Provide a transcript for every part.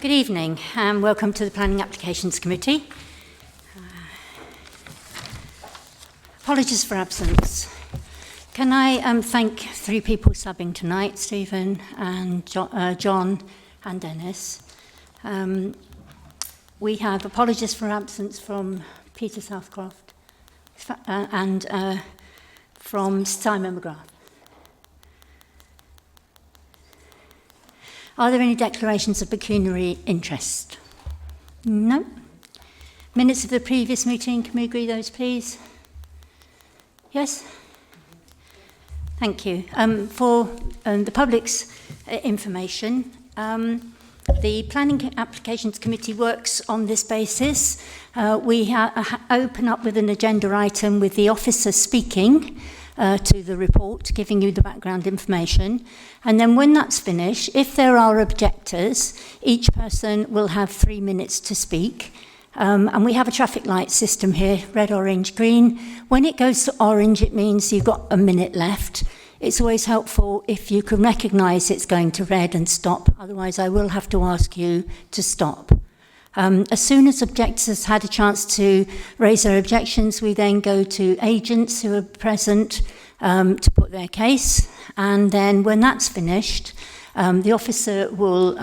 Good evening and welcome to the Planning Applications Committee. Apologies for absence. Can I thank three people subbing tonight, Stephen and John and Dennis. We have apologies for absence from Peter Southcroft and from Simon McGrath. Are there any declarations of pecuniary interest? No. Minutes of the previous meeting, can we agree those, please? Yes? Thank you. For the public's information, the Planning Applications Committee works on this basis. We open up with an agenda item with the officer speaking to the report, giving you the background information. And then when that's finished, if there are objectors, each person will have 3 minutes to speak. And we have a traffic light system here, red, orange, green. When it goes to orange, it means you've got a minute left. It's always helpful if you can recognise it's going to red and stop. Otherwise, I will have to ask you to stop. As soon as objectors had a chance to raise their objections, we then go to agents who are present to put their case. And then when that's finished, the officer will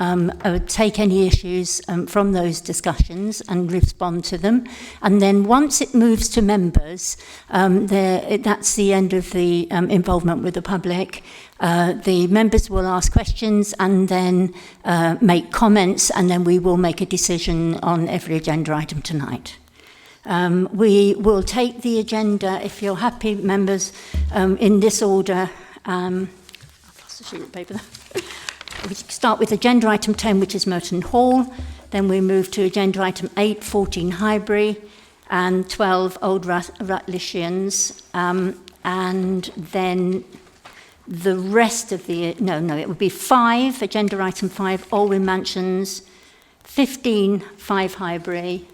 take any issues from those discussions and respond to them. And then once it moves to members, that's the end of the involvement with the public. The members will ask questions and then make comments, and then we will make a decision on every agenda item tonight. We will take the agenda, if you're happy, members, in this order. I've lost the sheet of paper there. We start with agenda item 10, which is Merton Hall. Then we move to agenda item 8, 14 Highbury, and 12 Old Rutlishians. And then the rest of the, it would be 5, agenda item 5, Alwyn Mansions, 15, 5 Highbury,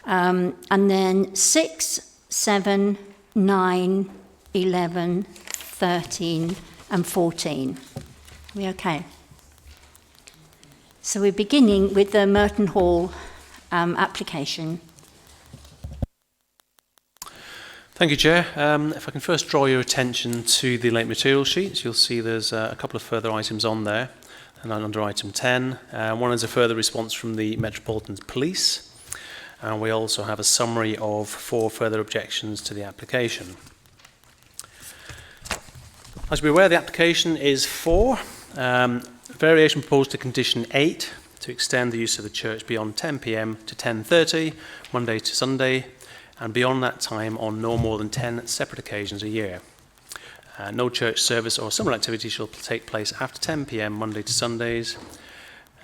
and then 6, 7, 9, 11, 13, and 14. Are we okay? So we're beginning with the Merton Hall application. Thank you, Chair. If I can first draw your attention to the late material sheets, you'll see there's a couple of further items on there. And then under item 10, one is a further response from the Metropolitan Police. And we also have a summary of 4 further objections to the application. As we're aware, the application is for variation proposed to condition 8 to extend the use of the church beyond 10 p.m. to 10:30, Monday to Sunday, and beyond that time on no more than 10 separate occasions a year. No church service or similar activity shall take place after 10 p.m. Monday to Sundays,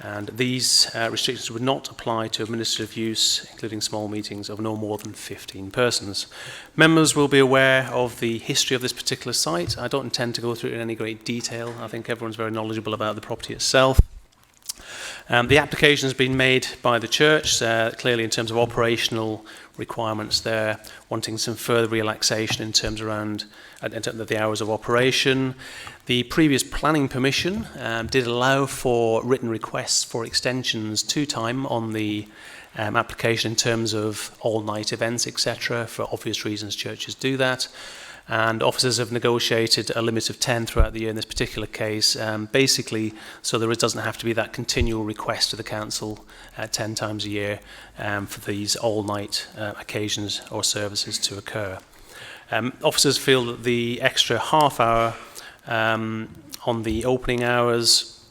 and these restrictions would not apply to administrative use, including small meetings of no more than 15 persons. Members will be aware of the history of this particular site. I don't intend to go through it in any great detail. I think everyone's very knowledgeable about the property itself. The application has been made by the church, clearly in terms of operational requirements there, wanting some further relaxation in terms of the hours of operation. The previous planning permission did allow for written requests for extensions to time on the application in terms of all-night events, etc. For obvious reasons, churches do that. And officers have negotiated a limit of 10 throughout the year in this particular case, basically so there doesn't have to be that continual request to the council 10 times a year for these all-night occasions or services to occur. Officers feel that the extra half hour on the opening hours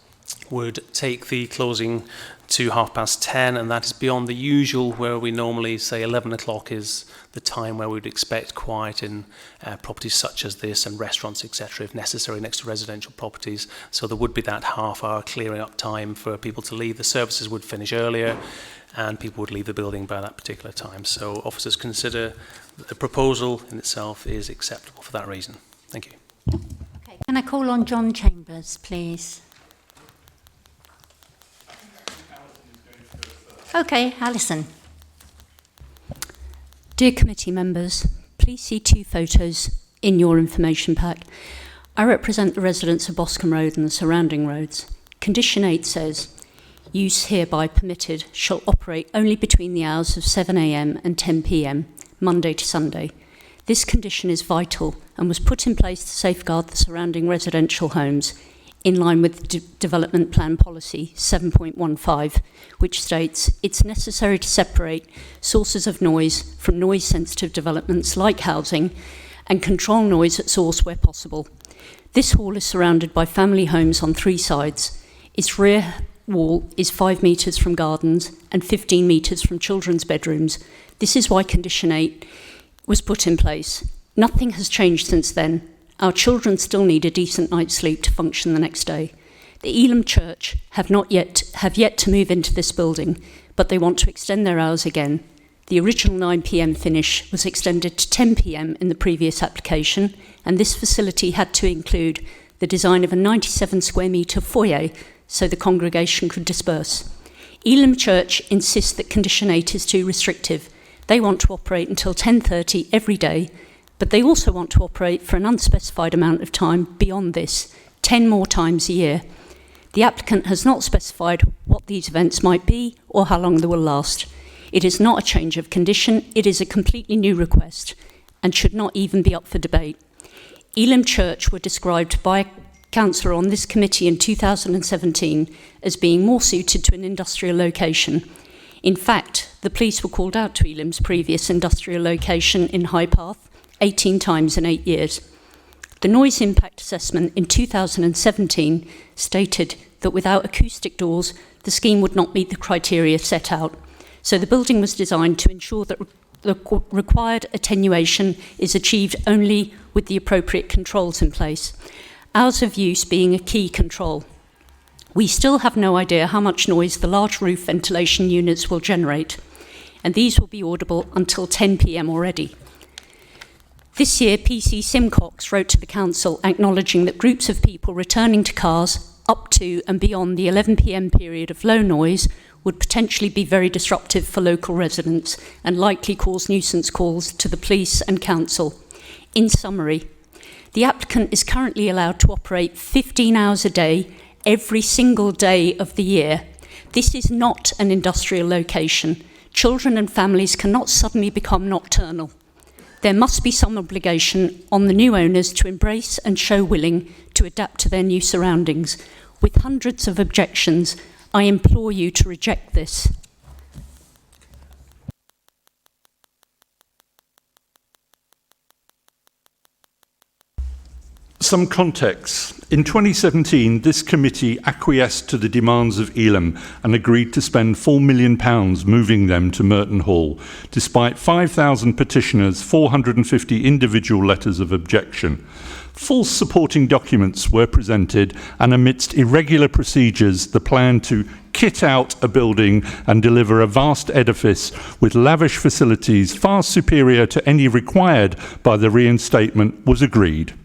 would take the closing to 10:30, and that is beyond the usual, where we normally say 11 o'clock is the time where we'd expect quiet in properties such as this and restaurants, etc., if necessary, next to residential properties. So there would be that half hour clearing up time for people to leave. The services would finish earlier and people would leave the building by that particular time. So officers consider that the proposal in itself is acceptable for that reason. Thank you. Okay. Can I call on John Chambers, please? Okay, Alison. Dear committee members, please see 2 photos in your information pack. I represent the residents of Boscombe Road and the surrounding roads. Condition 8 says, use hereby permitted, shall operate only between the hours of 7 a.m. and 10 p.m, Monday to Sunday. This condition is vital and was put in place to safeguard the surrounding residential homes in line with Development Plan Policy 7.15, which states it's necessary to separate sources of noise from noise-sensitive developments like housing and control noise at source where possible. This hall is surrounded by family homes on 3 sides. Its rear wall is 5 metres from gardens and 15 metres from children's bedrooms. This is why Condition 8 was put in place. Nothing has changed since then. Our children still need a decent night's sleep to function the next day. The Elim Church have yet to move into this building, but they want to extend their hours again. The original 9 p.m. finish was extended to 10 p.m. in the previous application, and this facility had to include the design of a 97 square metre foyer so the congregation could disperse. Elim Church insists that Condition 8 is too restrictive. They want to operate until 10:30 every day, but they also want to operate for an unspecified amount of time beyond this, 10 more times a year. The applicant has not specified what these events might be or how long they will last. It is not a change of condition, it is a completely new request and should not even be up for debate. Elim Church were described by a councillor on this committee in 2017 as being more suited to an industrial location. In fact, the police were called out to Elim's previous industrial location in High Path 18 times in 8 years. The noise impact assessment in 2017 stated that without acoustic doors, the scheme would not meet the criteria set out. So the building was designed to ensure that the required attenuation is achieved only with the appropriate controls in place. Hours of use being a key control. We still have no idea how much noise the large roof ventilation units will generate, and these will be audible until 10 p.m. already. This year, PC Simcox wrote to the council acknowledging that groups of people returning to cars up to and beyond the 11 p.m. period of low noise would potentially be very disruptive for local residents and likely cause nuisance calls to the police and council. In summary, the applicant is currently allowed to operate 15 hours a day, every single day of the year. This is not an industrial location. Children and families cannot suddenly become nocturnal. There must be some obligation on the new owners to embrace and show willing to adapt to their new surroundings. With hundreds of objections, I implore you to reject this. Some context. In 2017, this committee acquiesced to the demands of Elim and agreed to spend £4 million moving them to Merton Hall, despite 5,000 petitioners, 450 individual letters of objection. False supporting documents were presented, and amidst irregular procedures, the plan to kit out a building and deliver a vast edifice with lavish facilities far superior to any required by the reinstatement was agreed.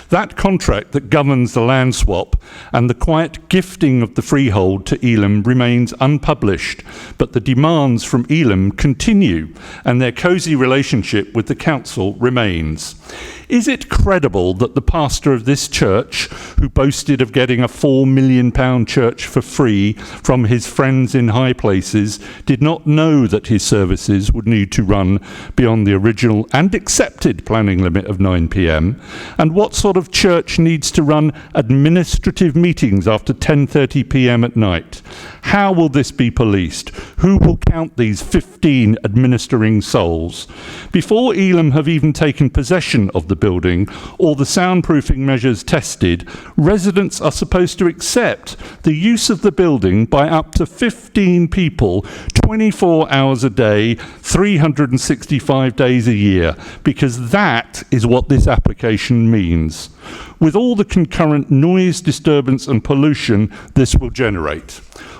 That contract that governs the land swap and the quiet gifting of the freehold to Elim remains unpublished, but the demands from Elim continue and their cosy relationship with the council remains. Is it credible that the pastor of this church, who boasted of getting a £4 million church for free from his friends in high places, did not know that his services would need to run beyond the original and accepted planning limit of 9 p.m? And what sort of church needs to run administrative meetings after 10:30 p.m. at night? How will this be policed? Who will count these 15 administering souls? Before Elim have even taken possession of the building or the soundproofing measures tested, residents are supposed to accept the use of the building by up to 15 people 24 hours a day, 365 days a year, because that is what this application means, with all the concurrent noise, disturbance and pollution this will generate.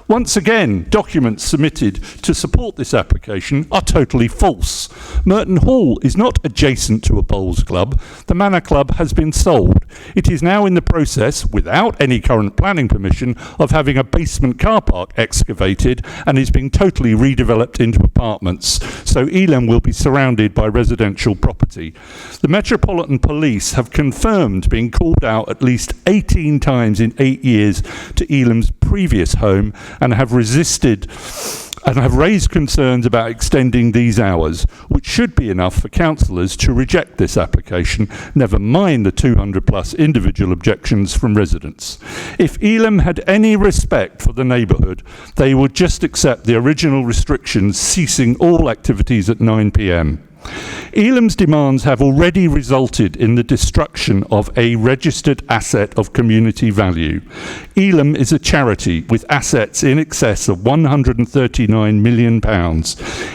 Once again, documents submitted to support this application are totally false. Merton Hall is not adjacent to a bowls club, the Manor Club has been sold. It is now in the process, without any current planning permission, of having a basement car park excavated and is being totally redeveloped into apartments. So Elam will be surrounded by residential property. The Metropolitan Police have confirmed being called out at least 18 times in 8 years to Elam's previous home and have resisted and have raised concerns about extending these hours, which should be enough for councillors to reject this application, never mind the 200 plus individual objections from residents. If Elam had any respect for the neighbourhood, they would just accept the original restrictions ceasing all activities at 9 p.m. Elam's demands have already resulted in the destruction of a registered asset of community value. Elam is a charity with assets in excess of £139 million.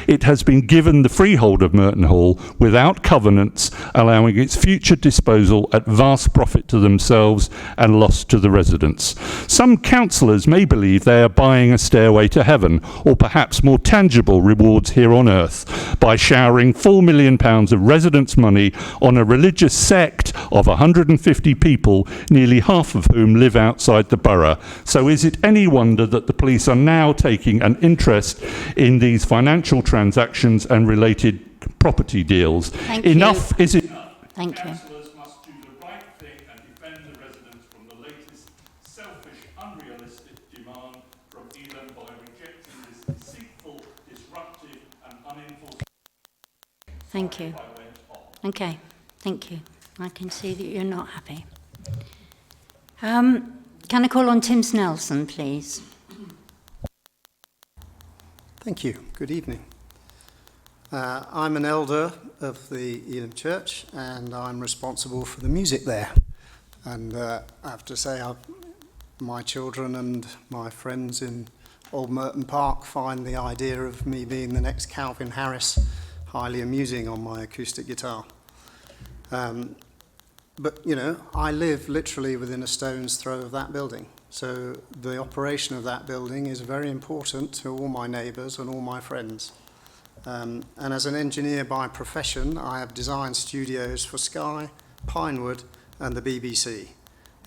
It has been given the freehold of Merton Hall without covenants, allowing its future disposal at vast profit to themselves and loss to the residents. Some councillors may believe they are buying a stairway to heaven, or perhaps more tangible rewards here on earth, by showering £4 million of residents' money on a religious sect of 150 people, nearly half of whom live outside the borough. So is it any wonder that the police are now taking an interest in these financial transactions and related property deals? Thank Enough you. is enough. Thank you. Councillors must do the right thing and defend the residents from the latest selfish, unrealistic demand from Elam by rejecting this deceitful, disruptive and unenforceable. Thank you. Okay, thank you. I can see that you're not happy. Can I call on Tim Snelson, please? Thank you. Good evening. I'm an elder of the Elam Church and I'm responsible for the music there. And I have to say, my children and my friends in Old Merton Park find the idea of me being the next Calvin Harris highly amusing on my acoustic guitar. But, you know, I live literally within a stone's throw of that building. So the operation of that building is very important to all my neighbours and all my friends. And as an engineer by profession, I have designed studios for Sky, Pinewood and the BBC.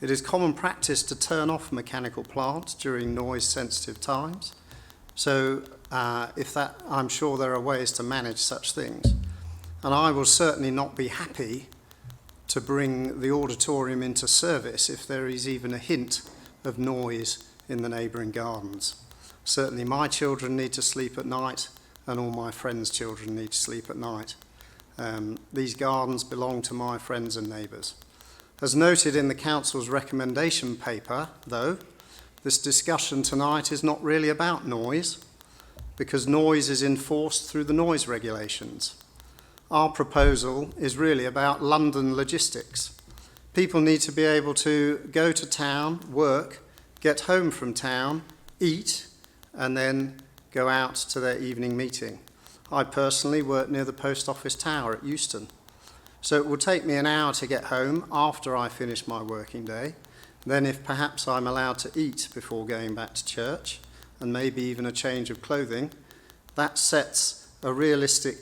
It is common practice to turn off mechanical plants during noise-sensitive times. So I'm sure there are ways to manage such things. And I will certainly not be happy to bring the auditorium into service if there is even a hint of noise in the neighbouring gardens. Certainly my children need to sleep at night and all my friends' children need to sleep at night. These gardens belong to my friends and neighbours. As noted in the Council's recommendation paper, though, this discussion tonight is not really about noise, because noise is enforced through the noise regulations. Our proposal is really about London logistics. People need to be able to go to town, work, get home from town, eat, and then go out to their evening meeting. I personally work near the Post Office Tower at Euston. So it will take me an hour to get home after I finish my working day. Then if perhaps I'm allowed to eat before going back to church, and maybe even a change of clothing, that sets a realistic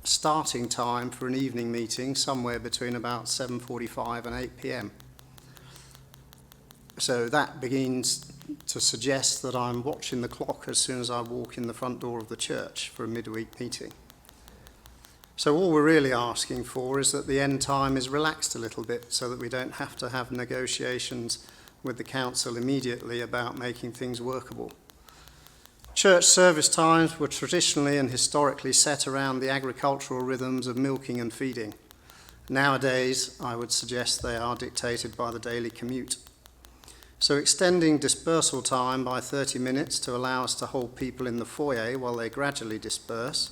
starting time for an evening meeting somewhere between about 7:45 and 8 p.m. So that begins to suggest that I'm watching the clock as soon as I walk in the front door of the church for a midweek meeting. So all we're really asking for is that the end time is relaxed a little bit so that we don't have to have negotiations with the council immediately about making things workable. Church service times were traditionally and historically set around the agricultural rhythms of milking and feeding. Nowadays, I would suggest they are dictated by the daily commute. So extending dispersal time by 30 minutes to allow us to hold people in the foyer while they gradually disperse,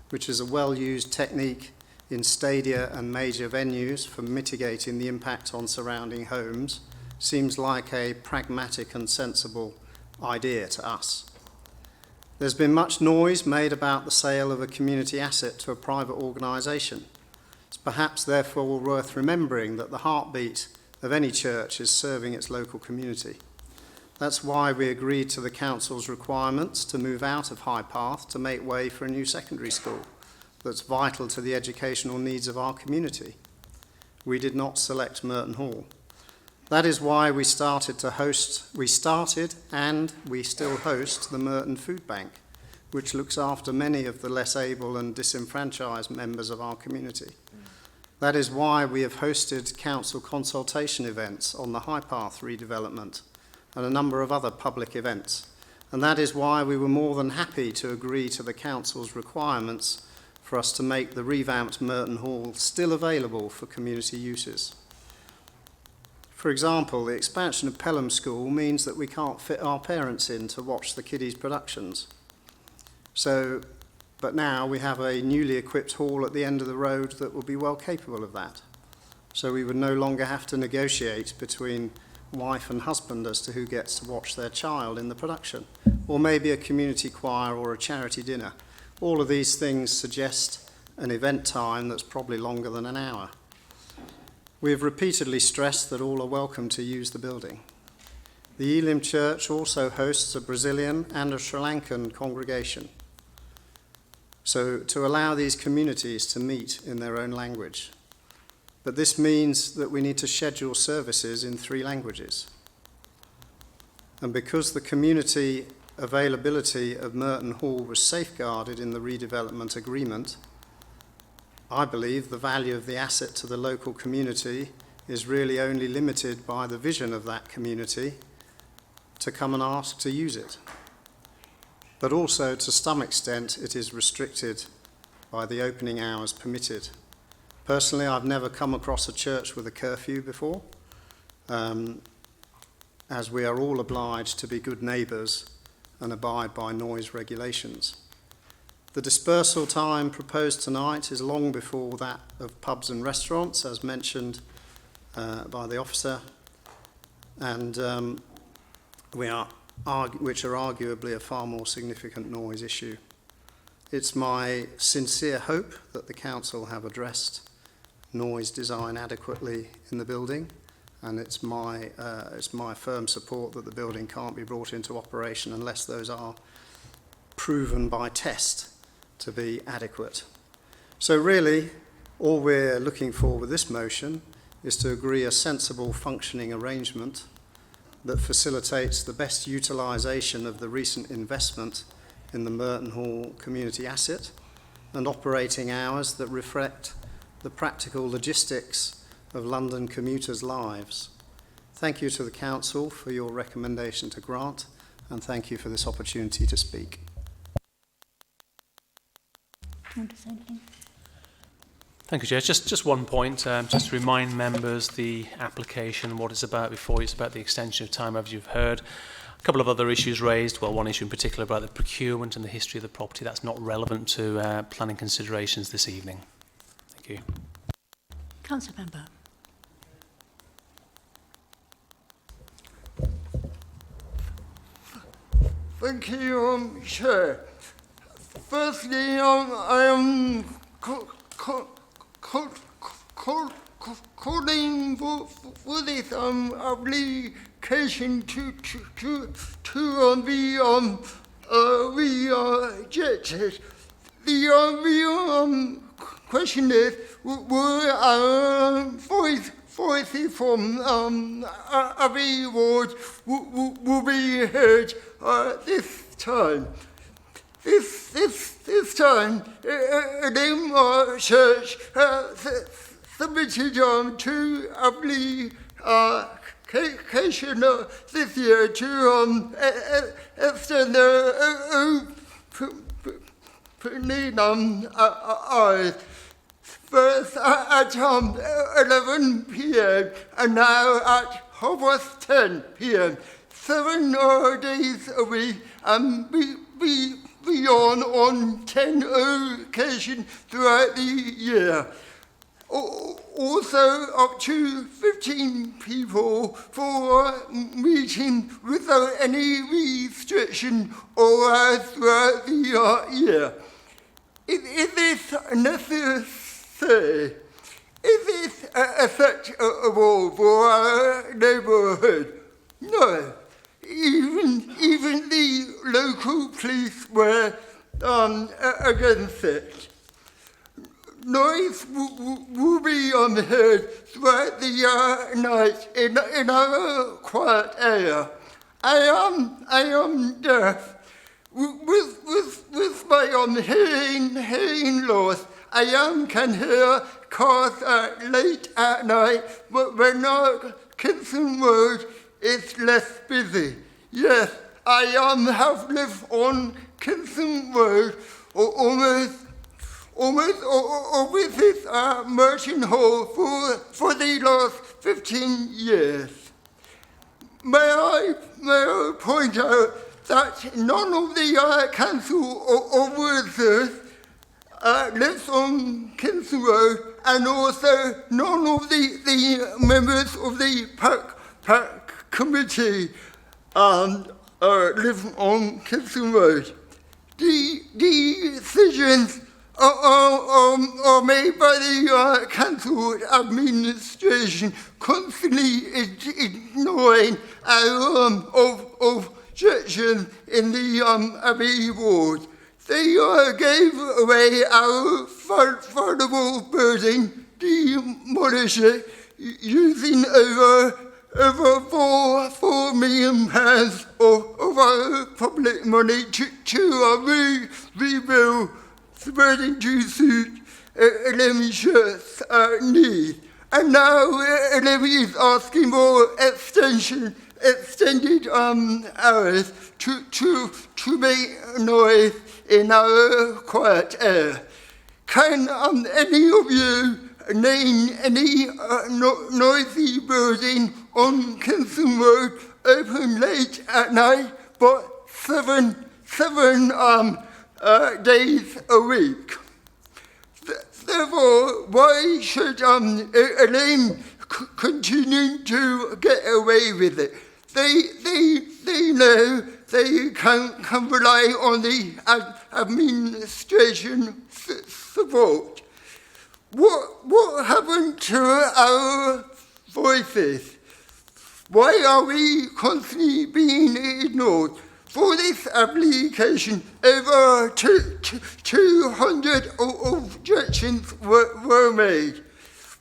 which is a well-used technique in stadia and major venues for mitigating the impact on surrounding homes, seems like a pragmatic and sensible idea to us. There's been much noise made about the sale of a community asset to a private organisation. It's perhaps therefore worth remembering that the heartbeat of any church is serving its local community. That's why we agreed to the council's requirements to move out of High Path to make way for a new secondary school that's vital to the educational needs of our community. we did not select Merton Hall. That is why we started and we still host the Merton Food Bank, which looks after many of the less able and disenfranchised members of our community. That is why we have hosted council consultation events on the High Path redevelopment and a number of other public events. And that is why we were more than happy to agree to the council's requirements for us to make the revamped Merton Hall still available for community uses. For example, the expansion of Pelham School means that we can't fit our parents in to watch the kiddies' productions. But now we have a newly equipped hall at the end of the road that will be well capable of that. So we would no longer have to negotiate between wife and husband as to who gets to watch their child in the production, or maybe a community choir or a charity dinner. All of these things suggest an event time that's probably longer than an hour. We have repeatedly stressed that all are welcome to use the building. The Elim Church also hosts a Brazilian and a Sri Lankan congregation, so to allow these communities to meet in their own language. But this means that we need to schedule services in 3 languages. And because the community availability of Merton Hall was safeguarded in the redevelopment agreement, I believe the value of the asset to the local community is really only limited by the vision of that community to come and ask to use it. But also, to some extent, it is restricted by the opening hours permitted. Personally, I've never come across a church with a curfew before, as we are all obliged to be good neighbours and abide by noise regulations. The dispersal time proposed tonight is long before that of pubs and restaurants, as mentioned by the officer, and which are arguably a far more significant noise issue. It's my sincere hope that the council have addressed noise design adequately in the building, and it's my firm support that the building can't be brought into operation unless those are proven by test to be adequate. So really, all we're looking for with this motion is to agree a sensible functioning arrangement that facilitates the best utilisation of the recent investment in the Merton Hall community asset and operating hours that reflect the practical logistics of London commuters' lives. Thank you to the Council for your recommendation to grant, and thank you for this opportunity to speak. Do you want to say anything? Thank you, Chair. Just one point, just to remind members the application, what it's about before. It's about the extension of time, as you've heard. A couple of other issues raised. Well, one issue in particular about the procurement and the history of the property. That's not relevant to planning considerations this evening. Thank you. Councillor Bamber. Thank you, Chair. Firstly, I am calling for this application to be rejected. The question is, will voices from every ward will be heard this time. This time, the church submitted two applications this year to extend the opening hours. First at 11 p.m. and now at 10:30 p.m. 7 days a week, and beyond on 10 occasions throughout the year. Also up to 15 people for meeting without any restriction or throughout the year. Is this necessary? Is this acceptable for our neighbourhood? No. Even the local police were against it. noise will be heard throughout the night in a quiet area. I am deaf. With my hearing loss, I can hear cars late at night, but when Kingston Road is less busy. Yes, I have lived on Kingston Road almost opposite Merchant Hall for the last 15 years. May I point out that none of the council officers lives on Kingston Road, and also none of the members of the PAC committee live on Kingston Road. The decisions are made by the council administration, constantly ignoring our objections in the Abbey ward. They gave away our affordable building, demolish it, using over £4 million of our public money to rebuild the building to suit Shirt's needs. And now Elemi is asking for extended hours to make noise in our quiet air. Can any of you name any noisy building on Kingston Road open late at night, but seven days a week? Therefore, why should Elaine continue to get away with it? They know they can rely on the administration support. What happened to our voices? Why are we constantly being ignored? For this application, over 200 objections were made.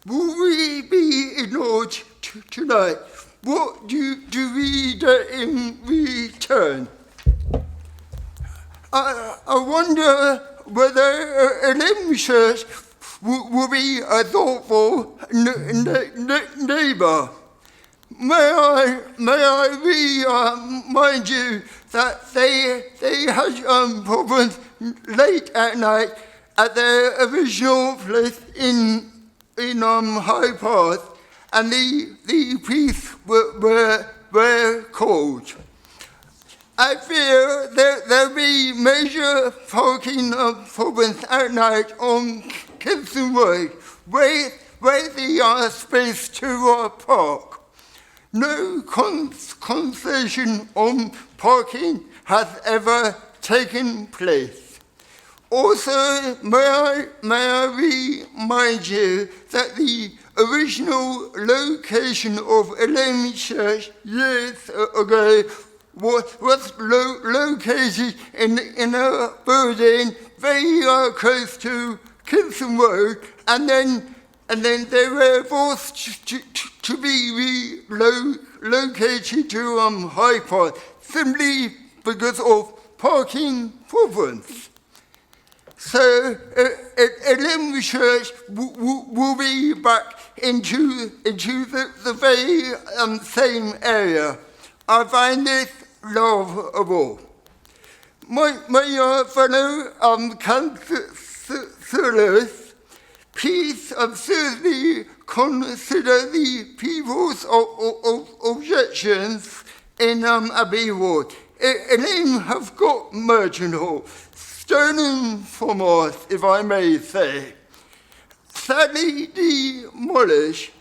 Will we be ignored tonight? What do we do in return? I wonder whether an church will be a thoughtful neighbour. May I remind you that they had problems late at night at their original place in High Park, and the police were called. I fear that there'll be major parking problems at night on Kingston Road, where the space to park. No conversation on parking has ever taken place. Also, may I remind you that the original location of Elaine Church years ago was located in a building very close to Kingston Road, and then they were forced to be relocated to High Park simply because of parking problems. So Elaine Church will be back into the very same area. I find this laughable. My fellow councillors, please seriously consider the people's objections in Abbey Ward. Elaine have got Merchant Hall, stolen from us, if I may say. Sadly demolished,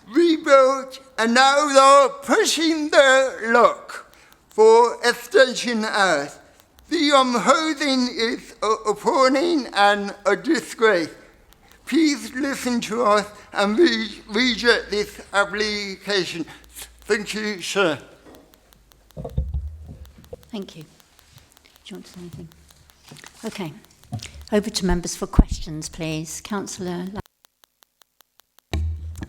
rebuilt, and now they're pushing their luck for extension hours. The holding is appalling and a disgrace. Please listen to us and reject this application. Thank you, sir. Thank you. Do you want to say anything? Okay. Over to members for questions, please. Councillor.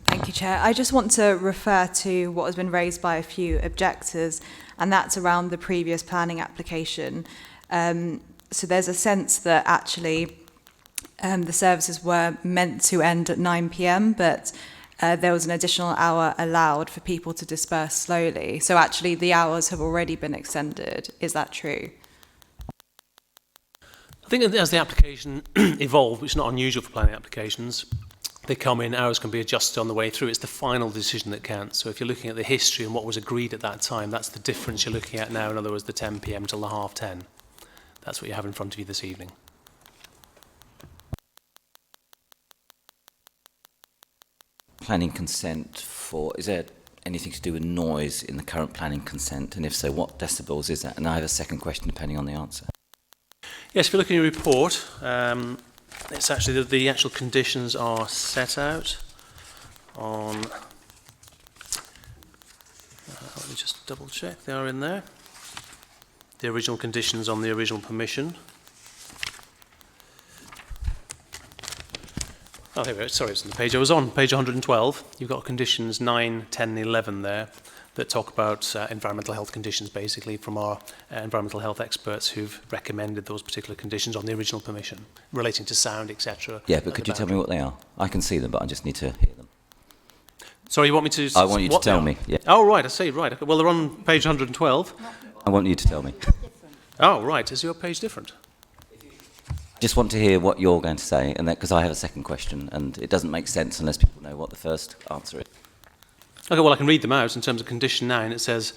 Thank you, Chair. I just want to refer to what has been raised by a few objectors, and that's around the previous planning application. So there's a sense that actually the services were meant to end at 9 p.m, but there was an additional hour allowed for people to disperse slowly. So actually the hours have already been extended. Is that true? I think as the application evolved, which is not unusual for planning applications, they come in, hours can be adjusted on the way through. It's the final decision that counts. So if you're looking at the history and what was agreed at that time, that's the difference you're looking at now. In other words, the 10 p.m. till the 10:30. That's what you have in front of you this evening. Planning consent for, is there anything to do with noise in the current planning consent? And if so, what decibels is that? And I have a second question depending on the answer. Yes, if you look in your report, it's actually the actual conditions are set out on, let me just double check, they are in there. The original conditions on the original permission. Oh, here we go. Sorry, it's on the page I was on, page 112. You've got conditions 9, 10, and 11 there that talk about environmental health conditions, basically, from our environmental health experts who've recommended those particular conditions on the original permission, relating to sound, etc. Yeah, but could you tell me what they are? I can see them, but I just need to hear them. Sorry, you want me to... I want you to tell me, yeah. Oh, right, I see, right. Okay. Well, they're on page 112. I want you to tell me. Oh, right. Is your page different? Just want to hear what you're going to say, and because I have a second question, and it doesn't make sense unless people know what the first answer is. Okay, well, I can read them out. In terms of condition 9, it says,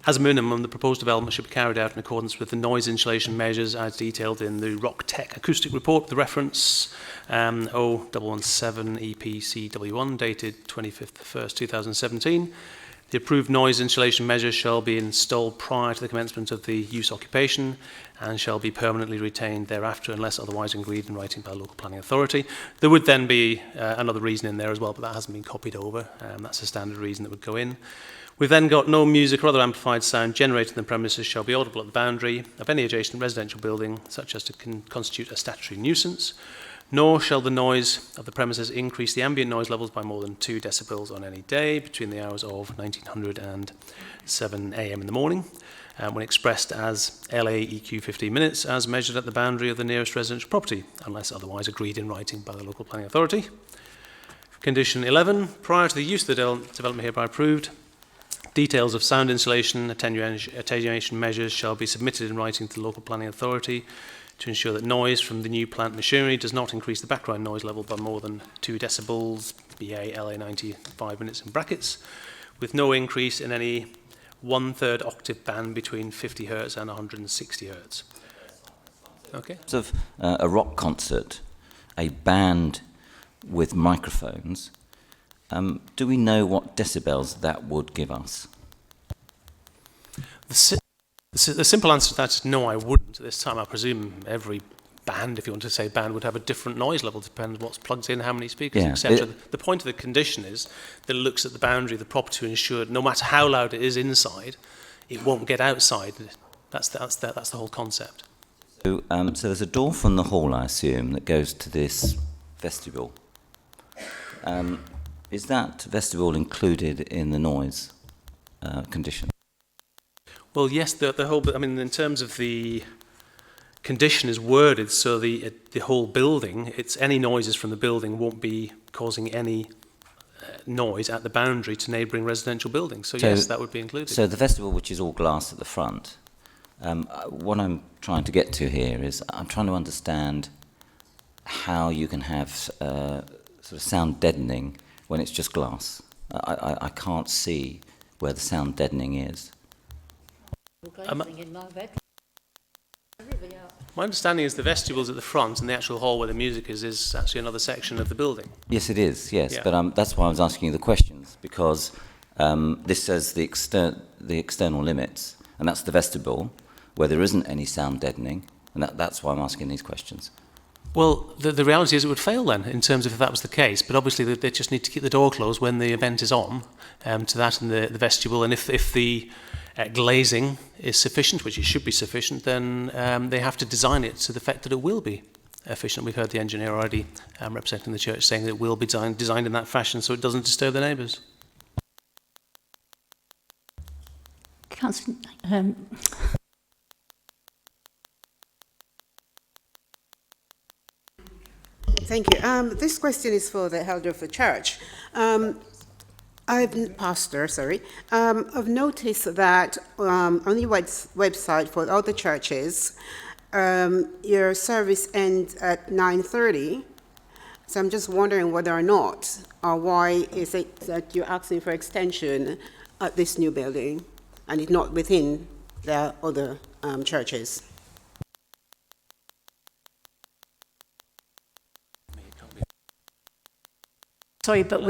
as a minimum, the proposed development should be carried out in accordance with the noise insulation measures as detailed in the Rock Tech Acoustic Report, the reference 0117 EPCW1, dated 25th of 1st, 2017. The approved noise insulation measures shall be installed prior to the commencement of the use occupation and shall be permanently retained thereafter unless otherwise agreed in writing by a local planning authority. There would then be another reason in there as well, but that hasn't been copied over. That's a standard reason that would go in. We've then got no music or other amplified sound generated in the premises shall be audible at the boundary of any adjacent residential building, such as to constitute a statutory nuisance, nor shall the noise of the premises increase the ambient noise levels by more than 2 decibels on any day between the hours of 1900 and 7 a.m. in the morning, when expressed as LAEQ 15 minutes as measured at the boundary of the nearest residential property, unless otherwise agreed in writing by the local planning authority. Condition 11, prior to the use of the development hereby approved, details of sound insulation attenuation measures shall be submitted in writing to the local planning authority to ensure that noise from the new plant machinery does not increase the background noise level by more than 2 decibels, BA LA 95 minutes in brackets, with no increase in any 1/3 octave band between 50 Hz and 160 Hz. Okay. Of a rock concert, a band with microphones, do we know what decibels that would give us? The simple answer to that is no, I wouldn't. At this time, I presume every band, if you want to say band, would have a different noise level, depending on what's plugged in, how many speakers, etc. The point of the condition is that it looks at the boundary of the property to ensure no matter how loud it is inside, it won't get outside. That's the whole concept. So there's a door from the hall, I assume, that goes to this vestibule. Is that vestibule included in the noise condition? Well, yes, the whole, I mean, in terms of the condition is worded so the whole building, it's any noises from the building won't be causing any noise at the boundary to neighbouring residential buildings. So yes, that would be included. So the vestibule, which is all glass at the front, what I'm trying to get to here is I'm trying to understand how you can have sort of sound deadening when it's just glass. I can't see where the sound deadening is. My understanding is the vestibule's at the front and the actual hall where the music is actually another section of the building. Yes, it is, yes. Yeah. But that's why I was asking you the questions, because this says the external limits, and that's the vestibule, where there isn't any sound deadening, and that's why I'm asking these questions. Well, the reality is it would fail then, in terms of if that was the case, but obviously they just need to keep the door closed when the event is on, to that in the vestibule, and if the glazing is sufficient, which it should be sufficient, then they have to design it to the effect that it will be. efficient. We've heard the engineer already representing the church saying that it will be designed in that fashion so it doesn't disturb the neighbours. Councillor, Thank you. This question is for the elder of the church. I've noticed that on your website for all the churches, your service ends at 9:30. So I'm just wondering whether or not, or why is it that you're asking for extension at this new building and it's not within the other churches? sorry, but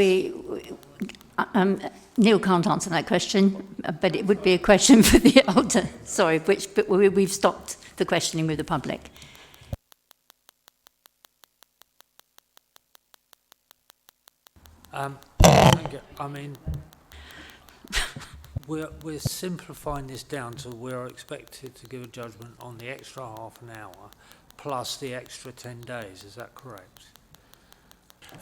Neil can't answer that question, but it would be a question for the elder. Sorry, but we've stopped the questioning with the public. I mean, we're simplifying this down to we're expected to give a judgment on the extra half an hour plus the extra 10 days. Is that correct?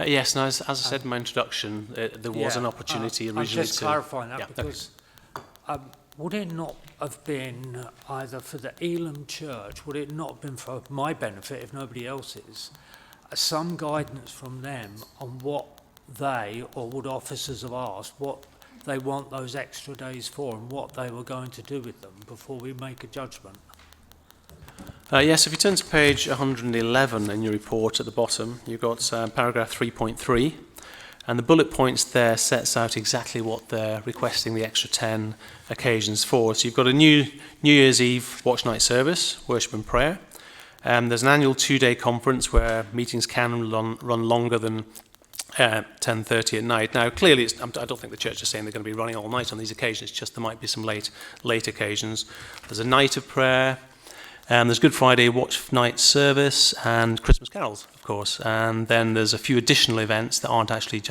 Yes, and as I said in my introduction, there was an opportunity originally I'm just clarifying that because would it not have been either for the Elam Church, would it not have been for my benefit, if nobody else's, some guidance from them on what they, or would officers have asked, what they want those extra days for and what they were going to do with them before we make a judgment? Yes, if you turn to page 111 in your report at the bottom, you've got paragraph 3.3, and the bullet points there sets out exactly what they're requesting the extra 10 occasions for. So you've got a New Year's Eve watch night service, worship and prayer. There's an annual 2-day conference where meetings can run longer than 10:30 at night. Now, clearly, I don't think the church is saying they're going to be running all night on these occasions. It's just there might be some late occasions. There's a night of prayer. There's Good Friday watch night service and Christmas carols, of course. And then there's a few additional events that aren't actually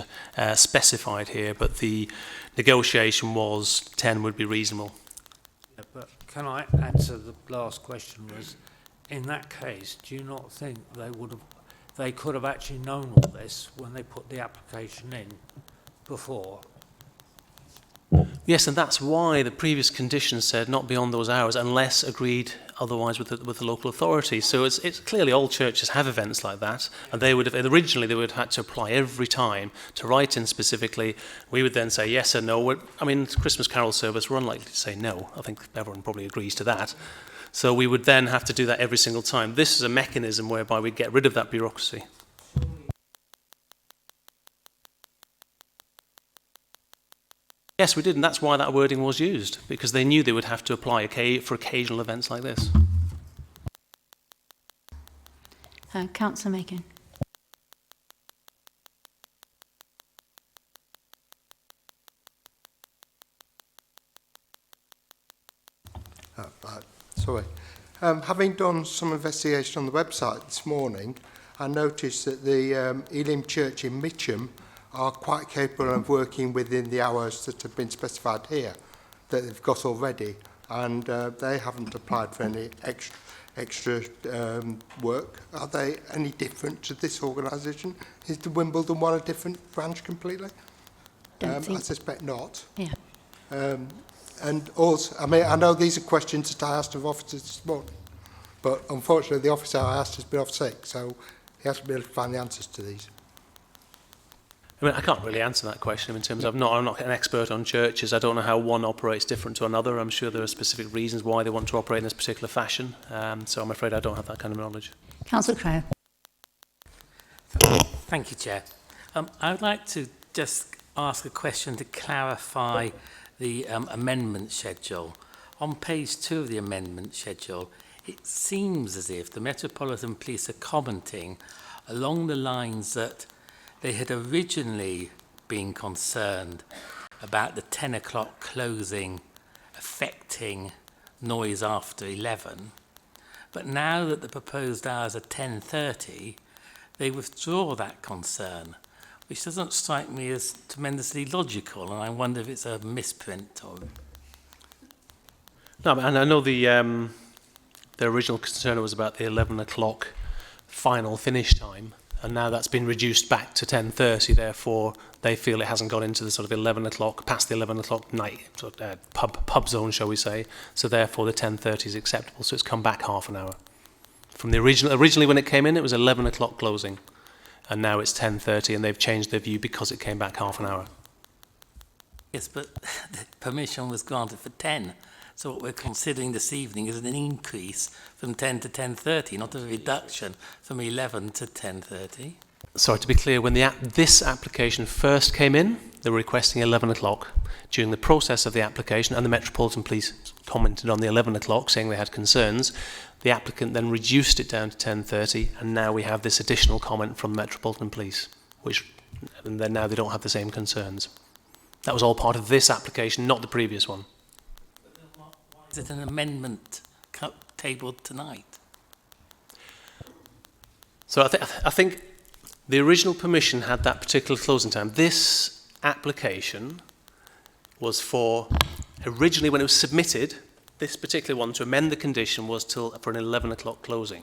specified here, but the negotiation was 10 would be reasonable. Yeah, but can I answer the last question? Was in that case, do you not think they could have actually known all this when they put the application in before? Yes, and that's why the previous condition said not beyond those hours unless agreed otherwise with the local authority. So it's clearly all churches have events like that, and they would have had to apply every time to write in specifically. We would then say yes or no. I mean, Christmas carol service, we're unlikely to say no. I think everyone probably agrees to that. So we would then have to do that every single time. This is a mechanism whereby we get rid of that bureaucracy. Yes, we did, and that's why that wording was used, because they knew they would have to apply for occasional events like this. Councillor Macon. Sorry. Having done some investigation on the website this morning, I noticed that the Elim Church in Mitcham are quite capable of working within the hours that have been specified here, that they've got already, and they haven't applied for any extra work. Are they any different to this organisation? Is the Wimbledon one a different branch completely? I suspect not. Yeah. And also, I mean, I know these are questions that I asked of officers this morning, but unfortunately the officer I asked has been off sick, so he hasn't been able to find the answers to these. I mean, I can't really answer that question in terms of I'm not an expert on churches. I don't know how one operates different to another. I'm sure there are specific reasons why they want to operate in this particular fashion. So I'm afraid I don't have that kind of knowledge. Councillor Crowe. Thank you, Chair. I would like to just ask a question to clarify the amendment schedule. On page 2 of the amendment schedule, it seems as if the Metropolitan Police are commenting along the lines that they had originally been concerned about the 10 o'clock closing affecting noise after 11, but now that the proposed hours are 10:30, they withdraw that concern, which doesn't strike me as tremendously logical, and I wonder if it's a misprint or... No, and I know the original concern was about the 11 o'clock final finish time, and now that's been reduced back to 10:30. Therefore, they feel it hasn't gone into the sort of 11 o'clock, past the 11 o'clock night sort of, pub zone, shall we say. So therefore, the 10:30 is acceptable. So it's come back half an hour. From the originally when it came in, it was 11 o'clock closing, and now it's 10:30, and they've changed their view because it came back half an hour. Yes, but the permission was granted for 10. So what we're considering this evening is an increase from 10 to 10:30, not a reduction from 11 to 10:30. Sorry, to be clear, when this application first came in, they were requesting 11 o'clock. During the process of the application, and the Metropolitan Police commented on the 11 o'clock, saying they had concerns, the applicant then reduced it down to 10:30, and now we have this additional comment from Metropolitan Police, and then now they don't have the same concerns. That was all part of this application, not the previous one. Is it an amendment tabled tonight? So I think the original permission had that particular closing time. This application was for, originally when it was submitted, this particular one to amend the condition was for an 11 o'clock closing.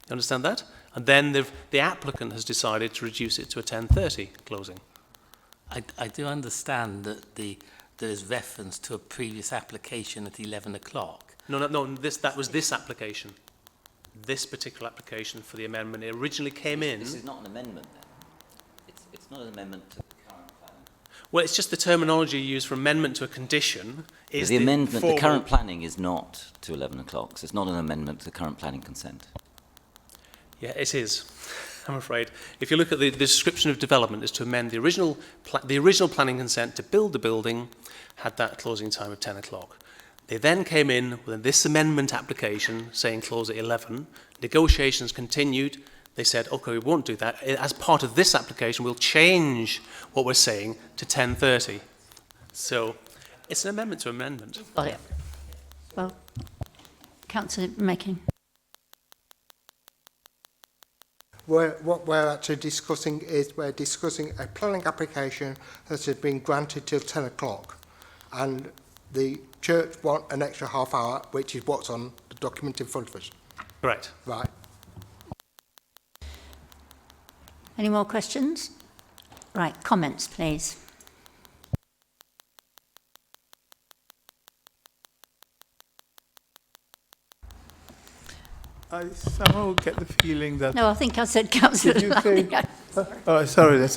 You understand that? And then the applicant has decided to reduce it to a 10:30 closing. I do understand that there is reference to a previous application at 11 o'clock. No, that was this application. This particular application for the amendment, it originally came in... This is not an amendment then? It's not an amendment to the current planning? Well, it's just the terminology used for amendment to a condition is the amendment, the current planning is not to 11 o'clock, so it's not an amendment to the current planning consent. Yeah, it is, I'm afraid. If you look at the description of development, is to amend the original planning consent to build the building, had that closing time of 10 o'clock. They then came in with this amendment application saying close at 11. Negotiations continued. They said, okay, we won't do that. As part of this application, we'll change what we're saying to 10:30. So it's an amendment to amendment. Got it. Well, Councillor Making. What we're actually discussing is we're discussing a planning application that has been granted till 10 o'clock, and the church want an extra half hour, which is what's on the document in front of us. Right. Right. Any more questions? Right, comments, please. I somehow get the feeling that... No, I think I said Councillor. Did you say... Oh, sorry.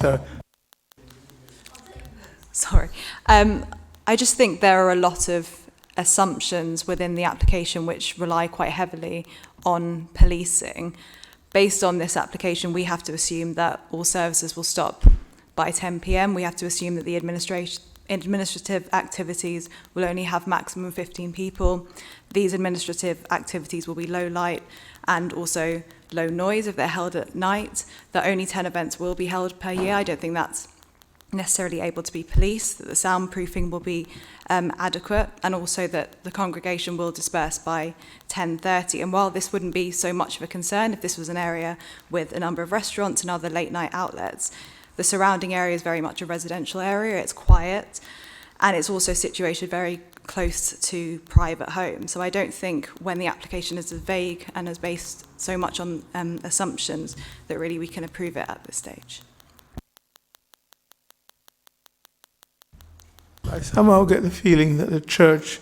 Sorry. I just think there are a lot of assumptions within the application which rely quite heavily on policing. Based on this application, we have to assume that all services will stop by 10 p.m. We have to assume that the administrative activities will only have maximum 15 people. These administrative activities will be low light and also low noise if they're held at night. That only 10 events will be held per year. I don't think that's necessarily able to be policed, that the soundproofing will be adequate, and also that the congregation will disperse by 10:30. And while this wouldn't be so much of a concern if this was an area with a number of restaurants and other late night outlets, the surrounding area is very much a residential area. It's quiet, and it's also situated very close to private homes. So I don't think when the application is as vague and is based so much on assumptions that really we can approve it at this stage. I somehow get the feeling that the church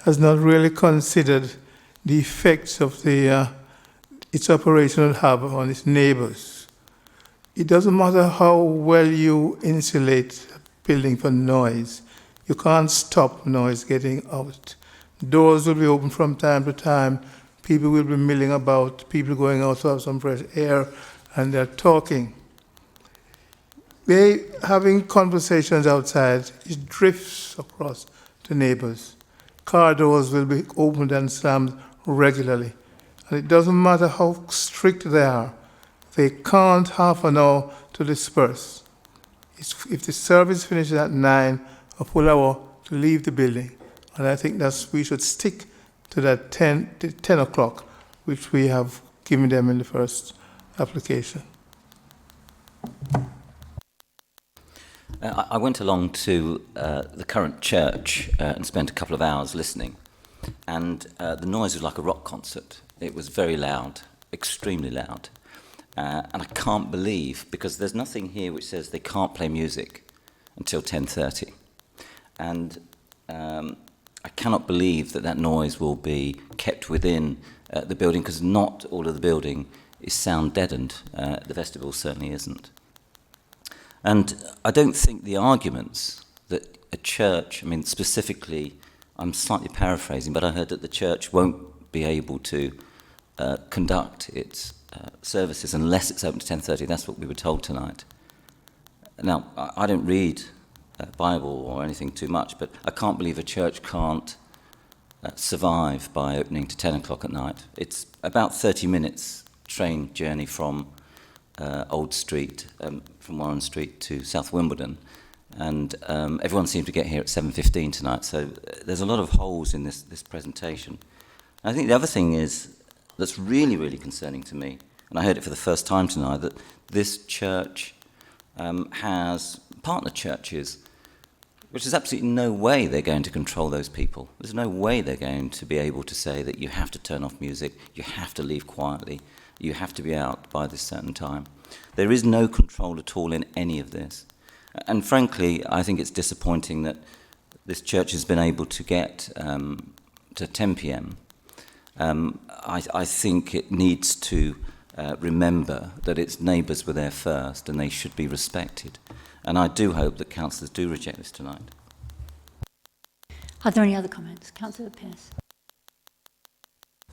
has not really considered the effects of its operational hub on its neighbours. It doesn't matter how well you insulate a building from noise. You can't stop noise getting out. Doors will be open from time to time. People will be milling about, people going out to have some fresh air, and they're talking. They having conversations outside, it drifts across to neighbors. Car doors will be opened and slammed regularly. And it doesn't matter how strict they are, they can't half an hour to disperse. If the service finishes at 9, a full hour to leave the building. And I think we should stick to that 10 o'clock, which we have given them in the first application. I went along to the current church and spent a couple of hours listening, and the noise was like a rock concert. It was very loud, extremely loud. And I can't believe, because there's nothing here which says they can't play music until 10:30. And I cannot believe that that noise will be kept within the building, because not all of the building is sound deadened. The vestibule certainly isn't. And I don't think the arguments that a church, I mean, specifically, I'm slightly paraphrasing, but I heard that the church won't be able to conduct its services unless it's open to 10:30. That's what we were told tonight. Now, I don't read Bible or anything too much, but I can't believe a church can't survive by opening to 10 o'clock at night. It's about 30 minutes train journey from Old Street, from Warren Street to South Wimbledon, and everyone seemed to get here at 7:15 tonight, so there's a lot of holes in this presentation. I think the other thing is, that's really, really concerning to me, and I heard it for the first time tonight, that this church has partner churches, which there's absolutely no way they're going to control those people. There's no way they're going to be able to say that you have to turn off music, you have to leave quietly, you have to be out by this certain time. There is no control at all in any of this. And frankly, I think it's disappointing that this church has been able to get to 10 p.m. I think it needs to remember that its neighbours were there first and they should be respected. And I do hope that councillors do reject this tonight. Are there any other comments? Councillor Pearce.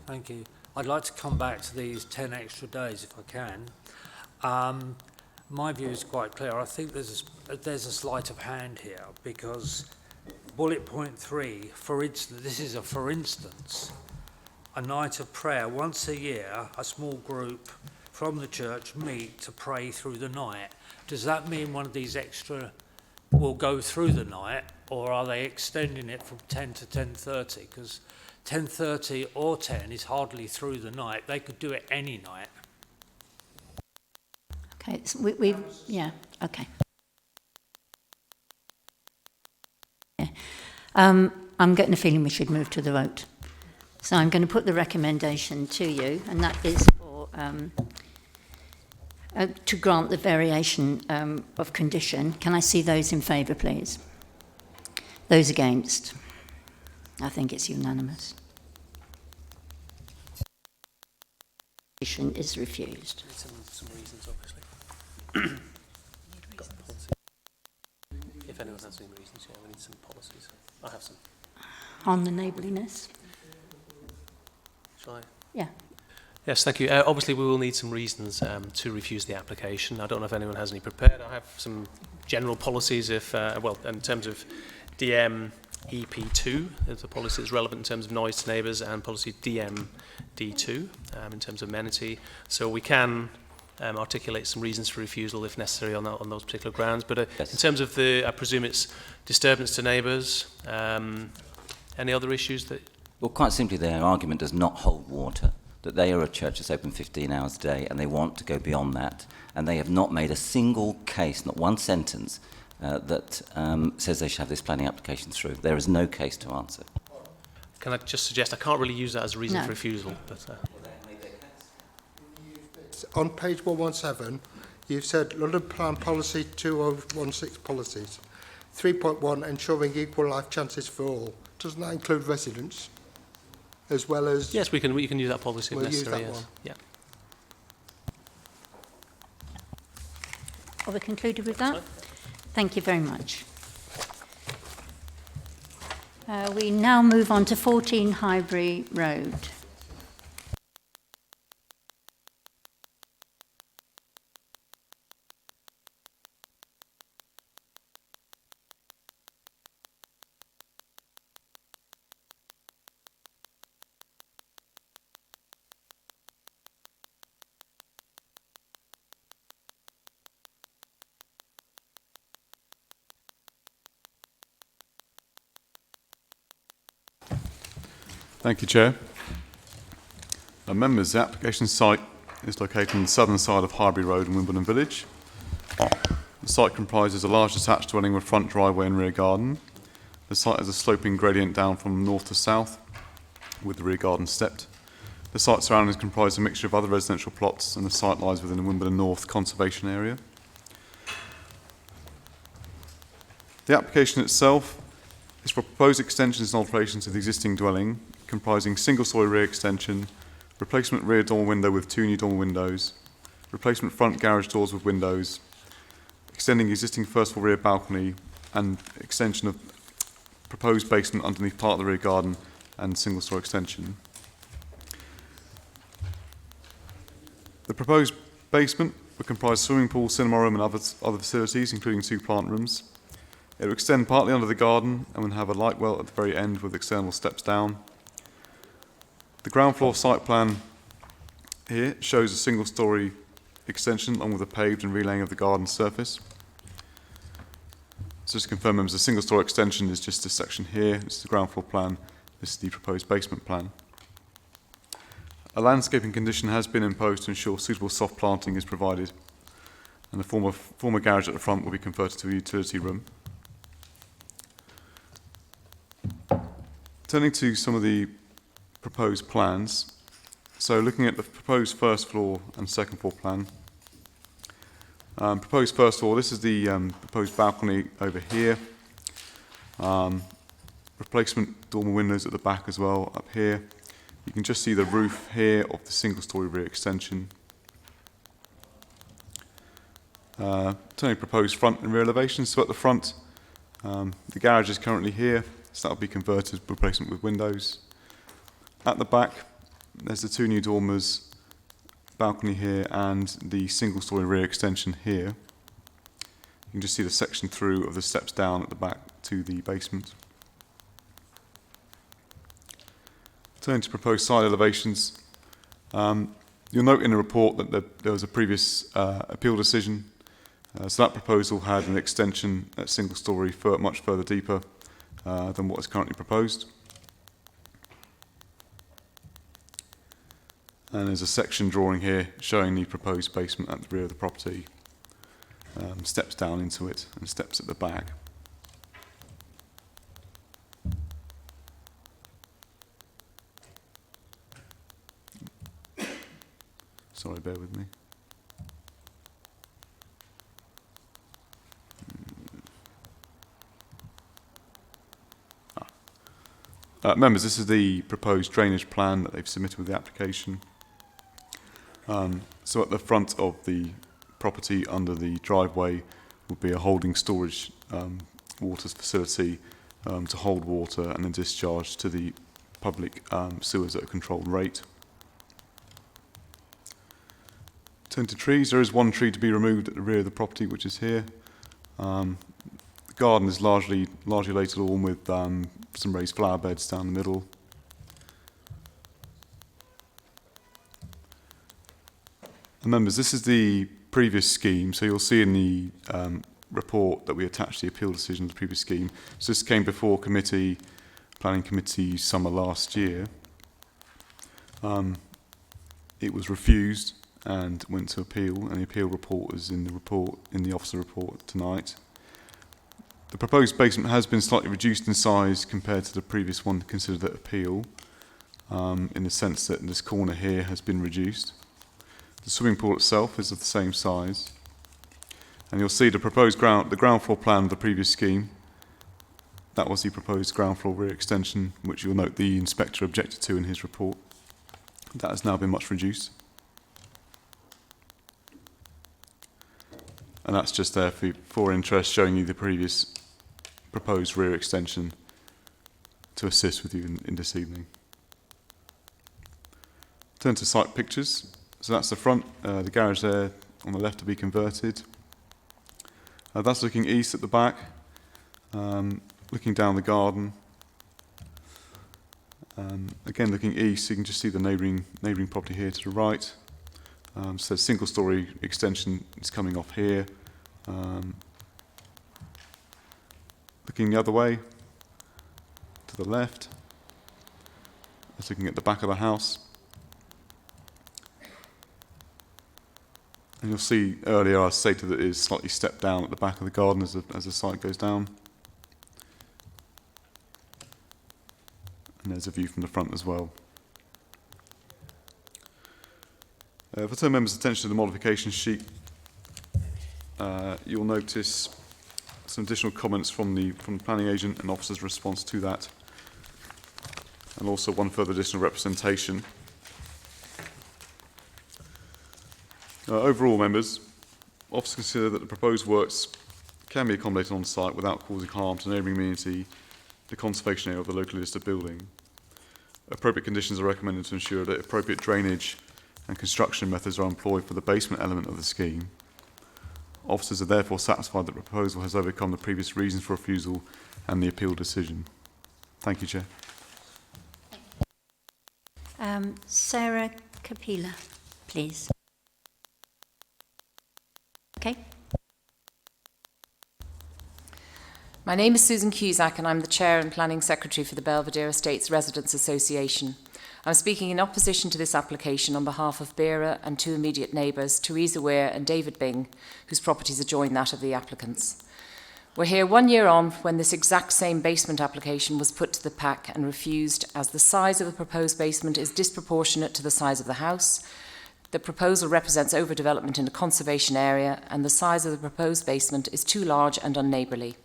Thank you. I'd like to come back to these 10 extra days if I can. My view is quite clear. I think there's a sleight of hand here, because bullet point 3, for instance, this is a for instance, a night of prayer. Once a year, a small group from the church meet to pray through the night. Does that mean one of these extra will go through the night, or are they extending it from 10 to 10:30? Because 10:30 or 10 is hardly through the night. They could do it any night. Okay, so yeah, okay. Yeah. I'm getting a feeling we should move to the vote. So I'm going to put the recommendation to you, and that is for to grant the variation of condition. Can I see those in favour, please? Those against? I think it's unanimous. Condition is refused. Some reasons, obviously. If anyone has any reasons, yeah, we need some policies. I have some. On the neighbourliness? Shall I? Yeah. Yes, thank you. Obviously, we will need some reasons to refuse the application. I don't know if anyone has any prepared. I have some general policies if, well, in terms of DM EP2, there's a policy that's relevant in terms of noise to neighbours, and policy DMD2 in terms of amenity. So we can articulate some reasons for refusal if necessary on those particular grounds. But Yes. in terms of I presume it's disturbance to neighbours, any other issues that... Well, quite simply, their argument does not hold water, that they are a church that's open 15 hours a day and they want to go beyond that. And they have not made a single case, not one sentence, that says they should have this planning application through. There is no case to answer. Can I just suggest, I can't really use that as a reason No. for refusal, but... On page 117, you've said London Plan Policy 2016 policies. 3.1, ensuring equal life chances for all. Doesn't that include residents as well as... Yes, we can use that policy if We'll use necessary, that yes. one. Yeah. Are we concluded with that? Thank you very much. We now move on to 14 Highbury Road. Thank you, Chair. Members, the application site is located on the southern side of Highbury Road in Wimbledon Village. The site comprises a large detached dwelling with front driveway and rear garden. The site has a sloping gradient down from north to south, with the rear garden stepped. The site surroundings comprise a mixture of other residential plots, and the site lies within the Wimbledon North Conservation Area. The application itself is for proposed extensions and alterations to the existing dwelling, comprising single-storey rear extension, replacement rear dormer window with 2 new dormer windows, replacement front garage doors with windows, extending existing first floor rear balcony, and extension of proposed basement underneath part of the rear garden and single-storey extension. The proposed basement would comprise swimming pool, cinema room and other facilities, including 2 plant rooms. It will extend partly under the garden and will have a light well at the very end with external steps down. The ground floor site plan here shows a single-storey extension along with a paved and relaying of the garden surface. So just to confirm, members, the single-storey extension is just this section here. This is the ground floor plan. This is the proposed basement plan. A landscaping condition has been imposed to ensure suitable soft planting is provided, and the former garage at the front will be converted to a utility room. Turning to some of the proposed plans, so looking at the proposed first floor and second floor plan. Proposed first floor, this is the proposed balcony over here. Replacement dormer windows at the back as well up here. You can just see the roof here of the single-storey rear extension. Turning proposed front and rear elevations. So at the front, the garage is currently here, so that will be converted, replacement with windows. At the back, there's the 2 new dormers, balcony here, and the single-storey rear extension here. You can just see the section through of the steps down at the back to the basement. Turning to proposed side elevations, you'll note in the report that there was a previous appeal decision. So that proposal had an extension at single-storey much further deeper than what is currently proposed. And there's a section drawing here showing the proposed basement at the rear of the property, steps down into it and steps at the back. Sorry, bear with me. Members, this is the proposed drainage plan that they've submitted with the application. So at the front of the property under the driveway will be a holding storage water facility to hold water and then discharge to the public sewers at a controlled rate. Turn to trees. There is 1 tree to be removed at the rear of the property, which is here. The garden is largely laid lawn with some raised flower beds down the middle. And members, this is the previous scheme. So you'll see in the report that we attached the appeal decision to the previous scheme. So this came before planning committee summer last year. It was refused and went to appeal, and the appeal report is in the officer report tonight. The proposed basement has been slightly reduced in size compared to the previous one considered at appeal, in the sense that this corner here has been reduced. The swimming pool itself is of the same size, and you'll see the ground floor plan of the previous scheme. That was the proposed ground floor rear extension, which you'll note the inspector objected to in his report. That has now been much reduced. And that's just there for interest, showing you the previous proposed rear extension to assist with you in this evening. Turn to site pictures. So that's the front, the garage there on the left to be converted. That's looking east at the back, looking down the garden. Again, looking east, you can just see the neighbouring property here to the right. So single-storey extension is coming off here. Looking the other way, to the left, that's looking at the back of the house. And you'll see earlier I stated that it is slightly stepped down at the back of the garden as the site goes down. And there's a view from the front as well. If I turn members' attention to the modification sheet, you'll notice some additional comments from the planning agent and officer's response to that, and also one further additional representation. Overall, members, officers consider that the proposed works can be accommodated on site without causing harm to the neighbouring community, the conservation area of the locally listed building. Appropriate conditions are recommended to ensure that appropriate drainage and construction methods are employed for the basement element of the scheme. Officers are therefore satisfied that the proposal has overcome the previous reasons for refusal and the appeal decision. Thank you, Chair. Sarah Capilla, please. Okay. My name is Susan Cusack and I'm the Chair and Planning Secretary for the Belvedere Estates Residents Association. I'm speaking in opposition to this application on behalf of Beira and two immediate neighbours, Theresa Ware and David Bing, whose properties adjoin that of the applicants. We're here 1 year on when this exact same basement application was put to the PAC and refused, as the size of the proposed basement is disproportionate to the size of the house. The proposal represents overdevelopment in a conservation area, and the size of the proposed basement is too large and unneighbourly.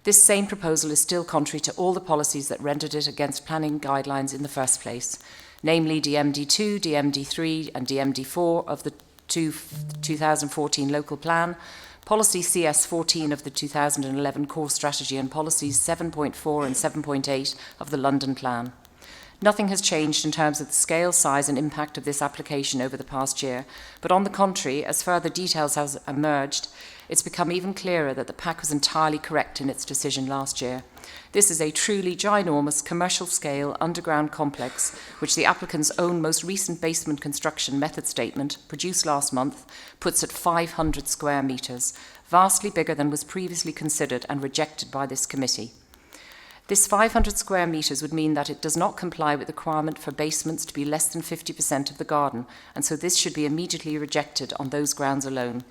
This same proposal is still contrary to all the policies that rendered it against planning guidelines in the first place, namely DMD2, DMD3 and DMD4 of the 2014 local plan, Policy CS14 of the 2011 core strategy, and Policies 7.4 and 7.8 of the London plan. Nothing has changed in terms of the scale, size and impact of this application over the past year, but on the contrary, as further details have emerged, it's become even clearer that the PAC was entirely correct in its decision last year. This is a truly ginormous commercial-scale underground complex, which the applicant's own most recent basement construction method statement, produced last month, puts at 500 square metres, vastly bigger than was previously considered and rejected by this committee. This 500 square metres would mean that it does not comply with the requirement for basements to be less than 50% of the garden, and so this should be immediately rejected on those grounds alone.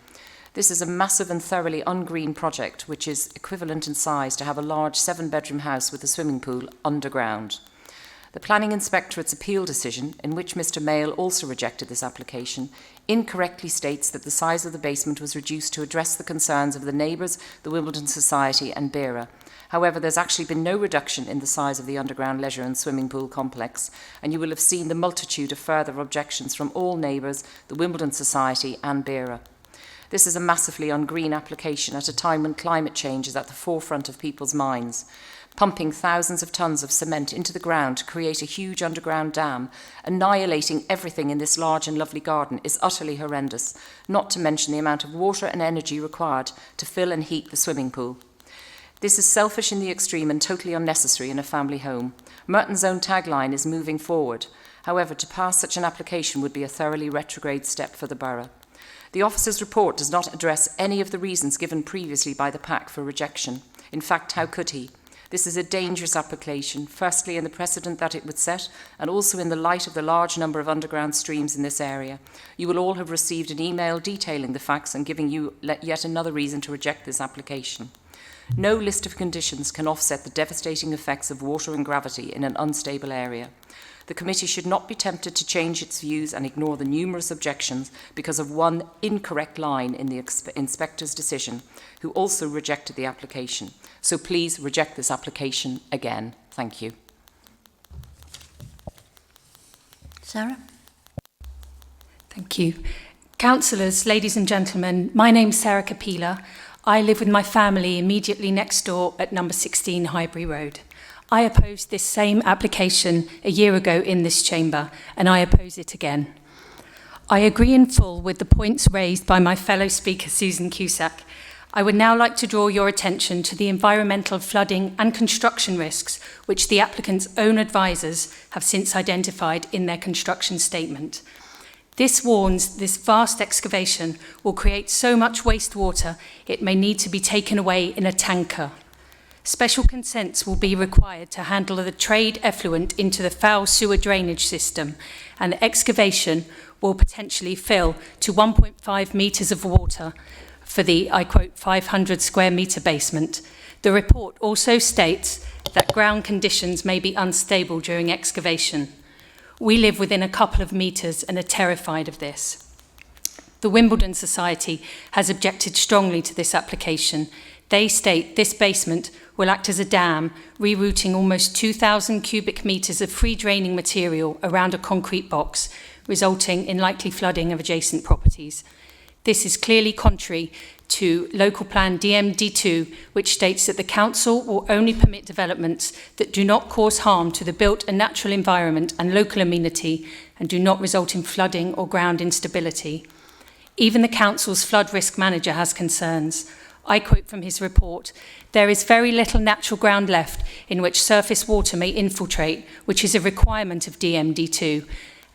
This is a massive and thoroughly ungreen project, which is equivalent in size to have a large 7-bedroom house with a swimming pool underground. The Planning Inspectorate's appeal decision, in which Mr. Mayle also rejected this application, incorrectly states that the size of the basement was reduced to address the concerns of the neighbours, the Wimbledon Society and Beira. However, there's actually been no reduction in the size of the underground leisure and swimming pool complex, and you will have seen the multitude of further objections from all neighbours, the Wimbledon Society and Beira. This is a massively ungreen application at a time when climate change is at the forefront of people's minds. Pumping thousands of tons of cement into the ground to create a huge underground dam, annihilating everything in this large and lovely garden, is utterly horrendous, not to mention the amount of water and energy required to fill and heat the swimming pool. This is selfish in the extreme and totally unnecessary in a family home. Merton's own tagline is moving forward. However, to pass such an application would be a thoroughly retrograde step for the borough. The officer's report does not address any of the reasons given previously by the PAC for rejection. In fact, how could he? This is a dangerous application, firstly in the precedent that it would set, and also in the light of the large number of underground streams in this area. You will all have received an email detailing the facts and giving you yet another reason to reject this application. No list of conditions can offset the devastating effects of water and gravity in an unstable area. The committee should not be tempted to change its views and ignore the numerous objections because of one incorrect line in the inspector's decision, who also rejected the application. So please reject this application again. Thank you. Sarah? Thank you. Councillors, ladies and gentlemen, my name's Sarah Capilla. I live with my family immediately next door at number 16 Highbury Road. I opposed this same application a year ago in this chamber, and I oppose it again. I agree in full with the points raised by my fellow speaker, Susan Cusack. I would now like to draw your attention to the environmental, flooding and construction risks which the applicant's own advisors have since identified in their construction statement. This warns this vast excavation will create so much wastewater it may need to be taken away in a tanker. Special consents will be required to handle the trade effluent into the foul sewer drainage system, and the excavation will potentially fill to 1.5 metres of water for the, I quote, 500 square metre basement. The report also states that ground conditions may be unstable during excavation. We live within a couple of metres and are terrified of this. The Wimbledon Society has objected strongly to this application. They state this basement will act as a dam, rerouting almost 2,000 cubic metres of free draining material around a concrete box, resulting in likely flooding of adjacent properties. This is clearly contrary to Local Plan DMD2, which states that the Council will only permit developments that do not cause harm to the built and natural environment and local amenity and do not result in flooding or ground instability. Even the Council's flood risk manager has concerns. I quote from his report, "There is very little natural ground left in which surface water may infiltrate, which is a requirement of DMD2,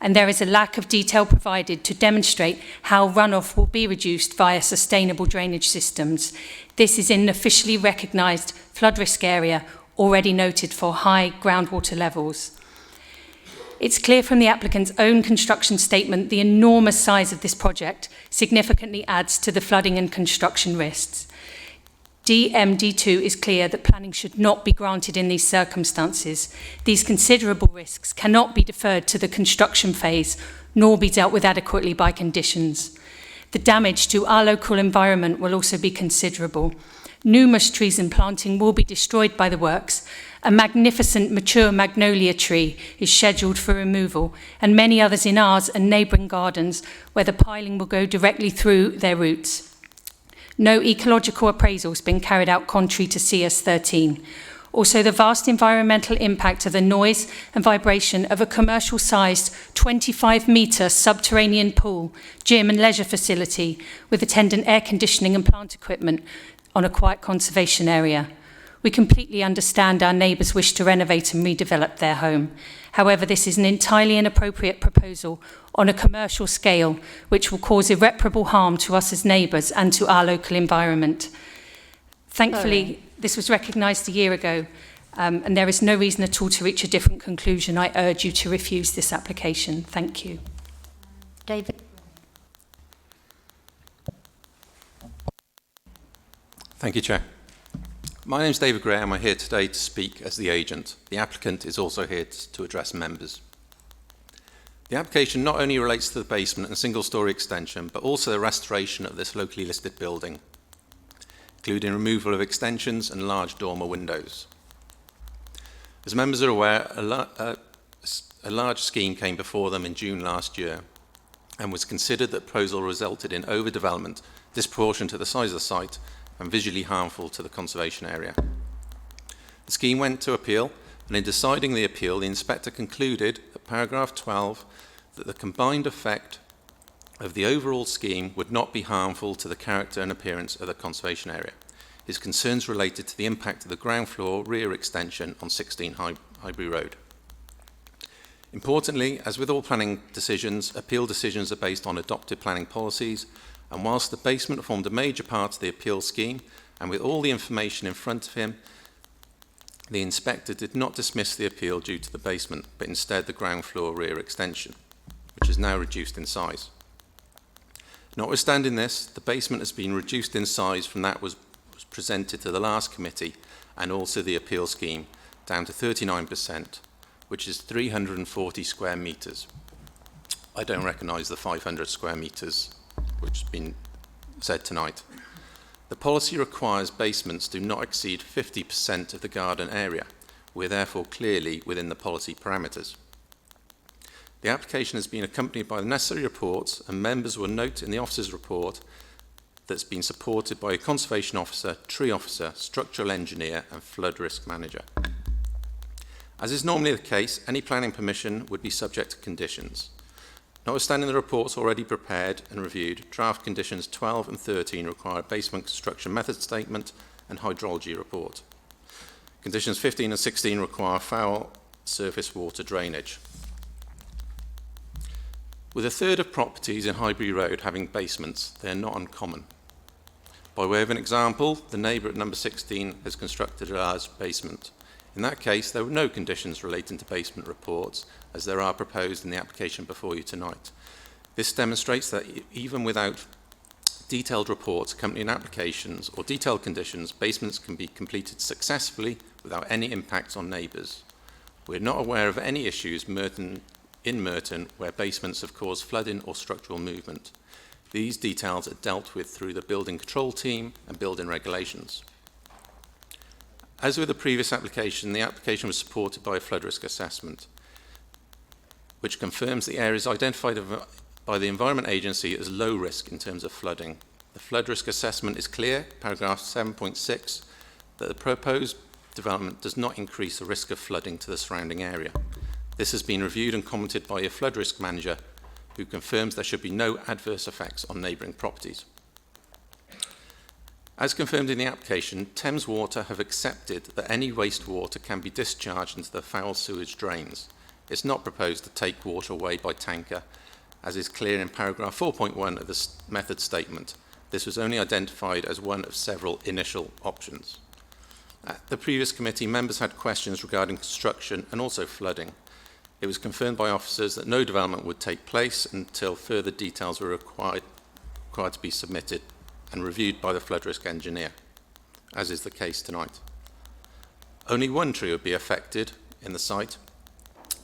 and there is a lack of detail provided to demonstrate how runoff will be reduced via sustainable drainage systems. This is in an officially recognised flood risk area already noted for high groundwater levels." It's clear from the applicant's own construction statement the enormous size of this project significantly adds to the flooding and construction risks. DMD2 is clear that planning should not be granted in these circumstances. These considerable risks cannot be deferred to the construction phase, nor be dealt with adequately by conditions. The damage to our local environment will also be considerable. Numerous trees and planting will be destroyed by the works. A magnificent mature magnolia tree is scheduled for removal, and many others in ours and neighbouring gardens where the piling will go directly through their roots. No ecological appraisal has been carried out contrary to CS13. Also, the vast environmental impact of the noise and vibration of a commercial-sized 25-metre subterranean pool, gym and leisure facility with attendant air conditioning and plant equipment on a quiet conservation area. We completely understand our neighbours wish to renovate and redevelop their home. However, this is an entirely inappropriate proposal on a commercial scale, which will cause irreparable harm to us as neighbours and to our local environment. Thankfully, this was recognised a year ago, and there is no reason at all to reach a different conclusion. I urge you to refuse this application. Thank you. David. Thank you, Chair. My name is David Gray and I'm here today to speak as the agent. The applicant is also here to address members. The application not only relates to the basement and single-storey extension, but also the restoration of this locally listed building, including removal of extensions and large dormer windows. As members are aware, a large scheme came before them in June last year and was considered that the proposal resulted in overdevelopment disproportionate to the size of the site and visually harmful to the conservation area. The scheme went to appeal, and in deciding the appeal, the inspector concluded at paragraph 12 that the combined effect of the overall scheme would not be harmful to the character and appearance of the conservation area. His concerns related to the impact of the ground floor rear extension on 16 Highbury Road. Importantly, as with all planning decisions, appeal decisions are based on adopted planning policies, and whilst the basement formed a major part of the appeal scheme, and with all the information in front of him, the inspector did not dismiss the appeal due to the basement, but instead the ground floor rear extension, which is now reduced in size. Notwithstanding this, the basement has been reduced in size from that was presented to the last committee and also the appeal scheme down to 39%, which is 340 square metres. I don't recognise the 500 square metres which has been said tonight. The policy requires basements do not exceed 50% of the garden area. We're therefore clearly within the policy parameters. The application has been accompanied by the necessary reports, and members will note in the officer's report that's been supported by a conservation officer, tree officer, structural engineer and flood risk manager. As is normally the case, any planning permission would be subject to conditions. Notwithstanding the reports already prepared and reviewed, draft conditions 12 and 13 require a basement construction method statement and hydrology report. Conditions 15 and 16 require foul surface water drainage. With a third of properties in Highbury Road having basements, they are not uncommon. By way of an example, the neighbour at number 16 has constructed a large basement. In that case, there were no conditions relating to basement reports, as there are proposed in the application before you tonight. This demonstrates that even without detailed reports accompanying applications or detailed conditions, basements can be completed successfully without any impacts on neighbours. We're not aware of any issues in Merton where basements have caused flooding or structural movement. These details are dealt with through the building control team and building regulations. As with the previous application, the application was supported by a flood risk assessment, which confirms the areas identified by the Environment Agency as low risk in terms of flooding. The flood risk assessment is clear, paragraph 7.6, that the proposed development does not increase the risk of flooding to the surrounding area. This has been reviewed and commented by a flood risk manager who confirms there should be no adverse effects on neighbouring properties. As confirmed in the application, Thames Water have accepted that any wastewater can be discharged into the foul sewage drains. It's not proposed to take water away by tanker, as is clear in paragraph 4.1 of the method statement. This was only identified as one of several initial options. At the previous committee, members had questions regarding construction and also flooding. It was confirmed by officers that no development would take place until further details were required to be submitted and reviewed by the flood risk engineer, as is the case tonight. Only one tree would be affected in the site.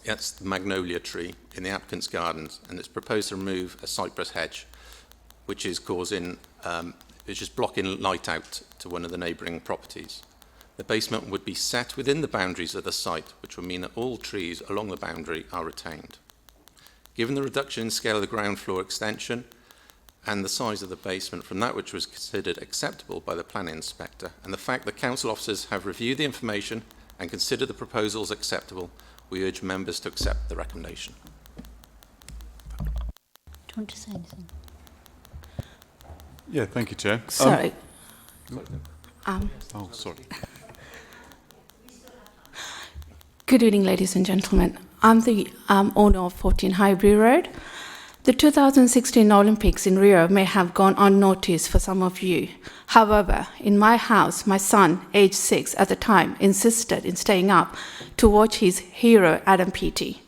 That's the magnolia tree in the applicant's gardens, and it's proposed to remove a cypress hedge, which is causing, it's just blocking light out to one of the neighbouring properties. The basement would be set within the boundaries of the site, which would mean that all trees along the boundary are retained. Given the reduction in scale of the ground floor extension and the size of the basement from that which was considered acceptable by the planning inspector, and the fact that council officers have reviewed the information and considered the proposals acceptable, we urge members to accept the recommendation. Do you want to say anything? Yeah, thank you, Chair. Sorry. Sorry. Good evening, ladies and gentlemen. I'm the owner of 14 Highbury Road. The 2016 Olympics in Rio may have gone unnoticed for some of you. However, in my house, my son, aged 6 at the time, insisted in staying up to watch his hero, Adam Peaty.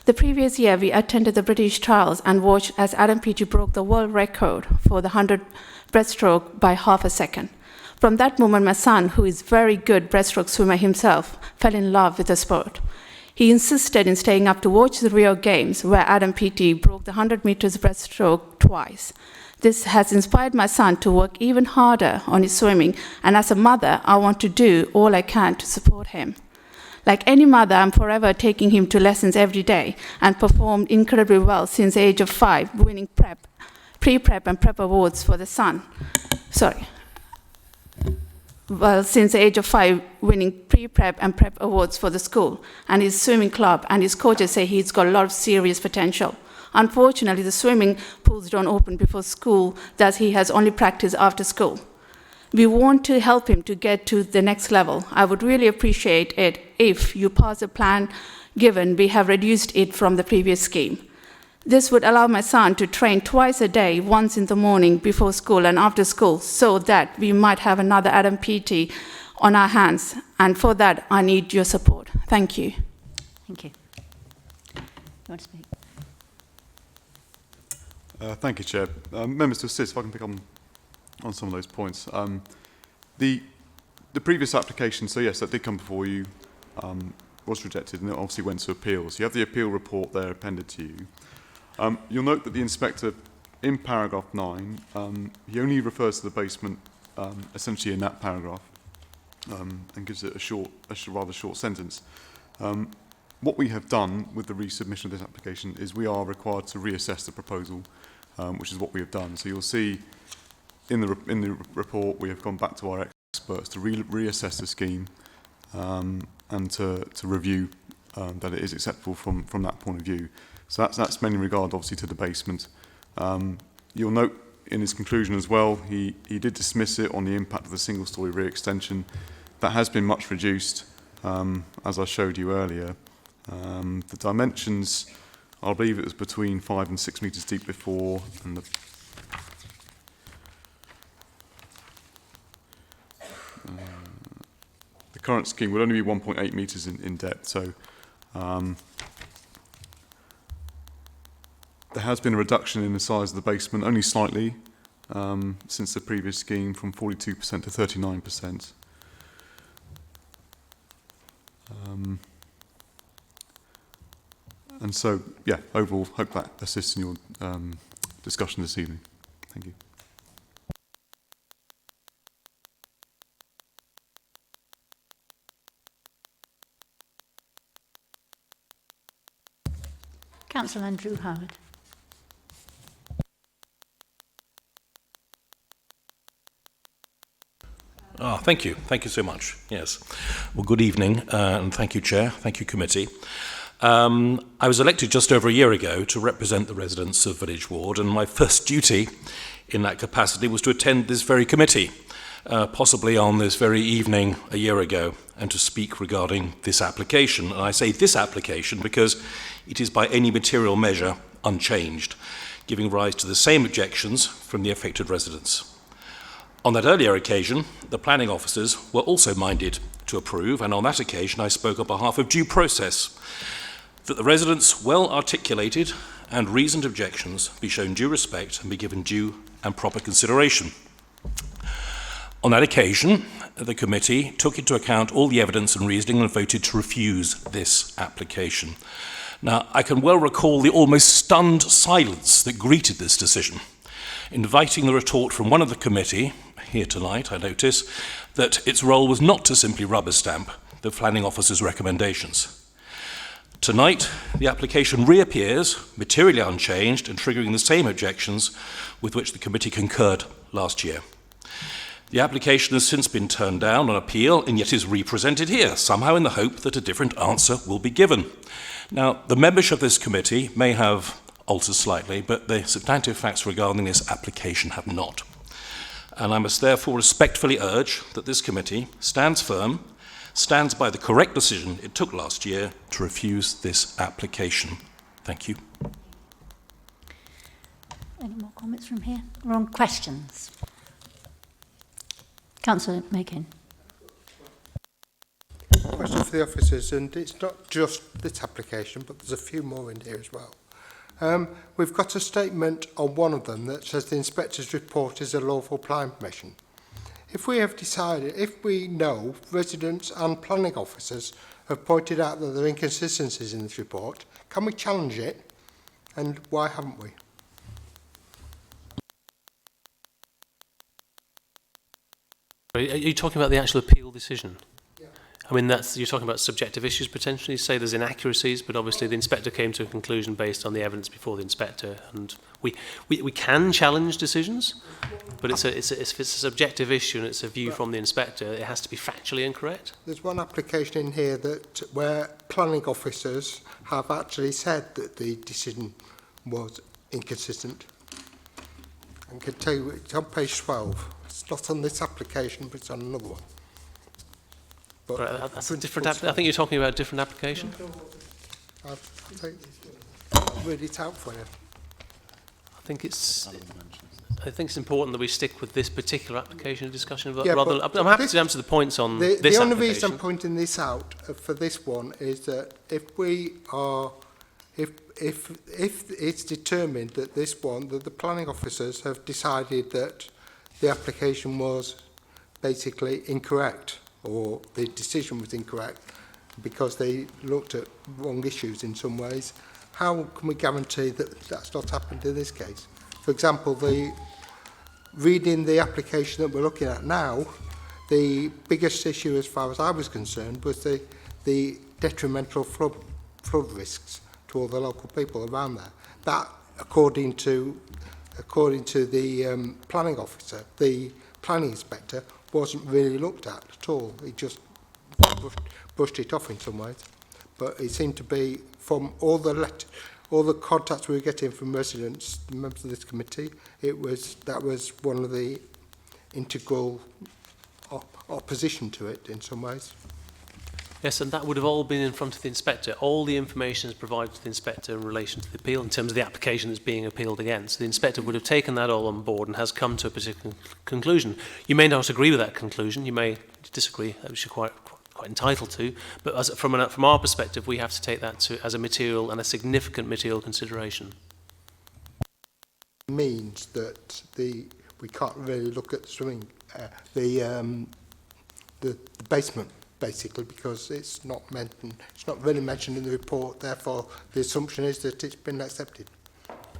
The previous year, we attended the British trials and watched as Adam Peaty broke the world record for the 100 breaststroke by half a second. From that moment, my son, who is very good breaststroke swimmer himself, fell in love with the sport. He insisted in staying up to watch the Rio Games, where Adam Peaty broke the 100 meters breaststroke twice. This has inspired my son to work even harder on his swimming, and as a mother, I want to do all I can to support him. Like any mother, I'm forever taking him to lessons every day and performed incredibly well since the age of 5, winning pre-prep and prep awards for the son. Since the age of 5, winning pre-prep and prep awards for the school and his swimming club, and his coaches say he's got a lot of serious potential. Unfortunately, the swimming pools don't open before school, thus he has only practice after school. We want to help him to get to the next level. I would really appreciate it if you pass a plan given we have reduced it from the previous scheme. This would allow my son to train twice a day, once in the morning before school and after school, so that we might have another Adam Peaty on our hands. And for that, I need your support. Thank you. Thank you. You want to speak? Thank you, Chair. Members to assist, if I can pick on some of those points. The previous application, so yes, that did come before you, was rejected, and it obviously went to appeal. So you have the appeal report there appended to you. You'll note that the inspector, in paragraph 9, he only refers to the basement essentially in that paragraph and gives it a rather short sentence. What we have done with the resubmission of this application is we are required to reassess the proposal, which is what we have done. So you'll see in the report we have gone back to our experts to reassess the scheme and to review that it is acceptable from that point of view. So that's mainly in regard, obviously, to the basement. You'll note in his conclusion as well, he did dismiss it on the impact of the single-storey rear extension. That has been much reduced, as I showed you earlier. The dimensions, I believe it was between 5 and 6 metres deep before, and the current scheme will only be 1.8 metres in depth. So there has been a reduction in the size of the basement, only slightly, since the previous scheme, from 42% to 39%. And so, yeah, overall, hope that assists in your discussion this evening. Thank you. Councillor Andrew Howard. Thank you. Thank you so much. Yes. Well, good evening, and thank you, Chair. Thank you, Committee. I was elected just over a year ago to represent the residents of Village Ward, and my first duty in that capacity was to attend this very committee, possibly on this very evening a year ago, and to speak regarding this application. And I say this application because it is by any material measure unchanged, giving rise to the same objections from the affected residents. On that earlier occasion, the planning officers were also minded to approve, and on that occasion I spoke on behalf of due process, that the residents' well-articulated and reasoned objections be shown due respect and be given due and proper consideration. On that occasion, the committee took into account all the evidence and reasoning and voted to refuse this application. Now, I can well recall the almost stunned silence that greeted this decision, inviting the retort from one of the committee, here tonight, I notice, that its role was not to simply rubber stamp the planning officer's recommendations. Tonight, the application reappears, materially unchanged and triggering the same objections with which the committee concurred last year. The application has since been turned down on appeal and yet is represented here, somehow in the hope that a different answer will be given. Now, the membership of this committee may have altered slightly, but the substantive facts regarding this application have not. And I must therefore respectfully urge that this committee stands firm, stands by the correct decision it took last year to refuse this application. Thank you. Any more comments from here? Or on questions? Councillor Makin. Question for the officers, and it's not just this application, but there's a few more in here as well. We've got a statement on one of them that says the inspector's report is a lawful planning permission. If we have decided, if we know residents and planning officers have pointed out that there are inconsistencies in this report, can we challenge it, and why haven't we? Are you talking about the actual appeal decision? I mean, you're talking about subjective issues potentially, say there's inaccuracies, but obviously the inspector came to a conclusion based on the evidence before the inspector, and we can challenge decisions, but if it's a subjective issue and it's a view from the inspector, it has to be factually incorrect. There's one application in here that where planning officers have actually said that the decision was inconsistent. I can tell you it's on page 12. It's not on this application, but it's on another one. But right, that's a different. I think you're talking about a different application. I'll read it out for you. I think it's important that we stick with this particular application discussion. But Yeah, rather, but I'm happy this- to answer the points on this The only application. reason I'm pointing this out for this one is that if it's determined that this one, that the planning officers have decided that the application was basically incorrect, or the decision was incorrect because they looked at wrong issues in some ways, how can we guarantee that that's not happened in this case? For example, reading the application that we're looking at now, the biggest issue as far as I was concerned was the detrimental flood risks to all the local people around there. That, according to the planning officer, the planning inspector, wasn't really looked at all. He just brushed it off in some ways. But it seemed to be, from all the contacts we were getting from residents, members of this committee, that was one of the integral opposition to it in some ways. Yes, and that would have all been in front of the inspector. All the information is provided to the inspector in relation to the appeal in terms of the application that's being appealed against. The inspector would have taken that all on board and has come to a particular conclusion. You may not agree with that conclusion. You may disagree, which you're quite entitled to. But from our perspective, we have to take that as a material and a significant material consideration. Means that we can't really look at the basement, basically, because it's not really mentioned in the report. Therefore, the assumption is that it's been accepted.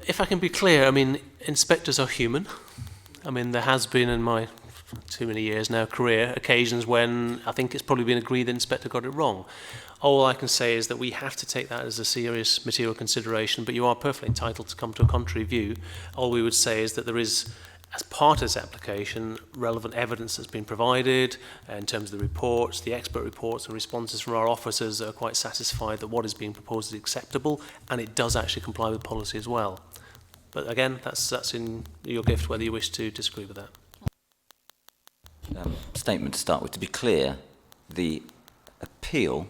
if I can be clear, I mean, inspectors are human. I mean, there has been in my too many years now career occasions when I think it's probably been agreed the inspector got it wrong. All I can say is that we have to take that as a serious material consideration, but you are perfectly entitled to come to a contrary view. All we would say is that there is, as part of this application, relevant evidence that's been provided in terms of the reports, the expert reports and responses from our officers that are quite satisfied that what is being proposed is acceptable and it does actually comply with policy as well. But again, that's in your gift whether you wish to disagree with that. Statement to start with. To be clear, the appeal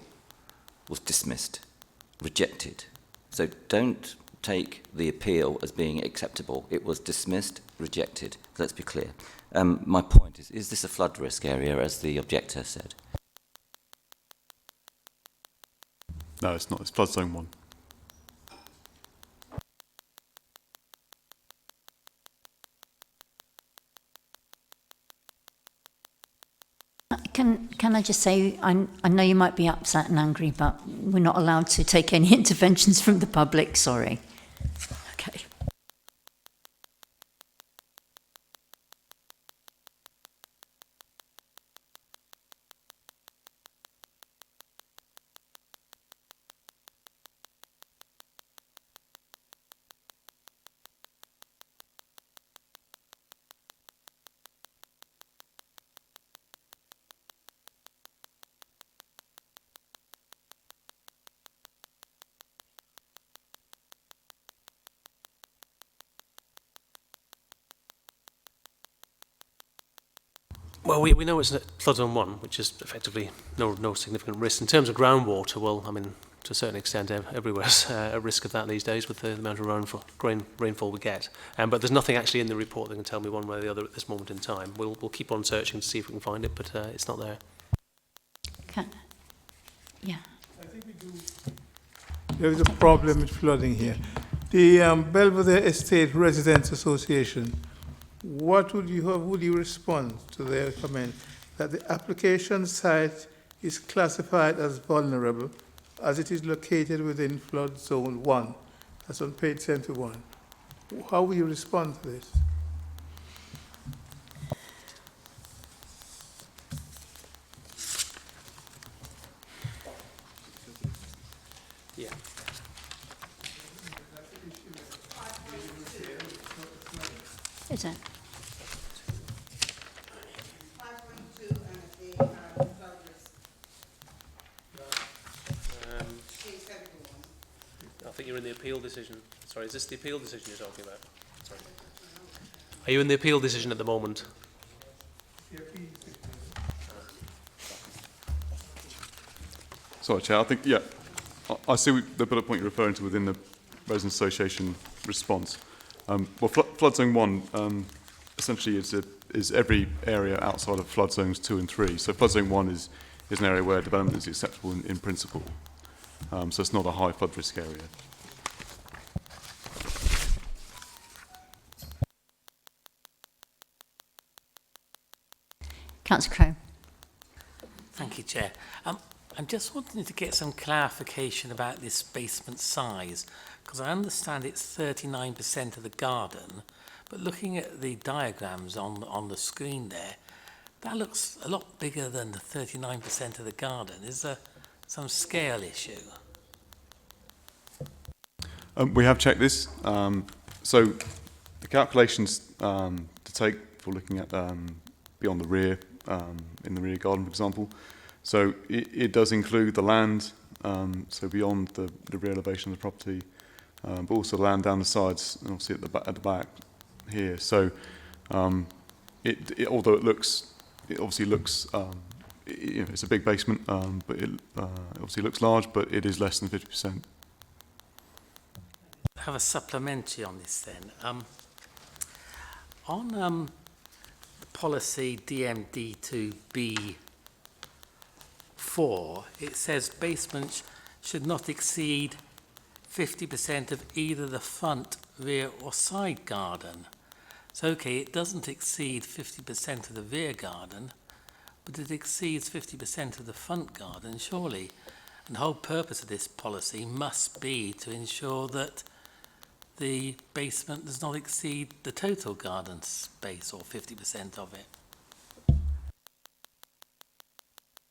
was dismissed, rejected. So don't take the appeal as being acceptable. It was dismissed, rejected. Let's be clear. My point is this a flood risk area, as the objector said? No, it's not. It's flood zone 1. Can I just say, I know you might be upset and angry, but we're not allowed to take any interventions from the public, sorry. Okay. Well, we know it's flood zone 1, which is effectively no significant risk. In terms of groundwater, well, I mean, to a certain extent, everywhere's at risk of that these days with the amount of rainfall we get. But there's nothing actually in the report that can tell me one way or the other at this moment in time. We'll keep on searching to see if we can find it, but it's not there. Yeah. I think we do. There is a problem with flooding here. The Belvedere Estate Residents Association, what would you have, would you respond to their comment that the application site is classified as vulnerable as it is located within flood zone 1? That's on page 71. How will you respond to this? Yeah. Is it? I think you're in the appeal decision. Sorry, is this the appeal decision you're talking about? Sorry. Are you in the appeal decision at the moment? Sorry, Chair. I think, yeah, I see the bullet point you're referring to within the Residents Association response. Well, flood zone 1 essentially is every area outside of flood zones 2 and 3. So flood zone 1 is an area where development is acceptable in principle. So it's not a high flood risk area. Councillor Crowe. Thank you, Chair. I'm just wanting to get some clarification about this basement size, because I understand it's 39% of the garden, but looking at the diagrams on the screen there, that looks a lot bigger than the 39% of the garden. Is there some scale issue? We have checked this. So the calculations to take for looking at beyond the rear, in the rear garden, for example. So it does include the land, so beyond the rear elevation of the property, but also the land down the sides, and obviously at the back here. So although it obviously looks, it's a big basement, but it obviously looks large, but it is less than 50%. I have a supplementary on this then. On policy DMD2B4, it says basements should not exceed 50% of either the front, rear or side garden. So okay, it doesn't exceed 50% of the rear garden, but it exceeds 50% of the front garden, surely. And the whole purpose of this policy must be to ensure that the basement does not exceed the total garden space, or 50% of it? I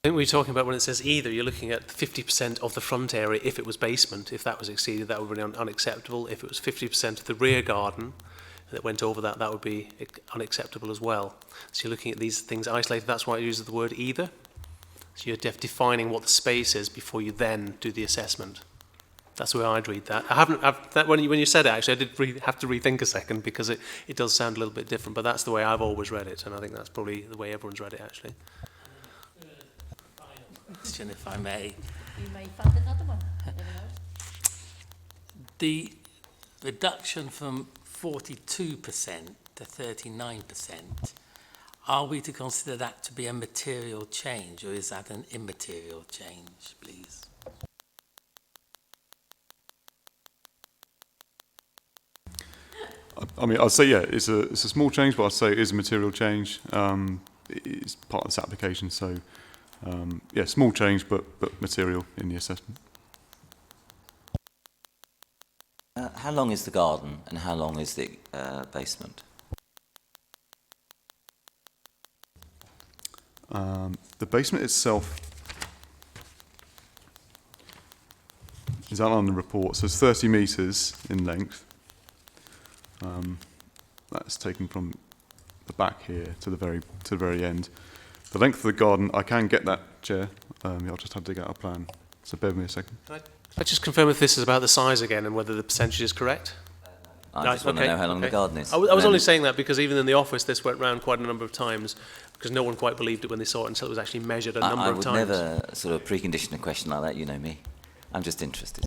think we're talking about when it says either, you're looking at 50% of the front area if it was basement. If that was exceeded, that would be unacceptable. If it was 50% of the rear garden that went over that, that would be unacceptable as well. So you're looking at these things isolated. That's why it uses the word either. So you're defining what the space is before you then do the assessment. That's the way I'd read that. When you said it, actually, I did have to rethink a second because it does sound a little bit different, but that's the way I've always read it, and I think that's probably the way everyone's read it, actually. Question, if I may. You may find another one. The reduction from 42% to 39%, are we to consider that to be a material change, or is that an immaterial change, please? I mean, I'd say, yeah, it's a small change, but I'd say it is a material change. It's part of this application, so yeah, small change, but material in the assessment. How long is the garden and how long is the basement? The basement itself is outlined in the report, so it's 30 metres in length. That's taken from the back here to the very end. The length of the garden, I can get that, Chair. I'll just have to dig out a plan. So bear with me a second. I just confirm if this is about the size again and whether the percentage is correct. I just want to know how long the garden is. I was only saying that because even in the office, this went round quite a number of times because no one quite believed it when they saw it until it was actually measured a number of times. I would never sort of precondition a question like that. You know me. I'm just interested.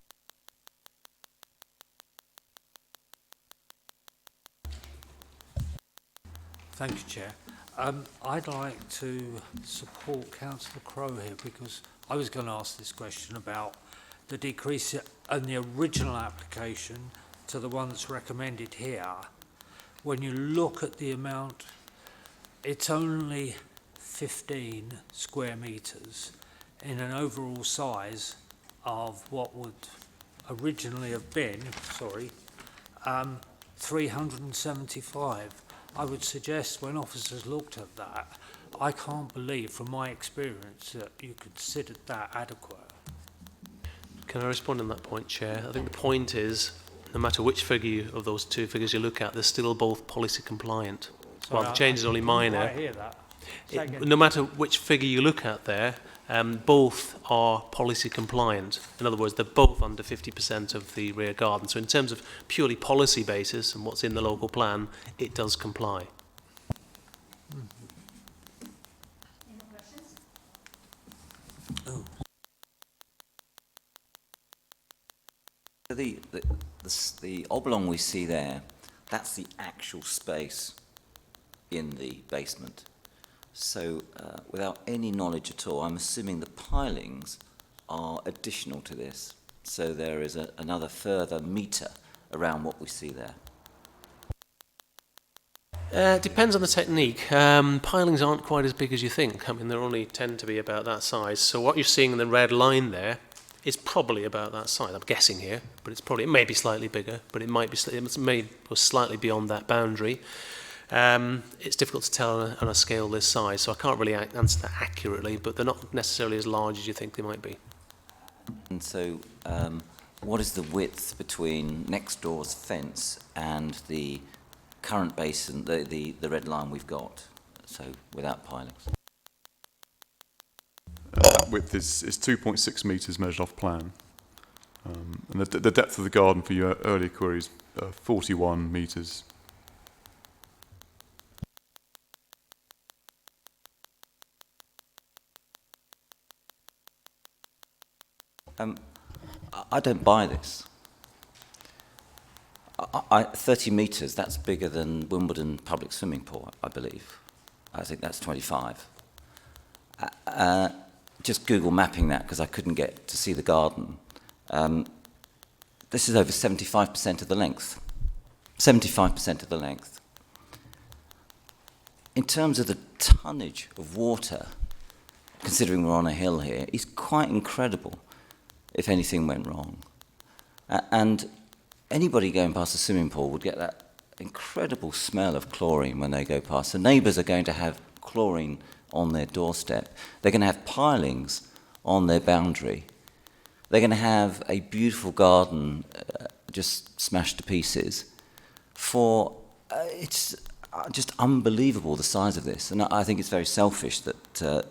Thank you, Chair. I'd like to support Councillor Crowe here because I was going to ask this question about the decrease in the original application to the one that's recommended here. When you look at the amount, it's only 15 square metres in an overall size of what would originally have been, 375. I would suggest when officers looked at that, I can't believe from my experience that you considered that adequate. Can I respond on that point, Chair? I think the point is, no matter which figure of those two figures you look at, they're still both policy compliant. While the change is only minor, I hear that. no matter which figure you look at there, both are policy compliant. In other words, they're both under 50% of the rear garden. So in terms of purely policy basis and what's in the local plan, it does comply. Any more questions? Oh. The oblong we see there, that's the actual space in the basement. So without any knowledge at all, I'm assuming the pilings are additional to this. So there is another further metre around what we see there. It depends on the technique. Pilings aren't quite as big as you think. I mean, they only tend to be about that size. So what you're seeing in the red line there is probably about that size. I'm guessing here, but it may be slightly bigger, but it may go slightly beyond that boundary. It's difficult to tell on a scale this size, so I can't really answer that accurately, but they're not necessarily as large as you think they might be. And so what is the width between next door's fence and the current basin, the red line we've got, so without pilings? That width is 2.6 metres measured off plan. And the depth of the garden for your earlier query is 41 metres. I don't buy this. 30 metres, that's bigger than Wimbledon public swimming pool, I believe. I think that's 25. Just Google mapping that because I couldn't get to see the garden. This is over 75% of the length. 75% of the length. In terms of the tonnage of water, considering we're on a hill here, is quite incredible if anything went wrong. And anybody going past a swimming pool would get that incredible smell of chlorine when they go past. The neighbours are going to have chlorine on their doorstep. They're going to have pilings on their boundary. They're going to have a beautiful garden just smashed to pieces. It's just unbelievable the size of this, and I think it's very selfish that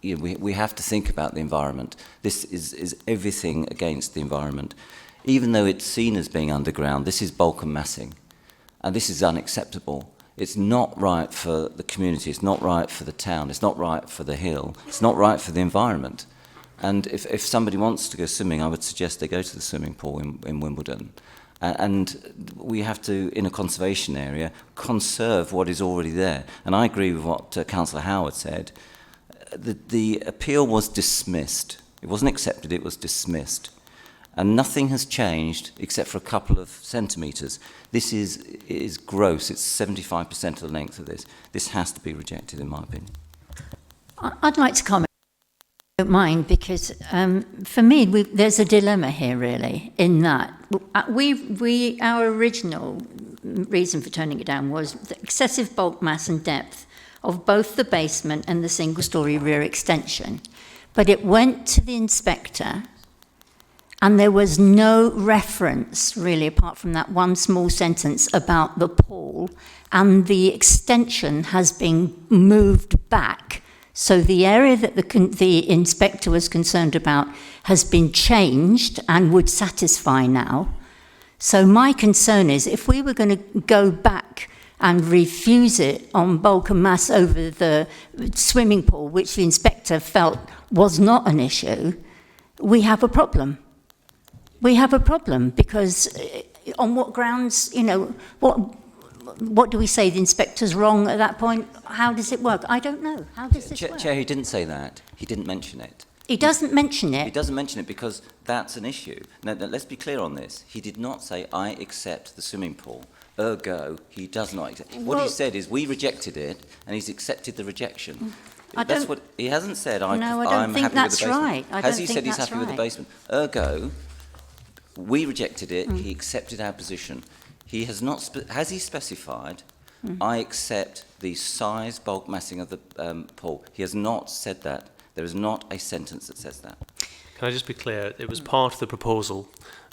we have to think about the environment. This is everything against the environment. Even though it's seen as being underground, this is bulk and massing, and this is unacceptable. It's not right for the community, it's not right for the town, it's not right for the hill, it's not right for the environment. And if somebody wants to go swimming, I would suggest they go to the swimming pool in Wimbledon. And we have to, in a conservation area, conserve what is already there. And I agree with what Councillor Howard said. The appeal was dismissed. It wasn't accepted, it was dismissed. And nothing has changed except for a couple of centimetres. This is gross. It's 75% of the length of this. This has to be rejected, in my opinion. I'd like to comment. Don't mind, because for me there's a dilemma here really, in that our original reason for turning it down was the excessive bulk mass and depth of both the basement and the single-storey rear extension. But it went to the inspector and there was no reference really, apart from that one small sentence about the pool, and the extension has been moved back. So the area that the inspector was concerned about has been changed and would satisfy now. So my concern is, if we were going to go back and refuse it on bulk and mass over the swimming pool, which the inspector felt was not an issue, we have a problem. We have a problem, because on what grounds, what do we say? The inspector's wrong at that point? How does it work? I don't know. How does this work? Chair, he didn't say that. He didn't mention it. He doesn't mention it? He doesn't mention it because that's an issue. Now, let's be clear on this. He did not say, I accept the swimming pool. Ergo, he does not accept. What he said is, we rejected it, and he's accepted the rejection. That's what he hasn't said. I'm happy with the basement. Has he said he's happy with the basement? Ergo, we rejected it. He accepted our position. He has not. Has he specified? I accept the size, bulk massing of the pool. He has not said that. There is not a sentence that says that. Can I just be clear? It was part of the proposal.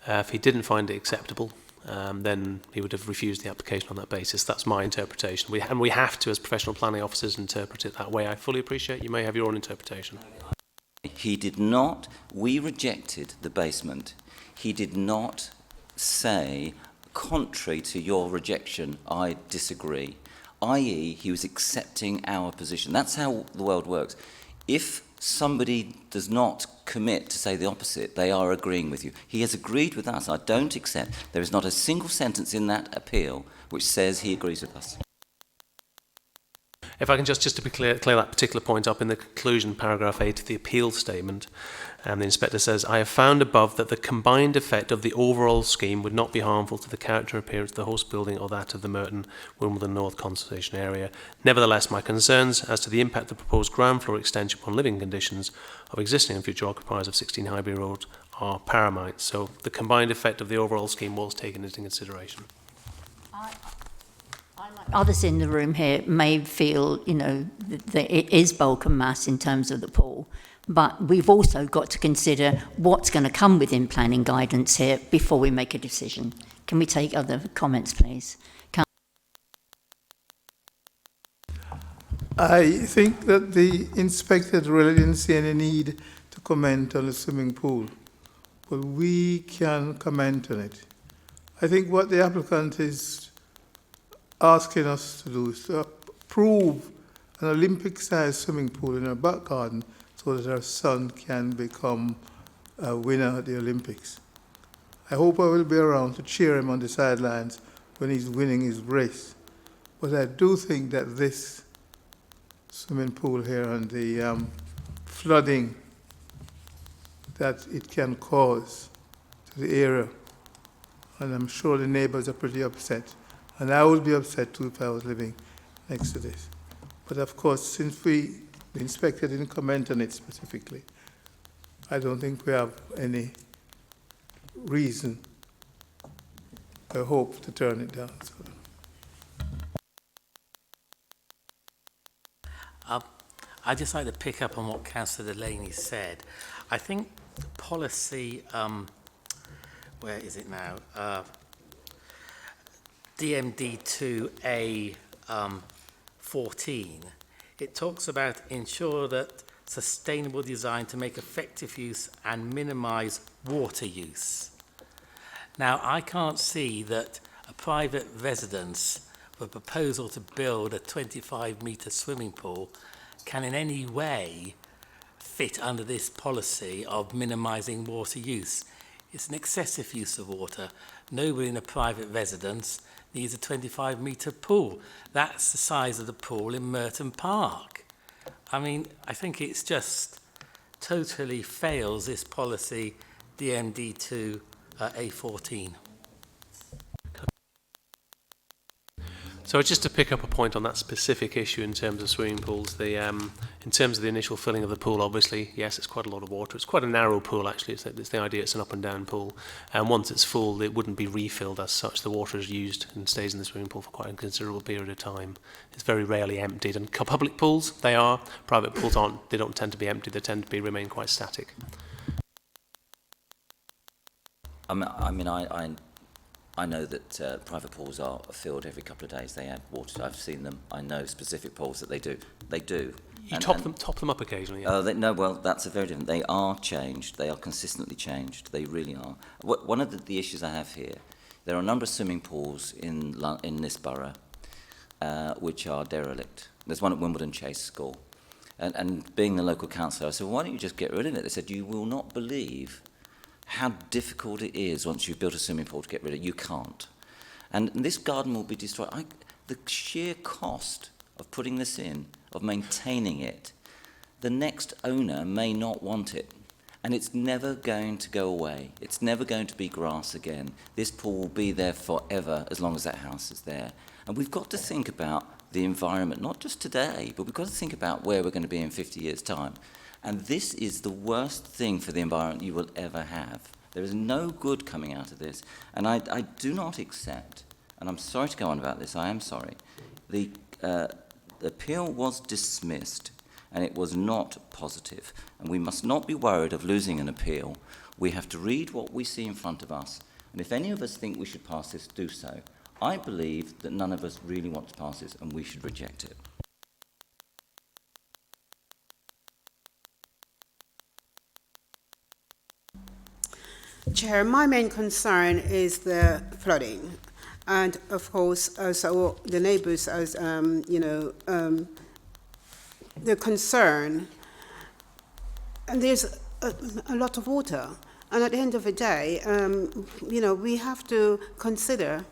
If he didn't find it acceptable, then he would have refused the application on that basis. That's my interpretation. We have to, as professional planning officers, interpret it that way. I fully appreciate you may have your own interpretation. He did not. We rejected the basement. He did not say, contrary to your rejection, I disagree. I.e., he was accepting our position. That's how the world works. If somebody does not commit to say the opposite, they are agreeing with you. He has agreed with us. I don't accept. There is not a single sentence in that appeal which says he agrees with us. If I can just to be clear that particular point up in the conclusion, paragraph 8 of the appeal statement, the inspector says, I have found above that the combined effect of the overall scheme would not be harmful to the character and appearance of the host building or that of the Merton Wimbledon North Conservation Area. Nevertheless, my concerns as to the impact of the proposed ground floor extension upon living conditions of existing and future occupiers of 16 Highbury Road are paramount. So the combined effect of the overall scheme was taken into consideration. Others in the room here may feel, that it is bulk and mass in terms of the pool, but we've also got to consider what's going to come within planning guidance here before we make a decision. Can we take other comments, please? I think that the inspector really didn't see any need to comment on the swimming pool, but we can comment on it. I think what the applicant is asking us to do is to approve an Olympic-sized swimming pool in our back garden so that our son can become a winner at the Olympics. I hope I will be around to cheer him on the sidelines when he's winning his race. But I do think that this swimming pool here and the flooding that it can cause to the area, and I'm sure the neighbors are pretty upset. And I would be upset too if I was living next to this. But of course, since the inspector didn't comment on it specifically, I don't think we have any reason I hope to turn it down. So. I'd just like to pick up on what Councillor Delaney said. I think policy, where is it now? DMD2A 14, it talks about ensure that sustainable design to make effective use and minimise water use. Now, I can't see that a private residence with a proposal to build a 25-metre swimming pool can in any way fit under this policy of minimising water use. It's an excessive use of water. Nobody in a private residence needs a 25-metre pool. That's the size of the pool in Merton Park. I mean, I think it's just totally fails this policy, DMD2 A14. So just to pick up a point on that specific issue in terms of swimming pools, in terms of the initial filling of the pool, obviously, yes, it's quite a lot of water. It's quite a narrow pool, actually. It's the idea it's an up and down pool. And once it's full, it wouldn't be refilled as such. The water is used and stays in the swimming pool for quite a considerable period of time. It's very rarely emptied. And public pools, they are. Private pools aren't. They don't tend to be emptied. They tend to remain quite static. I know that private pools are filled every couple of days. They add water. I've seen them. I know specific pools that they do. They do. You top them up occasionally. Yeah. No, well, that's a very different. They are changed. They are consistently changed. They really are. One of the issues I have here, there are a number of swimming pools in this borough which are derelict. There's one at Wimbledon Chase School. And being the local councillor, I said, well, why don't you just get rid of it? They said, you will not believe how difficult it is once you've built a swimming pool to get rid of it. You can't. And this garden will be destroyed. The sheer cost of putting this in, of maintaining it, the next owner may not want it. And it's never going to go away. It's never going to be grass again. This pool will be there forever as long as that house is there. And we've got to think about the environment, not just today, but we've got to think about where we're going to be in 50 years' time. And this is the worst thing for the environment you will ever have. There is no good coming out of this. And I do not accept, and I'm sorry to go on about this, I am sorry, the appeal was dismissed and it was not positive. And we must not be worried of losing an appeal. We have to read what we see in front of us. And if any of us think we should pass this, do so. I believe that none of us really want to pass this and we should reject it. Chair, my main concern is the flooding. And of course, also the neighbors, as the concern. And there's a lot of water. And at the end of the day, we have to consider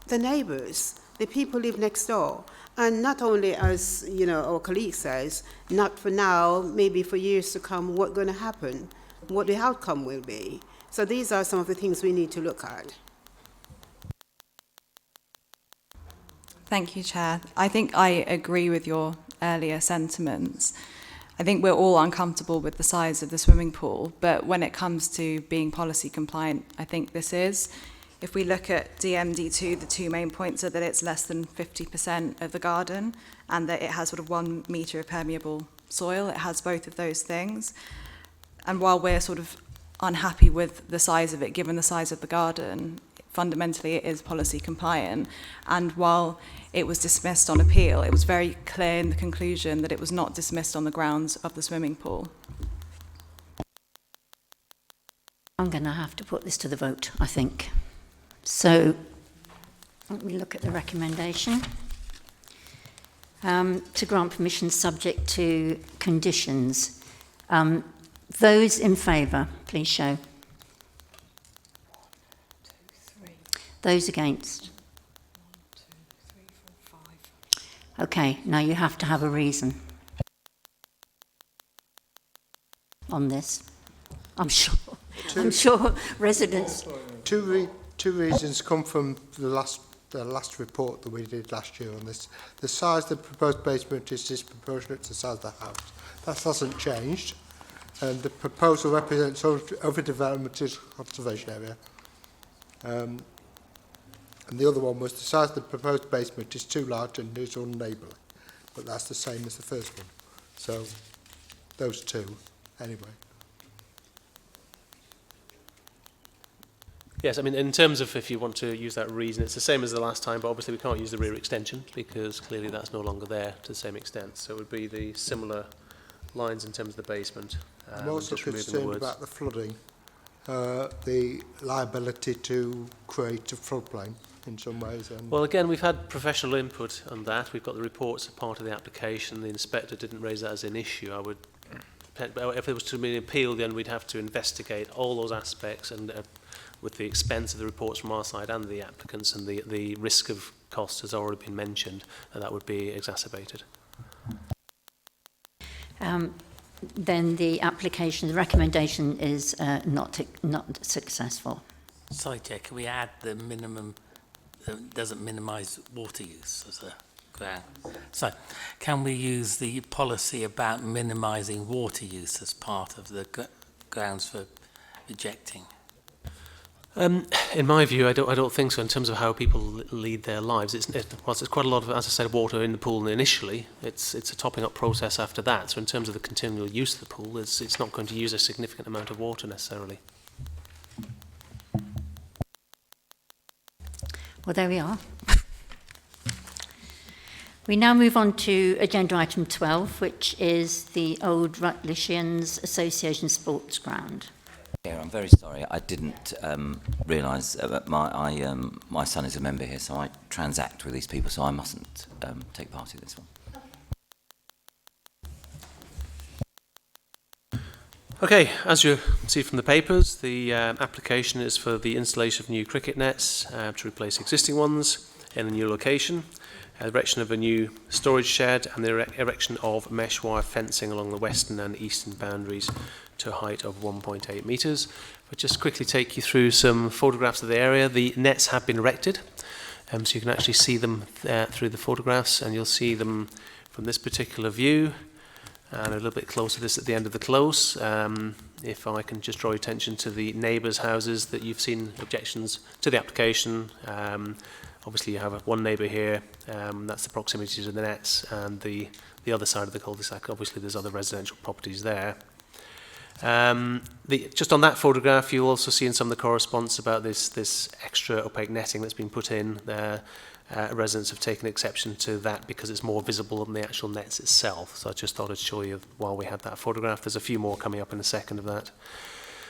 the neighbors, the people who live next door. And not only, as our colleague says, not for now, maybe for years to come, what's going to happen, what the outcome will be. So these are some of the things we need to look at. Thank you, Chair. I think I agree with your earlier sentiments. I think we're all uncomfortable with the size of the swimming pool, but when it comes to being policy compliant, I think this is. If we look at DMD2, the two main points are that it's less than 50% of the garden and that it has sort of 1 metre of permeable soil. It has both of those things. And while we're sort of unhappy with the size of it, given the size of the garden, fundamentally it is policy compliant. And while it was dismissed on appeal, it was very clear in the conclusion that it was not dismissed on the grounds of the swimming pool. I'm going to have to put this to the vote, I think. So let me look at the recommendation. To grant permission subject to conditions. Those in favour, please show. 1, 2, 3. Those against? 1, 2, 3, 4, 5. Okay, now you have to have a reason on this. I'm sure residents. Two reasons come from the last report that we did last year on this. The size of the proposed basement is disproportionate to the size of the house. That hasn't changed. And the proposal represents overdevelopment as conservation area. And the other one was the size of the proposed basement is too large and is unneighbourly. But that's the same as the first one. So those two, anyway. Yes, I mean, in terms of if you want to use that reason, it's the same as the last time, but obviously we can't use the rear extension because clearly that's no longer there to the same extent. So it would be the similar lines in terms of the basement. I'm also just removing the concerned words. about the flooding, the liability to create a floodplain in some ways. And Well, again, we've had professional input on that. We've got the reports as part of the application. The inspector didn't raise that as an issue. I would, if it was to be appealed, then we'd have to investigate all those aspects and with the expense of the reports from our side and the applicants, and the risk of cost has already been mentioned, and that would be exacerbated. Then the application, the recommendation is not successful. Sorry, Chair, can we add the minimum, doesn't minimise water use as a ground? So, can we use the policy about minimising water use as part of the grounds for rejecting? In my view, I don't think so. In terms of how people lead their lives, whilst it's quite a lot of, as I said, water in the pool initially. It's a topping up process after that. So in terms of the continual use of the pool, it's not going to use a significant amount of water necessarily. Well, there we are. We now move on to agenda item 12, which is the Old Rutlishians Association Sports Ground. Yeah, I'm very sorry. I didn't realise that my son is a member here, so I transact with these people, so I mustn't take part in this one. Okay, as you see from the papers, the application is for the installation of new cricket nets to replace existing ones in a new location, erection of a new storage shed, and the erection of mesh wire fencing along the western and eastern boundaries to a height of 1.8 metres. I'll just quickly take you through some photographs of the area. The nets have been erected, so you can actually see them through the photographs, and you'll see them from this particular view, and a little bit closer to this at the end of the close. If I can just draw your attention to the neighbours' houses that you've seen objections to the application. Obviously you have one neighbour here, that's the proximity to the nets, and the other side of the cul-de-sac, obviously there's other residential properties there. Just on that photograph, you'll also see in some of the correspondence about this extra opaque netting that's been put in there. Residents have taken exception to that because it's more visible than the actual nets itself. So I just thought I'd show you while we had that photograph. There's a few more coming up in a second of that.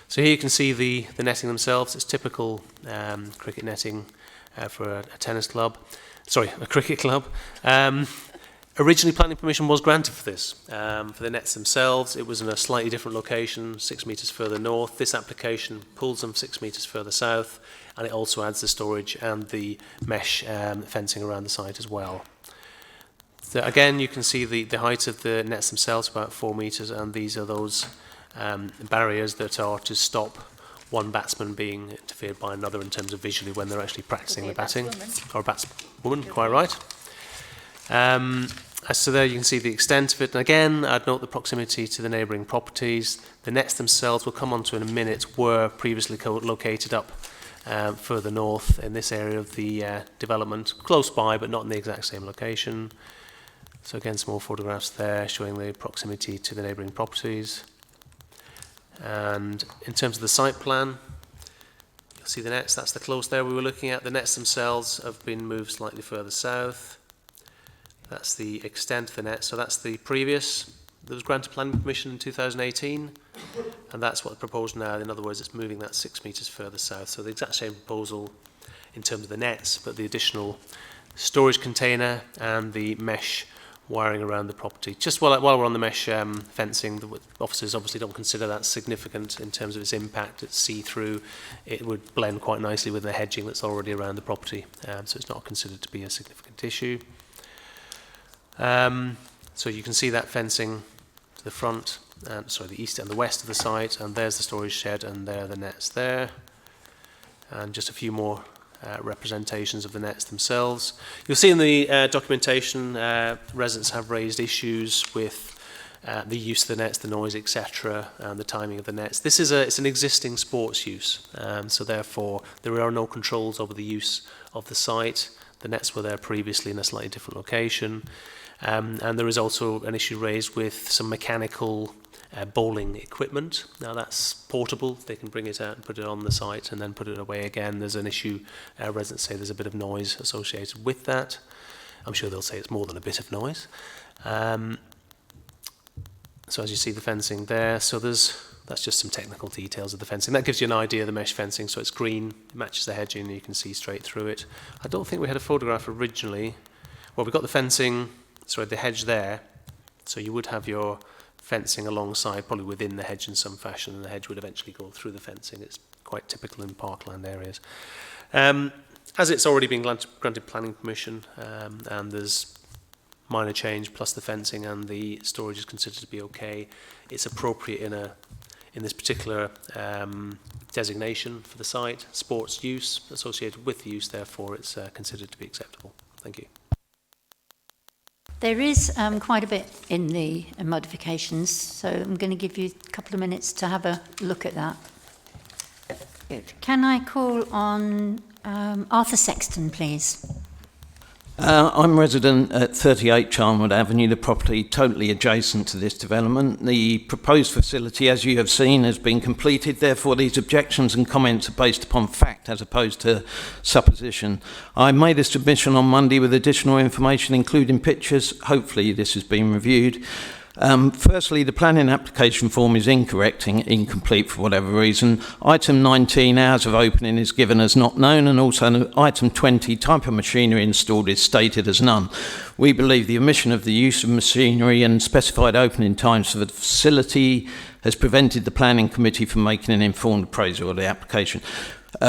So here you can see the netting themselves. It's typical cricket netting for a tennis club. Sorry, a cricket club. Originally, planning permission was granted for this. For the nets themselves, it was in a slightly different location, 6 metres further north. This application pulls them 6 metres further south, and it also adds the storage and the mesh fencing around the site as well. So again, you can see the height of the nets themselves, about 4 metres, and these are those barriers that are to stop one batsman being interfered by another in terms of visually when they're actually practicing the batting. Or a batswoman, quite right. So there you can see the extent of it. And again, I'd note the proximity to the neighbouring properties. The nets themselves, we'll come on to in a minute, were previously located up further north in this area of the development, close by but not in the exact same location. So again, some more photographs there showing the proximity to the neighbouring properties. And in terms of the site plan, you'll see the nets, that's the close there we were looking at. The nets themselves have been moved slightly further south. That's the extent of the net. So that's the previous, that was granted planning permission in 2018, and that's what the proposed now. In other words, it's moving that 6 metres further south. So the exact same proposal in terms of the nets, but the additional storage container and the mesh wiring around the property. Just while we're on the mesh fencing, the officers obviously don't consider that significant in terms of its impact. It's see-through. It would blend quite nicely with the hedging that's already around the property, so it's not considered to be a significant issue. So you can see that fencing to the front, the east and the west of the site, and there's the storage shed, and there are the nets there. And just a few more representations of the nets themselves. You'll see in the documentation, residents have raised issues with the use of the nets, the noise, etc., and the timing of the nets. It's an existing sports use, so therefore there are no controls over the use of the site. The nets were there previously in a slightly different location, and there is also an issue raised with some mechanical bowling equipment. Now that's portable, they can bring it out and put it on the site and then put it away again. There's an issue, residents say there's a bit of noise associated with that. I'm sure they'll say it's more than a bit of noise. So as you see the fencing there, so that's just some technical details of the fencing. That gives you an idea of the mesh fencing. So it's green, it matches the hedging, and you can see straight through it. I don't think we had a photograph originally. Well, we've got the fencing, sorry, the hedge there. So you would have your fencing alongside, probably within the hedge in some fashion, and the hedge would eventually go through the fencing. It's quite typical in parkland areas. As it's already been granted planning permission, and there's minor change plus the fencing and the storage is considered to be okay, it's appropriate in this particular designation for the site, sports use associated with the use, therefore it's considered to be acceptable. Thank you. There is quite a bit in the modifications, so I'm going to give you a couple of minutes to have a look at that. Good. Can I call on Arthur Sexton, please? I'm resident at 38 Charnwood Avenue, the property totally adjacent to this development. The proposed facility, as you have seen, has been completed. Therefore, these objections and comments are based upon fact as opposed to supposition. I made a submission on Monday with additional information, including pictures. Hopefully, this has been reviewed. Firstly, the planning application form is incorrect, incomplete for whatever reason. Item 19, hours of opening, is given as not known, and also item 20, type of machinery installed, is stated as none. We believe the omission of the use of machinery and specified opening times for the facility has prevented the planning committee from making an informed appraisal of the application.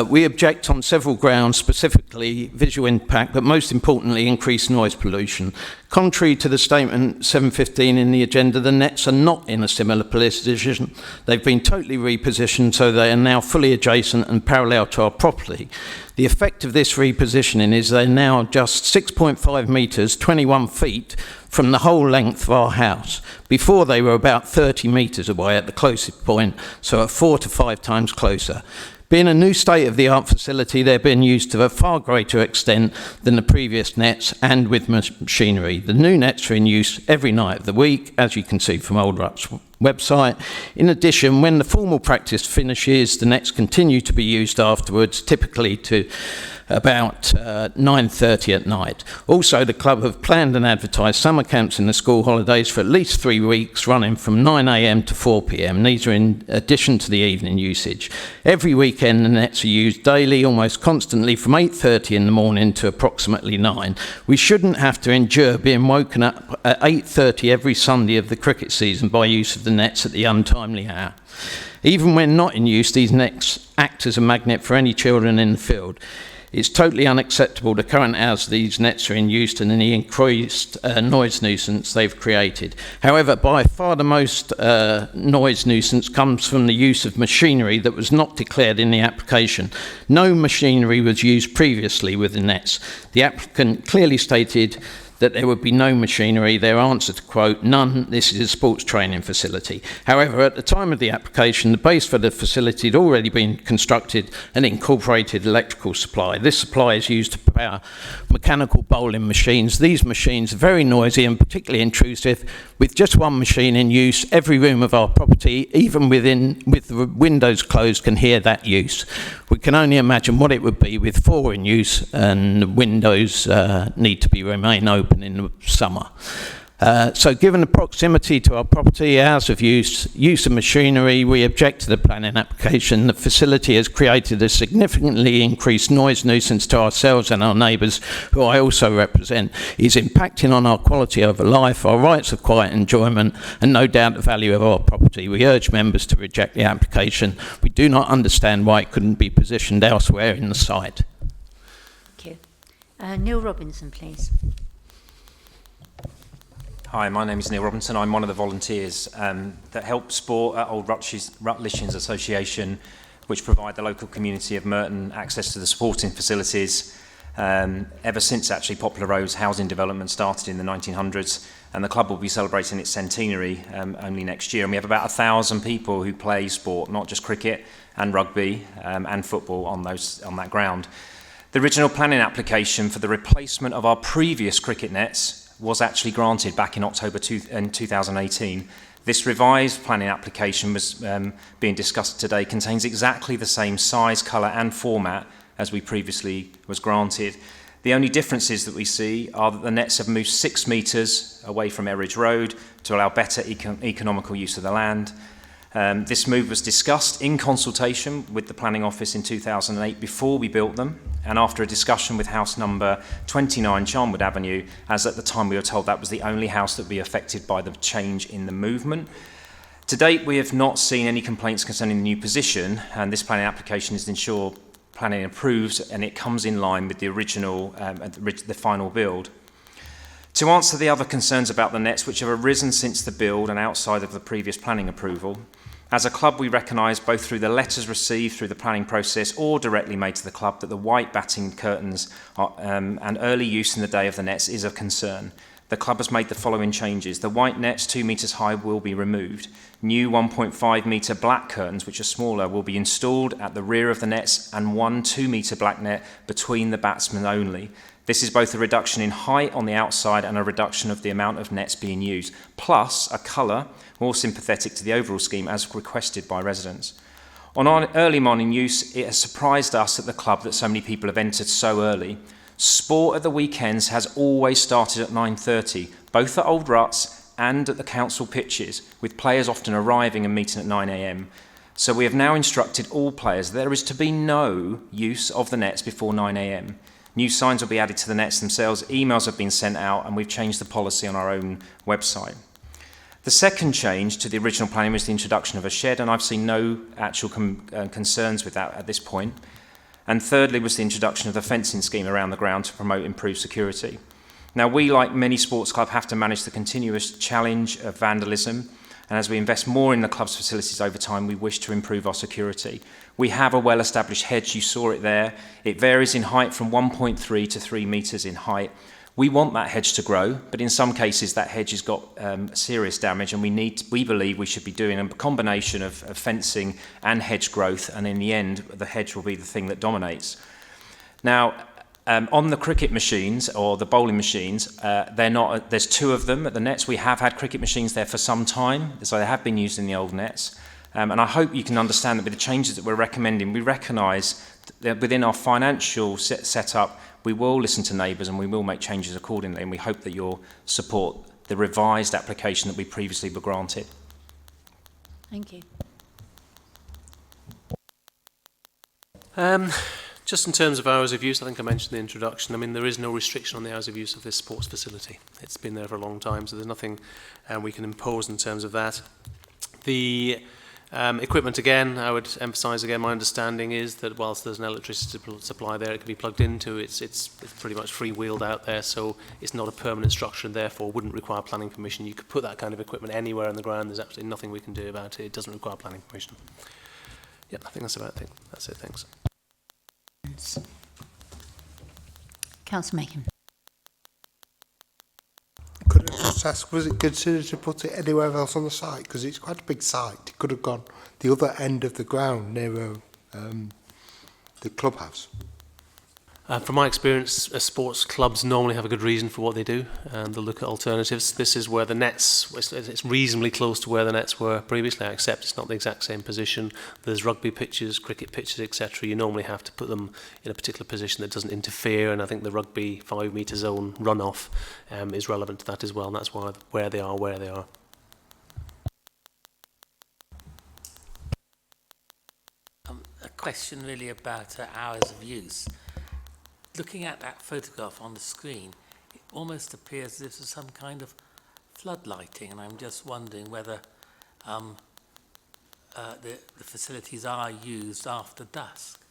We object on several grounds, specifically visual impact, but most importantly, increased noise pollution. Contrary to the statement 715 in the agenda, the nets are not in a similar position. They've been totally repositioned, so they are now fully adjacent and parallel to our property. The effect of this repositioning is they're now just 6.5 metres, 21 feet, from the whole length of our house. Before they were about 30 metres away at the closest point, so 4 to 5 times closer. Being a new state-of-the-art facility, they're being used to a far greater extent than the previous nets and with machinery. The new nets are in use every night of the week, as you can see from Old Rut's website. In addition, when the formal practice finishes, the nets continue to be used afterwards, typically to about 9:30 at night. Also, the club have planned and advertised summer camps in the school holidays for at least 3 weeks, running from 9 a.m. to 4 p.m. These are in addition to the evening usage. Every weekend, the nets are used daily, almost constantly, from 8:30 in the morning to approximately 9. We shouldn't have to endure being woken up at 8:30 every Sunday of the cricket season by use of the nets at the untimely hour. Even when not in use, these nets act as a magnet for any children in the field. It's totally unacceptable the current hours these nets are in use and the increased noise nuisance they've created. However, by far the most noise nuisance comes from the use of machinery that was not declared in the application. No machinery was used previously with the nets. The applicant clearly stated that there would be no machinery. Their answer to quote, none, this is a sports training facility. However, at the time of the application, the base for the facility had already been constructed and incorporated electrical supply. This supply is used to power mechanical bowling machines. These machines are very noisy and particularly intrusive. With just one machine in use, every room of our property, even with the windows closed, can hear that use. We can only imagine what it would be with 4 in use, and the windows need to remain open in the summer. So given the proximity to our property, hours of use of machinery, we object to the planning application. The facility has created a significantly increased noise nuisance to ourselves and our neighbours, who I also represent. It's impacting on our quality of life, our rights of quiet enjoyment, and no doubt the value of our property. We urge members to reject the application. We do not understand why it couldn't be positioned elsewhere in the site. Thank you. Neil Robinson, please. Hi, my name is Neil Robinson. I'm one of the volunteers that help sport at Old Rutlichens Association, which provide the local community of Merton access to the sporting facilities ever since actually Poplar Road's housing development started in the 1900s, and the club will be celebrating its centenary only next year. And we have about 1,000 people who play sport, not just cricket and rugby and football on that ground. The original planning application for the replacement of our previous cricket nets was actually granted back in October 2018. This revised planning application was being discussed today contains exactly the same size, colour and format as we previously was granted. The only differences that we see are that the nets have moved 6 metres away from Eridge Road to allow better economical use of the land. This move was discussed in consultation with the Planning Office in 2008 before we built them, and after a discussion with house number 29 Charnwood Avenue, as at the time we were told that was the only house that would be affected by the change in the movement. To date, we have not seen any complaints concerning the new position, and this planning application is to ensure planning approves and it comes in line with the original, the final build. To answer the other concerns about the nets which have arisen since the build and outside of the previous planning approval, as a club we recognise both through the letters received through the planning process or directly made to the club that the white batting curtains and early use in the day of the nets is of concern. The club has made the following changes. The white nets 2 metres high will be removed. New 1.5 metre black curtains, which are smaller, will be installed at the rear of the nets, and 1 2 metre black net between the batsmen only. This is both a reduction in height on the outside and a reduction of the amount of nets being used, plus a colour more sympathetic to the overall scheme as requested by residents. On our early morning use, it has surprised us at the club that so many people have entered so early. Sport at the weekends has always started at 9:30, both at Old Ruts and at the council pitches, with players often arriving and meeting at 9 a.m. So we have now instructed all players there is to be no use of the nets before 9 a.m. New signs will be added to the nets themselves, emails have been sent out, and we've changed the policy on our own website. The second change to the original planning was the introduction of a shed, and I've seen no actual concerns with that at this point. And thirdly was the introduction of the fencing scheme around the ground to promote improved security. Now we, like many sports clubs, have to manage the continuous challenge of vandalism, and as we invest more in the club's facilities over time, we wish to improve our security. We have a well-established hedge, you saw it there. It varies in height from 1.3 to 3 metres in height. We want that hedge to grow, but in some cases that hedge has got serious damage, and we believe we should be doing a combination of fencing and hedge growth, and in the end the hedge will be the thing that dominates. Now, on the cricket machines or the bowling machines, there's 2 of them at the nets. We have had cricket machines there for some time, so they have been used in the old nets. And I hope you can understand that with the changes that we're recommending, we recognise that within our financial setup, we will listen to neighbours and we will make changes accordingly, and we hope that you'll support the revised application that we previously were granted. Thank you. Just in terms of hours of use, I think I mentioned in the introduction, I mean, there is no restriction on the hours of use of this sports facility. It's been there for a long time, so there's nothing we can impose in terms of that. The equipment, again, I would emphasise again, my understanding is that whilst there's an electricity supply there, it can be plugged into, it's pretty much free-wheeled out there, so it's not a permanent structure and therefore wouldn't require planning permission. You could put that kind of equipment anywhere on the ground, there's absolutely nothing we can do about it. It doesn't require planning permission. Yeah, I think that's about it. That's it, thanks. Councillor Macon. Could I just ask, was it considered to put it anywhere else on the site? Because it's quite a big site. It could have gone the other end of the ground near the clubhouse. From my experience, sports clubs normally have a good reason for what they do, and they'll look at alternatives. This is where the nets, it's reasonably close to where the nets were previously. I accept it's not the exact same position. There's rugby pitches, cricket pitches, etc. You normally have to put them in a particular position that doesn't interfere, and I think the rugby 5 metre zone runoff is relevant to that as well, and that's why where they are. A question really about hours of use. Looking at that photograph on the screen, it almost appears this is some kind of floodlighting, and I'm just wondering whether the facilities are used after dusk.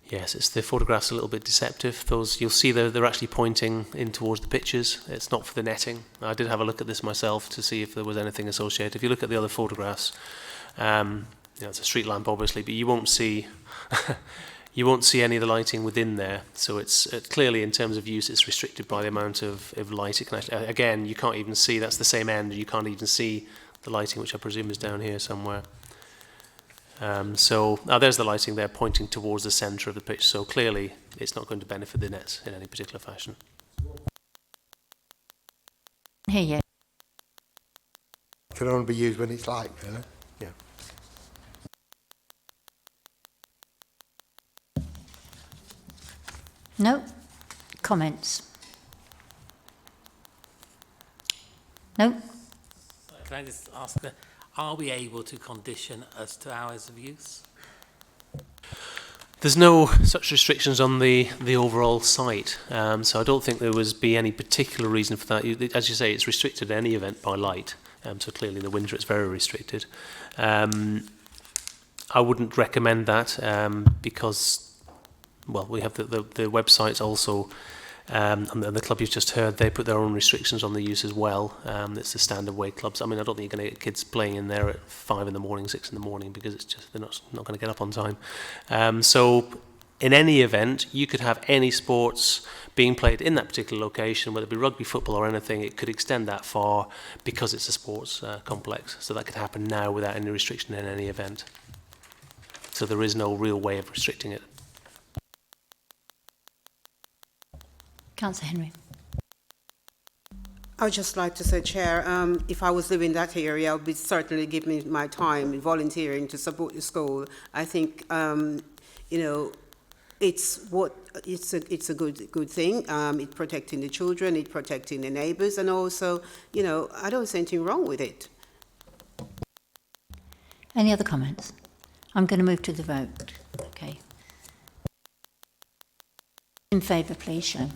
Yes, the photograph's a little bit deceptive. Those you'll see they're actually pointing in towards the pitches. It's not for the netting. I did have a look at this myself to see if there was anything associated. If you look at the other photographs, it's a street lamp obviously, but you won't see you won't see any of the lighting within there. So it's clearly, in terms of use, it's restricted by the amount of light it can actually. Again, you can't even see, that's the same end, you can't even see the lighting, which I presume is down here somewhere. So there's the lighting there pointing towards the centre of the pitch. So clearly, it's not going to benefit the nets in any particular fashion. Here you. Can only be used when it's light, really. Yeah. No? Comments? No? Can I just ask, are we able to condition as to hours of use? There's no such restrictions on the overall site, so I don't think there would be any particular reason for that. As you say, it's restricted at any event by light, so clearly in the winter it's very restricted. I wouldn't recommend that because, well, we have the websites also, and the club you've just heard, they put their own restrictions on the use as well. It's the standard way clubs. I mean, I don't think you're going to get kids playing in there at 5 in the morning, 6 in the morning, because it's just they're not going to get up on time. So in any event, you could have any sports being played in that particular location, whether it be rugby, football or anything. It could extend that far because it's a sports complex. So that could happen now without any restriction in any event. So there is no real way of restricting it. Councillor Henry. I would just like to say, Chair, if I was living in that area, I would be certainly giving my time volunteering to support the school. I think, you know, it's a good thing. It's protecting the children, it's protecting the neighbours, and also, you know, I don't see anything wrong with it. Any other comments? I'm going to move to the vote. Okay. In favour, please show.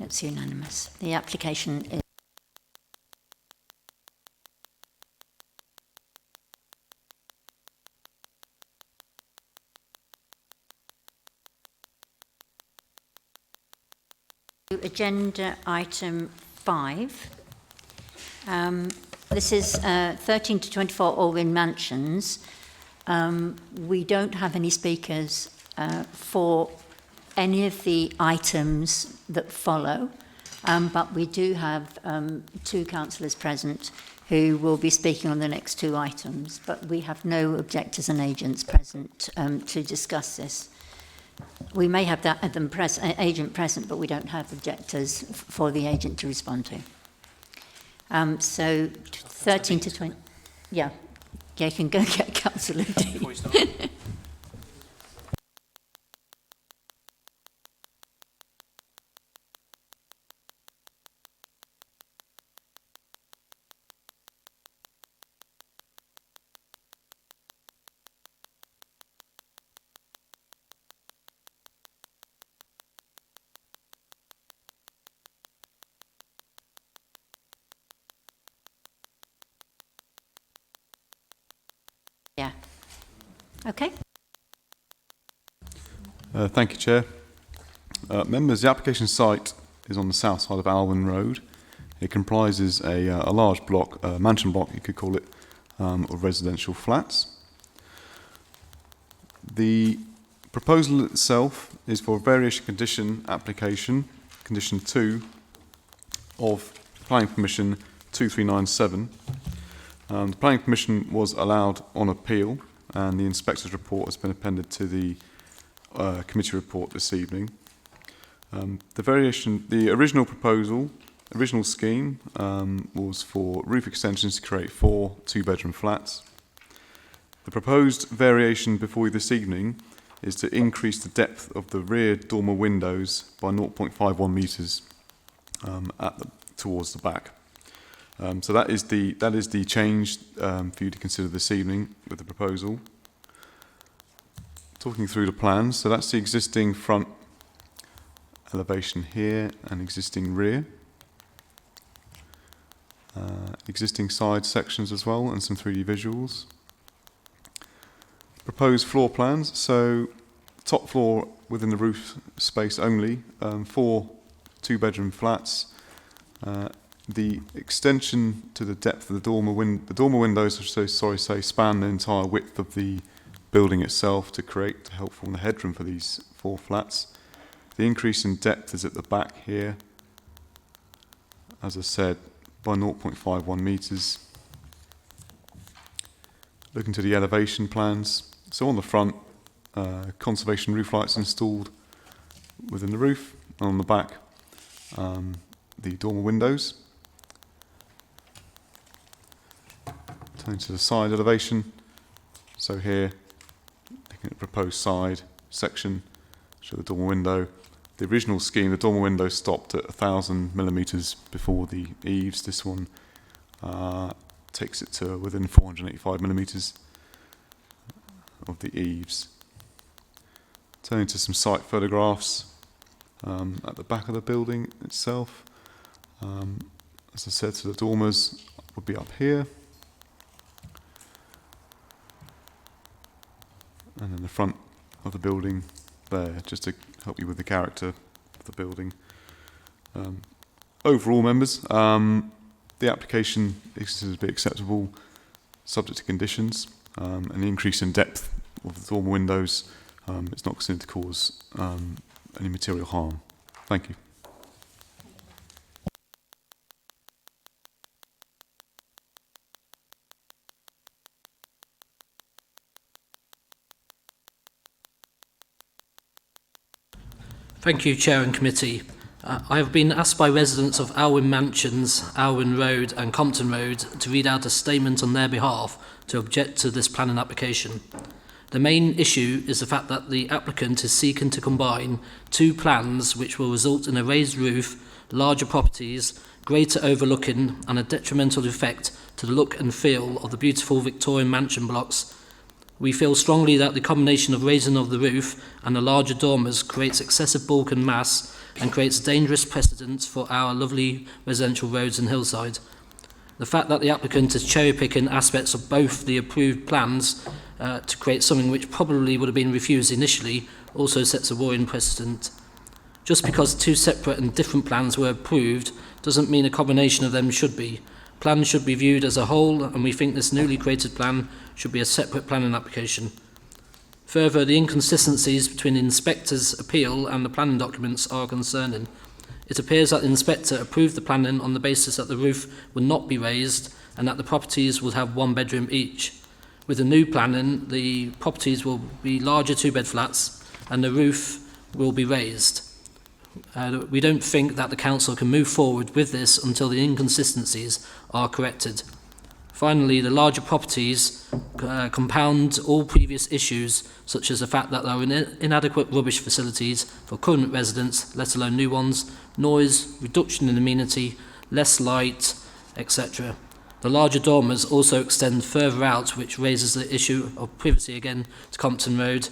It's unanimous. The application is agenda item 5. This is 13 to 24 Allwyn Mansions. We don't have any speakers for any of the items that follow, but we do have 2 councillors present who will be speaking on the next 2 items, but we have no objectors and agents present to discuss this. We may have that agent present, but we don't have objectors for the agent to respond to. So 13 to 20, yeah, you can go get Councillor D. Yeah. Okay. Thank you, Chair. Members, the application site is on the south side of Alwyn Road. It comprises a large block, a mansion block, you could call it, of residential flats. The proposal itself is for a variation condition application, condition 2 of planning permission 2397. The planning permission was allowed on appeal, and the inspector's report has been appended to the committee report this evening. The original proposal, original scheme, was for roof extensions to create 4 2-bedroom flats. The proposed variation before you this evening is to increase the depth of the rear dormer windows by 0.51 metres towards the back. So that is the change for you to consider this evening with the proposal. Talking through the plans, so that's the existing front elevation here and existing rear. Existing side sections as well and some 3D visuals. Proposed floor plans, so top floor within the roof space only, 4 2-bedroom flats. The extension to the depth of the dormer windows, span the entire width of the building itself to help form the headroom for these 4 flats. The increase in depth is at the back here, as I said, by 0.51 metres. Looking to the elevation plans, so on the front, conservation roof lights installed within the roof, and on the back, the dormer windows. Turning to the side elevation, so here, looking at the proposed side section, show the dormer window. The original scheme, the dormer window stopped at 1,000 millimetres before the eaves. This one takes it to within 485 millimetres of the eaves. Turning to some site photographs at the back of the building itself. As I said, so the dormers would be up here. And then the front of the building there, just to help you with the character of the building. Overall, members, the application is to be acceptable, subject to conditions, and the increase in depth of the dormer windows is not considered to cause any material harm. Thank you. Thank you, Chair and Committee. I have been asked by residents of Alwyn Mansions, Alwyn Road and Compton Road to read out a statement on their behalf to object to this planning application. The main issue is the fact that the applicant is seeking to combine 2 plans which will result in a raised roof, larger properties, greater overlooking and a detrimental effect to the look and feel of the beautiful Victorian mansion blocks. We feel strongly that the combination of raising of the roof and the larger dormers creates excessive bulk and mass and creates dangerous precedents for our lovely residential roads and hillside. The fact that the applicant is cherry-picking aspects of both the approved plans to create something which probably would have been refused initially also sets a worrying precedent. Just because 2 separate and different plans were approved doesn't mean a combination of them should be. Plans should be viewed as a whole, and we think this newly created plan should be a separate planning application. Further, the inconsistencies between the inspector's appeal and the planning documents are concerning. It appears that the inspector approved the planning on the basis that the roof would not be raised and that the properties would have 1 bedroom each. With the new planning, the properties will be larger 2-bed flats and the roof will be raised. We don't think that the council can move forward with this until the inconsistencies are corrected. Finally, the larger properties compound all previous issues, such as the fact that there are inadequate rubbish facilities for current residents, let alone new ones, noise, reduction in amenity, less light, etc. The larger dormers also extend further out, which raises the issue of privacy again to Compton Road.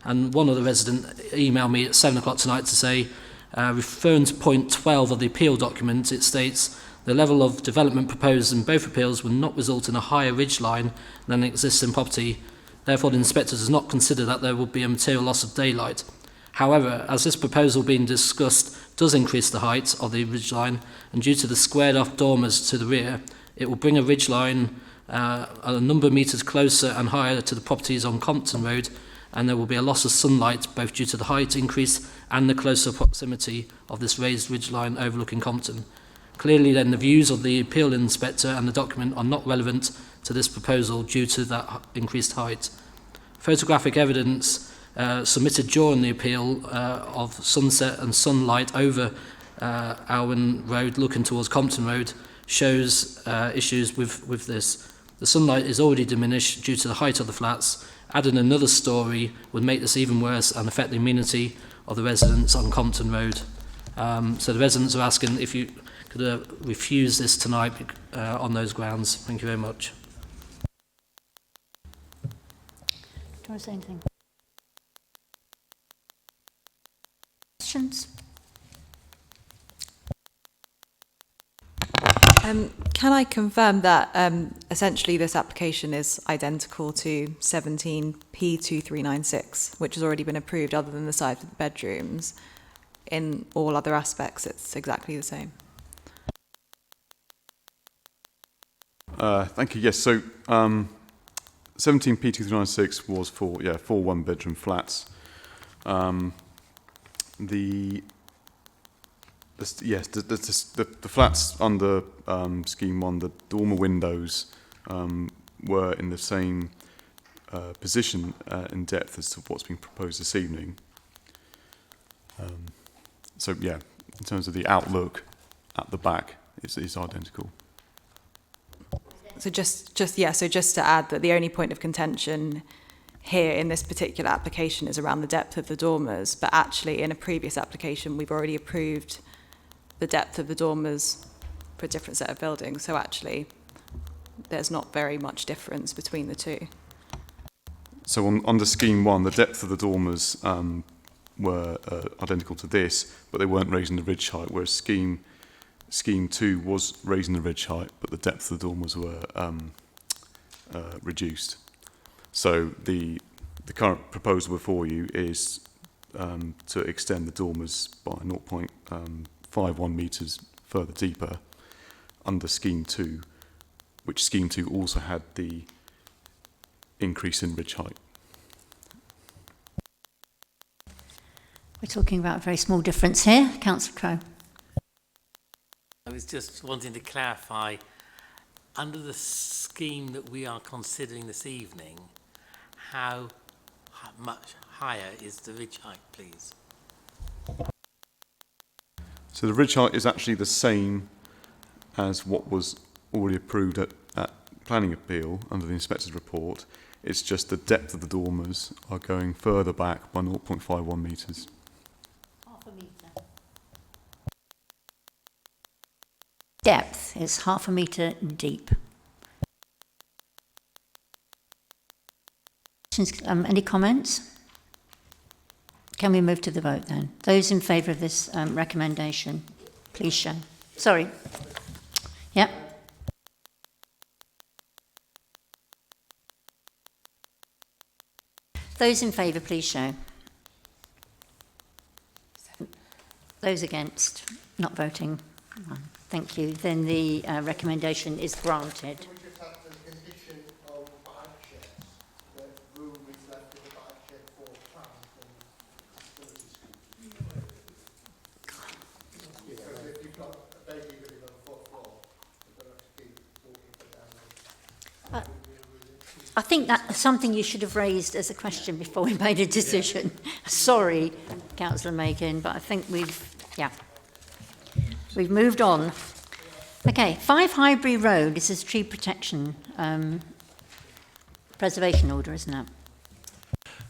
And one other resident emailed me at 7 o'clock tonight to say, referring to point 12 of the appeal document, it states, the level of development proposed in both appeals will not result in a higher ridge line than existing property. Therefore, the inspector does not consider that there will be a material loss of daylight. However, as this proposal being discussed does increase the height of the ridge line, and due to the squared off dormers to the rear, it will bring a ridge line a number of metres closer and higher to the properties on Compton Road, and there will be a loss of sunlight both due to the height increase and the closer proximity of this raised ridge line overlooking Compton. Clearly then the views of the appeal inspector and the document are not relevant to this proposal due to that increased height. Photographic evidence submitted during the appeal of sunset and sunlight over Alwyn Road looking towards Compton Road shows issues with this. The sunlight is already diminished due to the height of the flats. Adding another storey would make this even worse and affect the amenity of the residents on Compton Road. So the residents are asking if you could refuse this tonight on those grounds. Thank you very much. Do you want to say anything? Questions? Can I confirm that essentially this application is identical to 17P2396, which has already been approved other than the size of the bedrooms? In all other aspects, it's exactly the same. Thank you. Yes, so 17P2396 was for, yeah, 4 one-bedroom flats. The flats under Scheme 1, the dormer windows were in the same position in depth as to what's being proposed this evening. So yeah, in terms of the outlook at the back, it's identical. So just to add that the only point of contention here in this particular application is around the depth of the dormers, but actually in a previous application we've already approved the depth of the dormers for a different set of buildings. So actually there's not very much difference between the two. So under Scheme 1, the depth of the dormers were identical to this, but they weren't raising the ridge height, whereas Scheme 2 was raising the ridge height, but the depth of the dormers were reduced. So the current proposal before you is to extend the dormers by 0.51 metres further deeper under Scheme 2, which Scheme 2 also had the increase in ridge height. We're talking about a very small difference here. Councillor Crowe. I was just wanting to clarify, under the scheme that we are considering this evening, how much higher is the ridge height, please? So the ridge height is actually the same as what was already approved at planning appeal under the inspector's report. It's just the depth of the dormers are going further back by 0.51 metres. Half a metre. Depth is half a metre deep. Any comments? Can we move to the vote then? Those in favour of this recommendation, please show. Sorry. Yep. Those in favour, please show. Those against, not voting. Thank you. Then the recommendation is granted. I think that's something you should have raised as a question before we made a decision. Sorry, Councillor Macon, but I think we've moved on. Okay, 5 Highbury Road. This is tree protection preservation order, isn't it?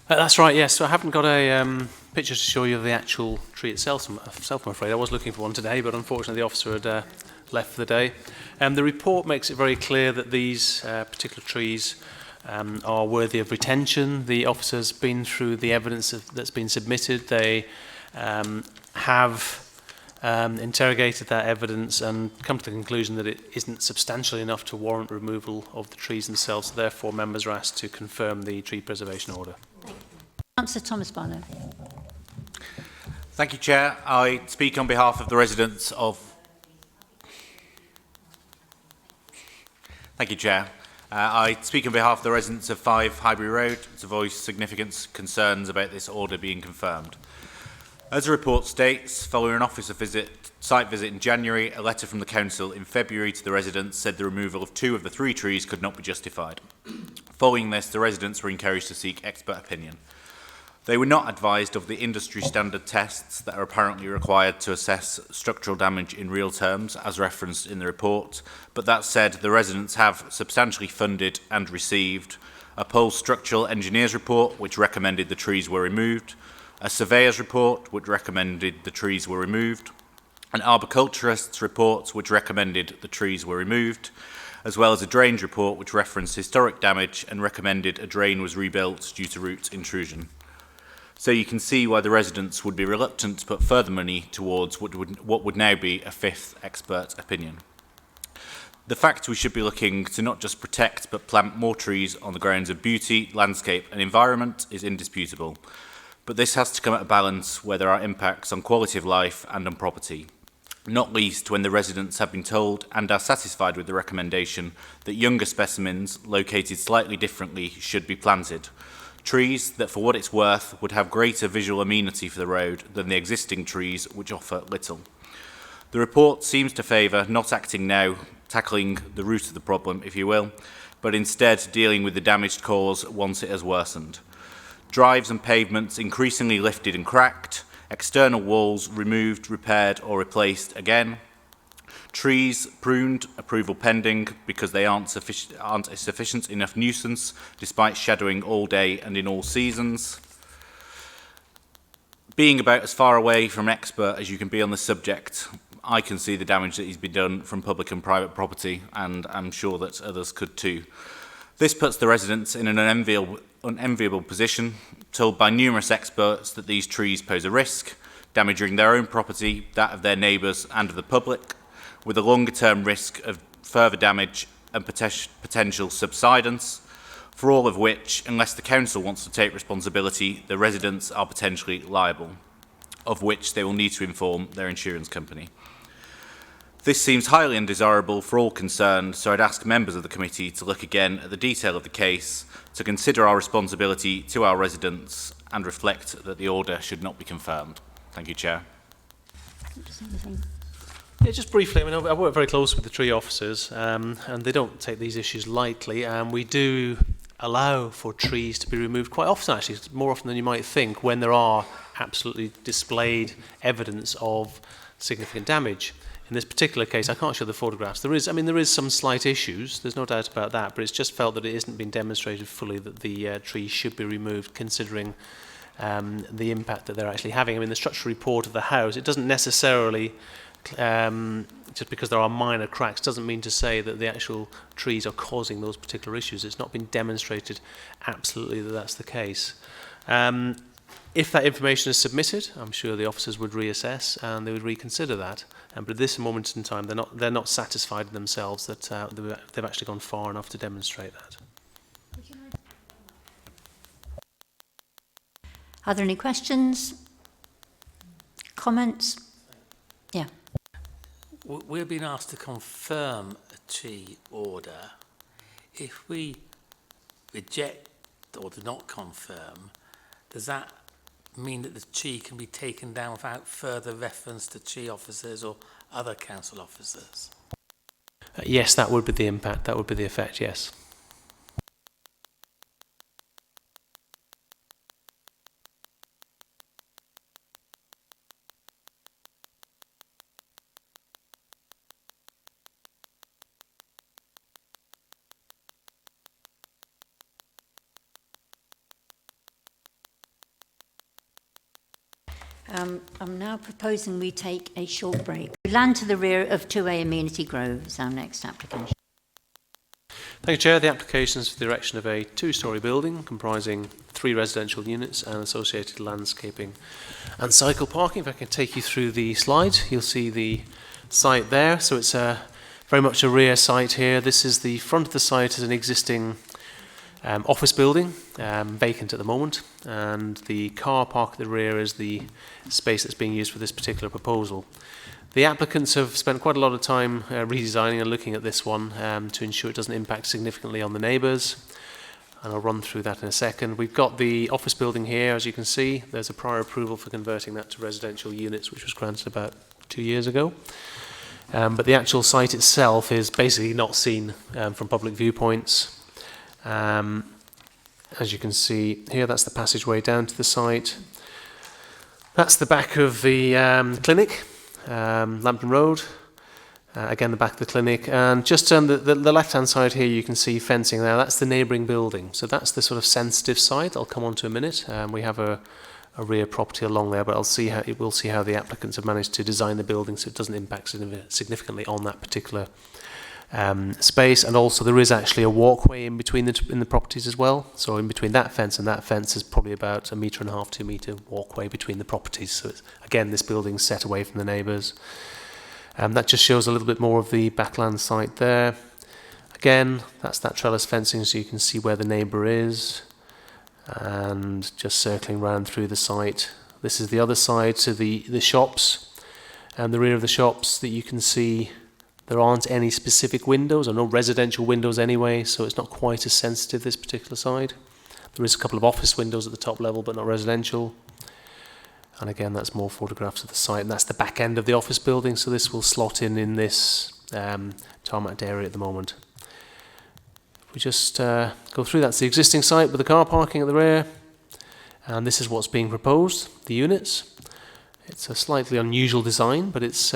That's right, yes. So I haven't got a picture to show you of the actual tree itself, I'm afraid. I was looking for one today, but unfortunately the officer had left for the day. The report makes it very clear that these particular trees are worthy of retention. The officer's been through the evidence that's been submitted. They have interrogated that evidence and come to the conclusion that it isn't substantial enough to warrant removal of the trees themselves. Therefore, members are asked to confirm the tree preservation order. Councillor Thomas Barlow. Thank you, Chair. I speak on behalf of the residents of... Thank you, Chair. I speak on behalf of the residents of 5 Highbury Road to voice significant concerns about this order being confirmed. As the report states, following an officer site visit in January, a letter from the council in February to the residents said the removal of 2 of the 3 trees could not be justified. Following this, the residents were encouraged to seek expert opinion. They were not advised of the industry standard tests that are apparently required to assess structural damage in real terms, as referenced in the report, but that said, the residents have substantially funded and received a Pole Structural Engineers report which recommended the trees were removed, a surveyor's report which recommended the trees were removed, an arboriculturist's report which recommended the trees were removed, as well as a drainage report which referenced historic damage and recommended a drain was rebuilt due to root intrusion. So you can see why the residents would be reluctant to put further money towards what would now be a 5th expert opinion. The fact we should be looking to not just protect but plant more trees on the grounds of beauty, landscape and environment is indisputable. But this has to come at a balance where there are impacts on quality of life and on property. not least when the residents have been told and are satisfied with the recommendation that younger specimens located slightly differently should be planted. Trees that, for what it's worth, would have greater visual amenity for the road than the existing trees, which offer little. The report seems to favour not acting now, tackling the root of the problem, if you will, but instead dealing with the damage caused once it has worsened. Drives and pavements increasingly lifted and cracked, external walls removed, repaired or replaced again, trees pruned, approval pending because they aren't a sufficient enough nuisance despite shadowing all day and in all seasons. Being about as far away from an expert as you can be on the subject, I can see the damage that has been done from public and private property, and I'm sure that others could too. This puts the residents in an unenviable position, told by numerous experts that these trees pose a risk, damaging their own property, that of their neighbours and of the public, with a longer-term risk of further damage and potential subsidence, for all of which, unless the council wants to take responsibility, the residents are potentially liable, of which they will need to inform their insurance company. This seems highly undesirable for all concerned, so I'd ask members of the committee to look again at the detail of the case, to consider our responsibility to our residents and reflect that the order should not be confirmed. Thank you, Chair. Yeah, just briefly, I mean, I work very closely with the tree officers, and they don't take these issues lightly, and we do allow for trees to be removed quite often, actually, more often than you might think, when there are absolutely displayed evidence of significant damage. In this particular case, I can't show the photographs. There is some slight issues, there's no doubt about that, but it's just felt that it isn't been demonstrated fully that the trees should be removed, considering the impact that they're actually having. I mean, the structural report of the house, it doesn't necessarily, just because there are minor cracks, doesn't mean to say that the actual trees are causing those particular issues. It's not been demonstrated absolutely that that's the case. If that information is submitted, I'm sure the officers would reassess and they would reconsider that. But at this moment in time, they're not satisfied themselves that they've actually gone far enough to demonstrate that. Are there any questions? Comments? Yeah. We're being asked to confirm a tree order. If we reject or do not confirm, does that mean that the tree can be taken down without further reference to tree officers or other council officers? Yes, that would be the impact, that would be the effect, yes. I'm now proposing we take a short break. Land to the rear of 2A Amenity Grove is our next application. Thank you, Chair. The application is for the erection of a two-storey building comprising 3 residential units and associated landscaping and cycle parking. If I can take you through the slides, you'll see the site there. So it's very much a rear site here. This is the front of the site as an existing office building, vacant at the moment, and the car park at the rear is the space that's being used for this particular proposal. The applicants have spent quite a lot of time redesigning and looking at this one to ensure it doesn't impact significantly on the neighbours, and I'll run through that in a second. We've got the office building here, as you can see. There's a prior approval for converting that to residential units, which was granted about 2 years ago. But the actual site itself is basically not seen from public viewpoints. As you can see here, that's the passageway down to the site. That's the back of the clinic, Lambton Road. Again, the back of the clinic. And just on the left-hand side here, you can see fencing there. That's the neighbouring building. So that's the sort of sensitive site. I'll come on to in a minute. We have a rear property along there, but we'll see how the applicants have managed to design the building so it doesn't impact significantly on that particular space. And also there is actually a walkway in between in the properties as well. So in between that fence and that fence is probably about 1.5 metre, 2 metre walkway between the properties. So it's, again, this building's set away from the neighbours. That just shows a little bit more of the backland site there. Again, that's that trellis fencing, so you can see where the neighbour is. And just circling round through the site. This is the other side to the shops. the rear of the shops that you can see there aren't any specific windows, or no residential windows anyway, so it's not quite as sensitive, this particular side. There is a couple of office windows at the top level, but not residential. And again, that's more photographs of the site, and that's the back end of the office building, so this will slot in this tarmac area at the moment. If we just go through, that's the existing site with the car parking at the rear, and this is what's being proposed, the units. It's a slightly unusual design, but it's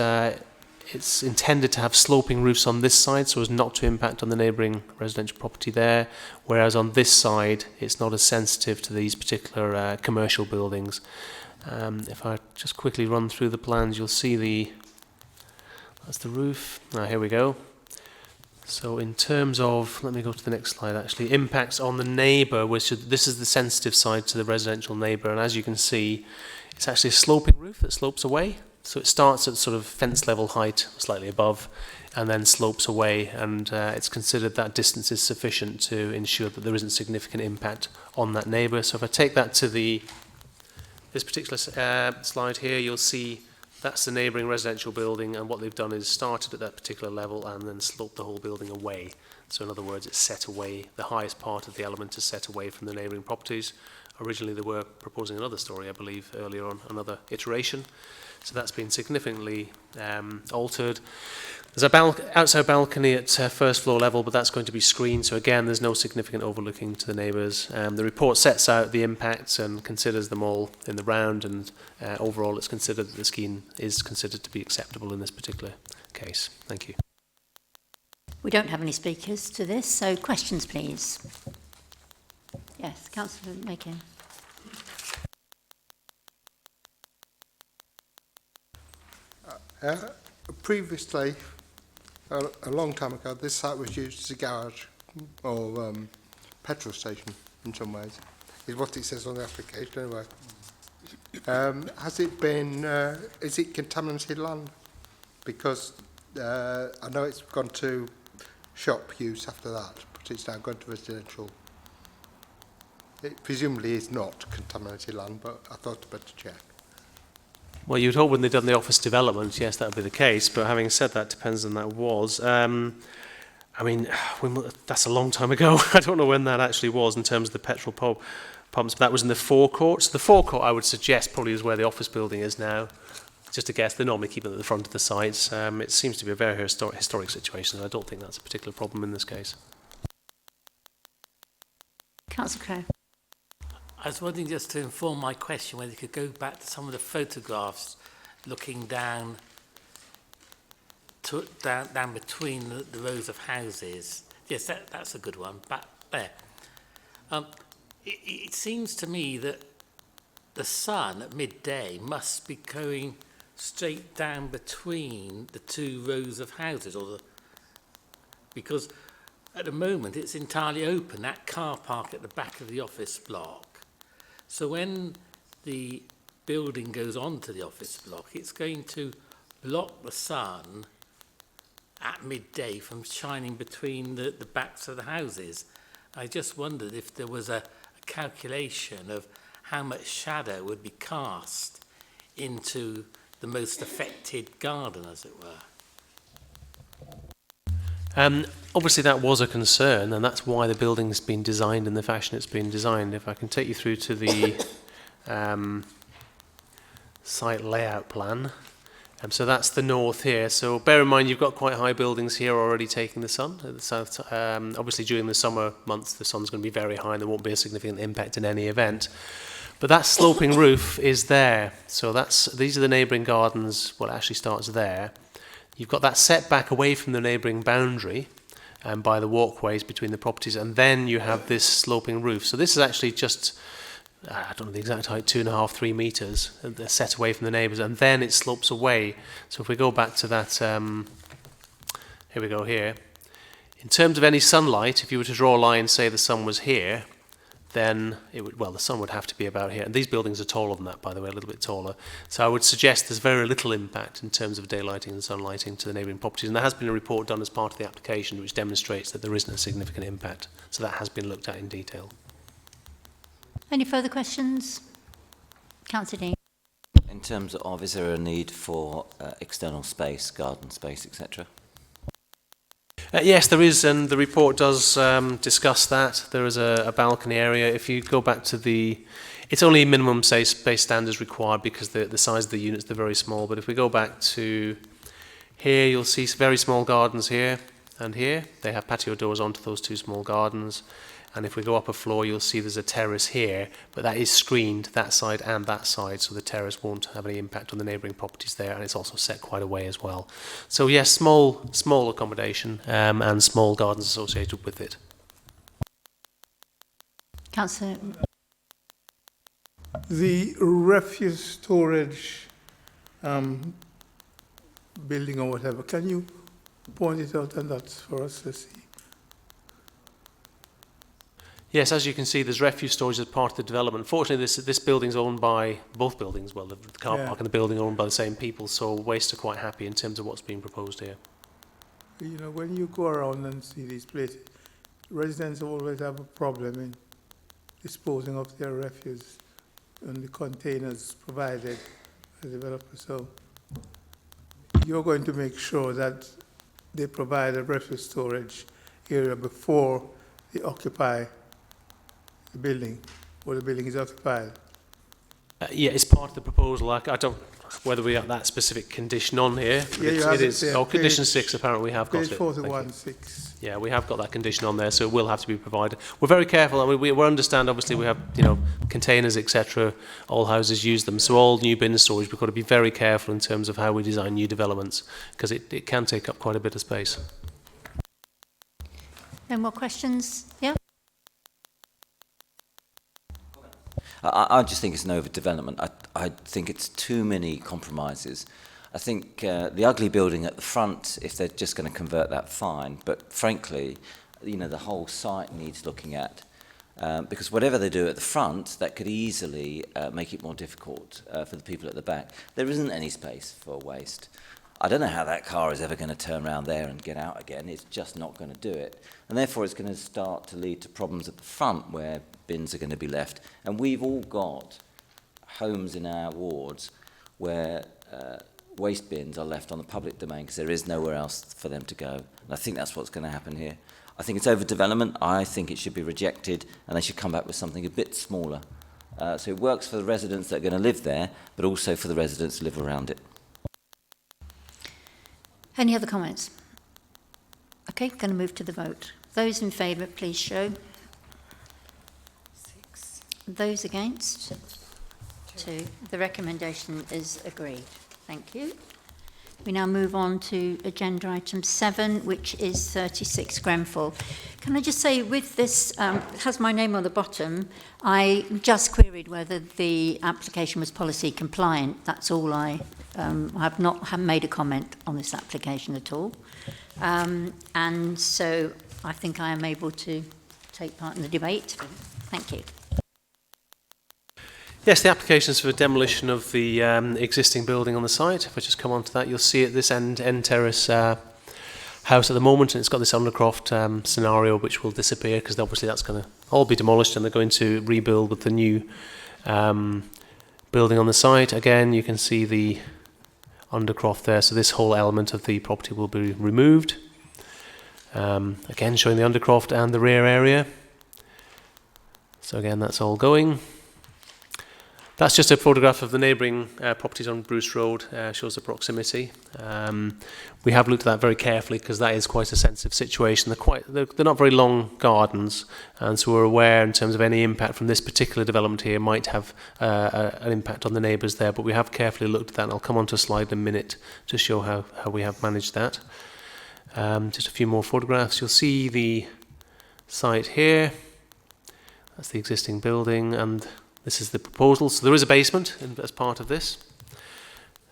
intended to have sloping roofs on this side so as not to impact on the neighbouring residential property there, whereas on this side it's not as sensitive to these particular commercial buildings. If I just quickly run through the plans, you'll see that's the roof. Here we go. So in terms of, let me go to the next slide actually, impacts on the neighbour, this is the sensitive side to the residential neighbour, and as you can see, it's actually a sloping roof that slopes away. So it starts at sort of fence level height, slightly above, and then slopes away, and it's considered that distance is sufficient to ensure that there isn't significant impact on that neighbour. So if I take that to this particular slide here, you'll see that's the neighbouring residential building, and what they've done is started at that particular level and then sloped the whole building away. So in other words, it's set away, the highest part of the element is set away from the neighbouring properties. Originally they were proposing another story, I believe, earlier on, another iteration. So that's been significantly altered. There's a outside balcony at first floor level, but that's going to be screened. So again, there's no significant overlooking to the neighbours. The report sets out the impacts and considers them all in the round, and overall it's considered that the scheme is considered to be acceptable in this particular case. Thank you. We don't have any speakers to this, so questions please. Yes, Councillor Makin. Previously, a long time ago, this site was used as a garage or petrol station in some ways, is what it says on the application anyway. Has it been, is it contaminated land? Because I know it's gone to shop use after that, but it's now gone to residential. It presumably is not contaminated land, but I thought I'd better check. Well, you'd hope when they've done the office development, yes, that would be the case. But having said that, depends on that was. I mean, that's a long time ago. I don't know when that actually was in terms of the petrol pumps. But that was in the forecourt. So the forecourt, I would suggest, probably is where the office building is now. Just a guess. They normally keep it at the front of the sites. It seems to be a very historic situation, and I don't think that's a particular problem in this case. Councillor Crowe. I was wondering, just to inform my question, whether you could go back to some of the photographs looking down between the rows of houses. Yes, that's a good one, back there. It seems to me that the sun at midday must be going straight down between the two rows of houses, because at the moment it's entirely open, that car park at the back of the office block. So when the building goes onto the office block, it's going to block the sun at midday from shining between the backs of the houses. I just wondered if there was a calculation of how much shadow would be cast into the most affected garden, as it were. Obviously that was a concern, and that's why the building's been designed in the fashion it's been designed. If I can take you through to the site layout plan. So that's the north here. So bear in mind you've got quite high buildings here already taking the sun at the south. Obviously during the summer months the sun's going to be very high and there won't be a significant impact in any event. But that sloping roof is there. So these are the neighbouring gardens. Well, it actually starts there. You've got that setback away from the neighbouring boundary by the walkways between the properties, and then you have this sloping roof. So this is actually just, I don't know the exact height, 2.5, 3 metres set away from the neighbours, and then it slopes away. So if we go back to that, here we go here. In terms of any sunlight, if you were to draw a line, say the sun was here, then the sun would have to be about here. And these buildings are taller than that, by the way, a little bit taller. So I would suggest there's very little impact in terms of daylighting and sunlighting to the neighbouring properties. And there has been a report done as part of the application which demonstrates that there isn't a significant impact. So that has been looked at in detail. Any further questions? Councillor Dean. In terms of, is there a need for external space, garden space, etc.? Yes, there is, and the report does discuss that. There is a balcony area. If you go back to it's only minimum space standards required because the size of the units, they're very small. But if we go back to here, you'll see very small gardens here and here. They have patio doors onto those two small gardens. And if we go up a floor, you'll see there's a terrace here, but that is screened, that side and that side, so the terrace won't have any impact on the neighbouring properties there, and it's also set quite away as well. So yes, small accommodation and small gardens associated with it. Councillor. The refuse storage building or whatever, can you point it out and that's for us to see? Yes, as you can see, there's refuse storage as part of the development. Fortunately, this building's owned by both buildings. Well, the car park and the building are owned by the same people, so Waste are quite happy in terms of what's being proposed here. You know, when you go around and see these places, residents always have a problem in disposing of their refuse and the containers provided by the developer. So you're going to make sure that they provide a refuse storage area before they occupy the building, or the building is occupied. Yeah, it's part of the proposal. I don't whether we have that specific condition on here. Yeah, it is. Oh, condition 6. Apparently, we have got it. Page 41(6). Yeah, we have got that condition on there, so it will have to be provided. We're very careful. I mean, we understand. Obviously, we have containers, etc. All houses use them, so all new bin storage. We've got to be very careful in terms of how we design new developments because it can take up quite a bit of space. No more questions? Yeah. I just think it's an overdevelopment. I think it's too many compromises. I think the ugly building at the front, if they're just going to convert that, fine. But frankly, the whole site needs looking at. Because whatever they do at the front, that could easily make it more difficult for the people at the back. There isn't any space for waste. I don't know how that car is ever going to turn around there and get out again. It's just not going to do it. And therefore, it's going to start to lead to problems at the front where bins are going to be left. And we've all got homes in our wards where waste bins are left on the public domain because there is nowhere else for them to go. And I think that's what's going to happen here. I think it's overdevelopment. I think it should be rejected and they should come back with something a bit smaller. So it works for the residents that are going to live there, but also for the residents who live around it. Any other comments? Okay, going to move to the vote. Those in favour, please show. 6. Those against? 2. The recommendation is agreed. Thank you. We now move on to agenda item 7, which is 36 Grenfell. Can I just say, with this, it has my name on the bottom. I just queried whether the application was policy compliant. That's all I have not made a comment on this application at all. And so I think I am able to take part in the debate. Thank you. Yes, the application is for demolition of the existing building on the site. If I just come on to that, you'll see at this end terrace house at the moment, and it's got this undercroft scenario which will disappear because obviously that's going to all be demolished and they're going to rebuild with the new building on the site. Again, you can see the undercroft there, so this whole element of the property will be removed. Again, showing the undercroft and the rear area. So again, that's all going. That's just a photograph of the neighbouring properties on Bruce Road, shows the proximity. We have looked at that very carefully because that is quite a sensitive situation. They're not very long gardens, and so we're aware in terms of any impact from this particular development here might have an impact on the neighbours there, but we have carefully looked at that, and I'll come on to a slide in a minute to show how we have managed that. Just a few more photographs. You'll see the site here. That's the existing building, and this is the proposal. So there is a basement as part of this.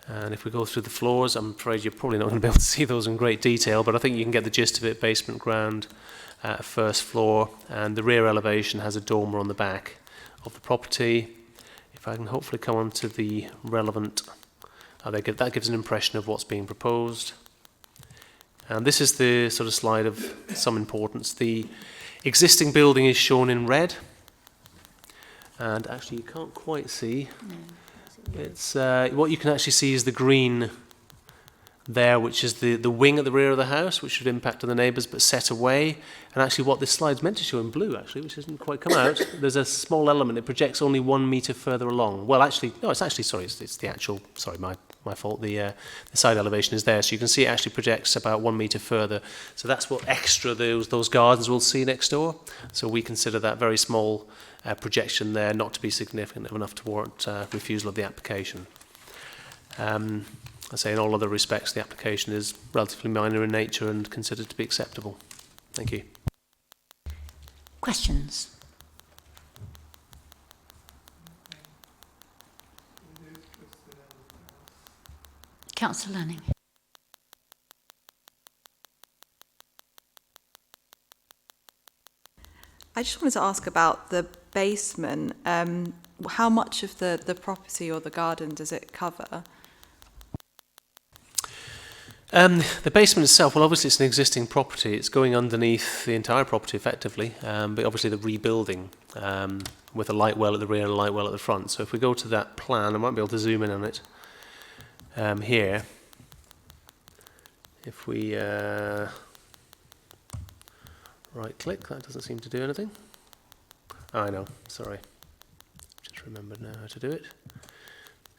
And if we go through the floors, I'm afraid you're probably not going to be able to see those in great detail, but I think you can get the gist of it. Basement, ground, first floor, and the rear elevation has a dormer on the back of the property. If I can hopefully come on to the relevant, that gives an impression of what's being proposed. And this is the sort of slide of some importance. The existing building is shown in red. And actually, you can't quite see. It's what you can actually see is the green there, which is the wing at the rear of the house, which should impact on the neighbours, but set away. And actually what this slide's meant to show in blue, actually, which hasn't quite come out, there's a small element. It projects only 1 metre further along. Well, actually, no, it's actually, sorry, it's the actual, sorry, my fault. The side elevation is there. So you can see it actually projects about 1 metre further. So that's what extra those gardens will see next door. So we consider that very small projection there not to be significant enough to warrant refusal of the application. I say in all other respects the application is relatively minor in nature and considered to be acceptable. Thank you. Questions? Councillor Lanning. I just wanted to ask about the basement. How much of the property or the garden does it cover? The basement itself, well, obviously it's an existing property. It's going underneath the entire property effectively, but obviously the rebuilding with a light well at the rear and a light well at the front. So if we go to that plan, I might be able to zoom in on it here. If we right click, that doesn't seem to do anything. Oh, I know, sorry. Just remembered now how to do it.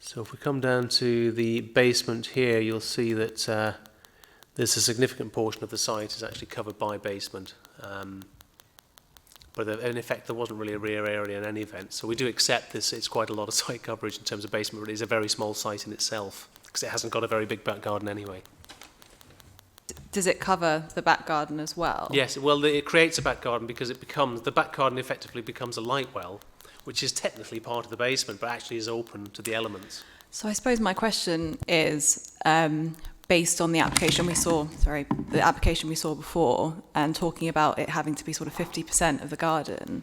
So if we come down to the basement here, you'll see that there's a significant portion of the site is actually covered by basement. But in effect, there wasn't really a rear area in any event. So we do accept this. It's quite a lot of site coverage in terms of basement, but it is a very small site in itself because it hasn't got a very big back garden anyway. Does it cover the back garden as well? Yes, well, it creates a back garden because the back garden effectively becomes a light well, which is technically part of the basement, but actually is open to the elements. So I suppose my question is, based on the application we saw, before, and talking about it having to be sort of 50% of the garden.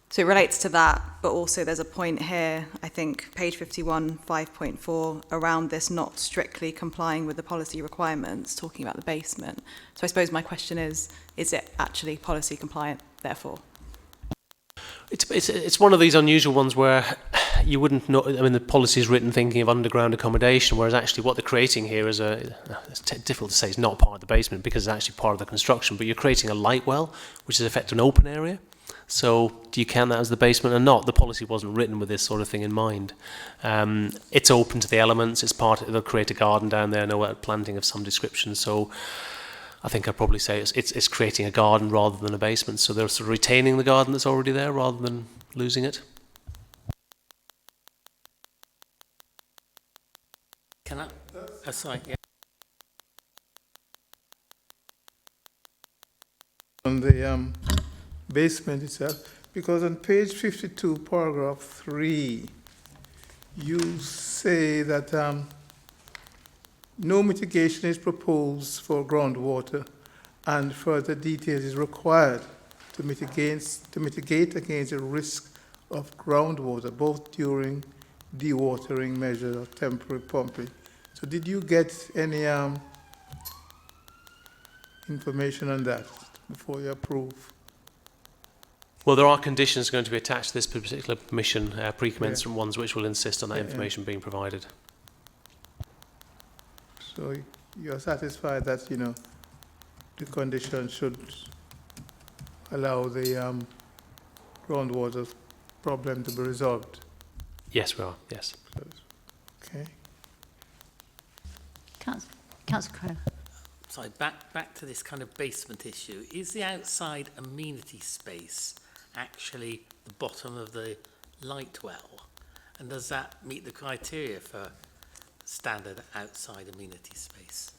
So it relates to that, but also there's a point here, I think, page 51, 5.4, around this not strictly complying with the policy requirements, talking about the basement. So I suppose my question is it actually policy compliant, therefore? It's one of these unusual ones where you wouldn't know. I mean, the policy is written thinking of underground accommodation, whereas actually what they're creating here is it's difficult to say it's not part of the basement because it's actually part of the construction, but you're creating a light well, which is in effect an open area. So do you count that as the basement or not? The policy wasn't written with this sort of thing in mind. It's open to the elements. It's they'll create a garden down there, no planting of some description. So I think I'd probably say it's creating a garden rather than a basement. So they're sort of retaining the garden that's already there rather than losing it. Can I? Oh, sorry. Yeah. On the basement itself, because on page 52, paragraph 3, you say that no mitigation is proposed for groundwater and further details is required to mitigate against the risk of groundwater, both during dewatering measures or temporary pumping. So did you get any information on that before you approve? Well, there are conditions going to be attached to this particular permission, pre-commencement ones, which will insist on that information being provided. So you're satisfied that, the condition should allow the groundwater problem to be resolved? Yes, we are, yes. Okay. Councillor Crowe. Sorry, back to this kind of basement issue. Is the outside amenity space actually the bottom of the light well? And does that meet the criteria for standard outside amenity space?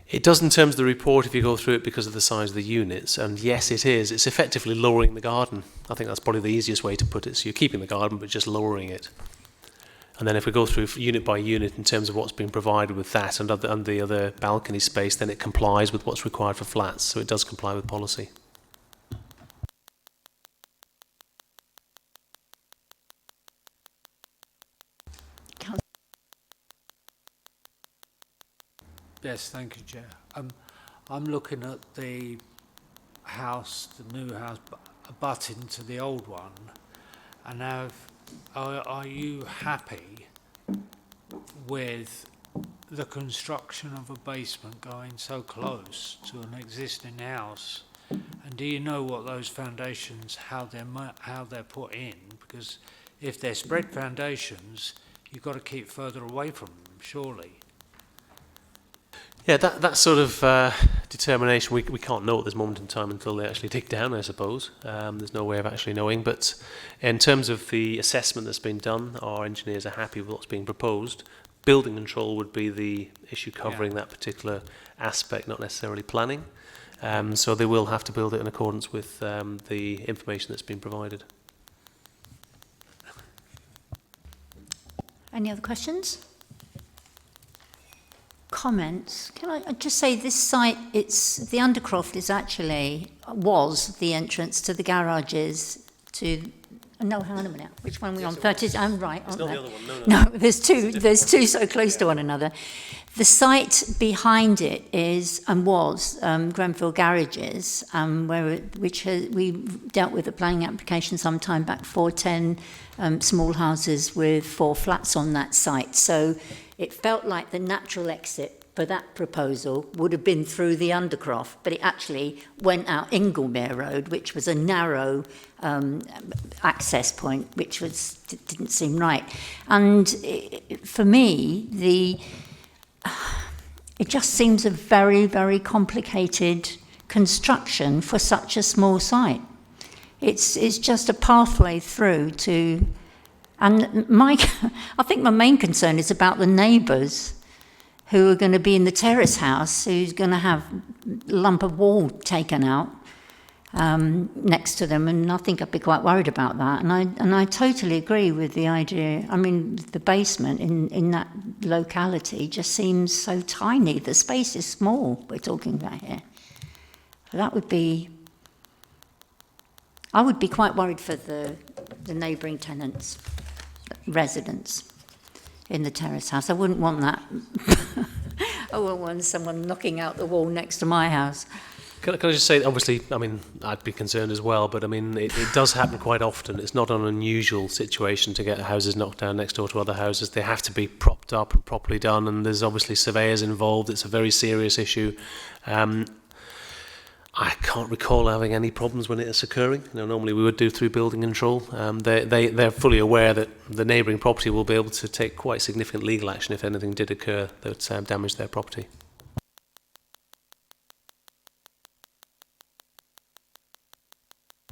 It does in terms of the report if you go through it because of the size of the units. And yes, it is. It's effectively lowering the garden. I think that's probably the easiest way to put it. So you're keeping the garden, but just lowering it. And then if we go through unit by unit in terms of what's being provided with that and the other balcony space, then it complies with what's required for flats. So it does comply with policy. Yes, thank you, Chair. I'm looking at the house, the new house, abutting to the old one, and are you happy with the construction of a basement going so close to an existing house? And do you know what those foundations, how they're put in? Because if they're spread foundations, you've got to keep further away from them, surely. Yeah, that sort of determination we can't know at this moment in time until they actually dig down, I suppose. There's no way of actually knowing. But in terms of the assessment that's been done, our engineers are happy with what's being proposed. Building control would be the issue covering that particular aspect, not necessarily planning. So they will have to build it in accordance with the information that's been provided. Any other questions? Comments? Can I just say this site, the Undercroft was the entrance to the garages to... No, hang on a minute. Which one are we on? 30. I'm right, aren't there? It's not the other one. No. There's two so close to one another. The site behind it was Grenfell Garages, we dealt with a planning application some time back for 10 small houses with 4 flats on that site. So it felt like the natural exit for that proposal would have been through the Undercroft, but it actually went out Inglemere Road, which was a narrow access point, which didn't seem right. And for me, it just seems a very, very complicated construction for such a small site. It's just a pathway through to, and I think my main concern is about the neighbours who are going to be in the terrace house, who's going to have a lump of wall taken out next to them, and I think I'd be quite worried about that. And I totally agree with the idea. I mean, the basement in that locality just seems so tiny. The space is small we're talking about here. That would be... I would be quite worried for the neighbouring tenants, residents in the terrace house. I wouldn't want that. I wouldn't want someone knocking out the wall next to my house. Can I just say, obviously, I mean, I'd be concerned as well, but I mean, it does happen quite often. It's not an unusual situation to get houses knocked down next door to other houses. They have to be propped up and properly done, and there's obviously surveyors involved. It's a very serious issue. I can't recall having any problems when it's occurring. Normally we would do through building control. They're fully aware that the neighbouring property will be able to take quite significant legal action if anything did occur that damaged their property.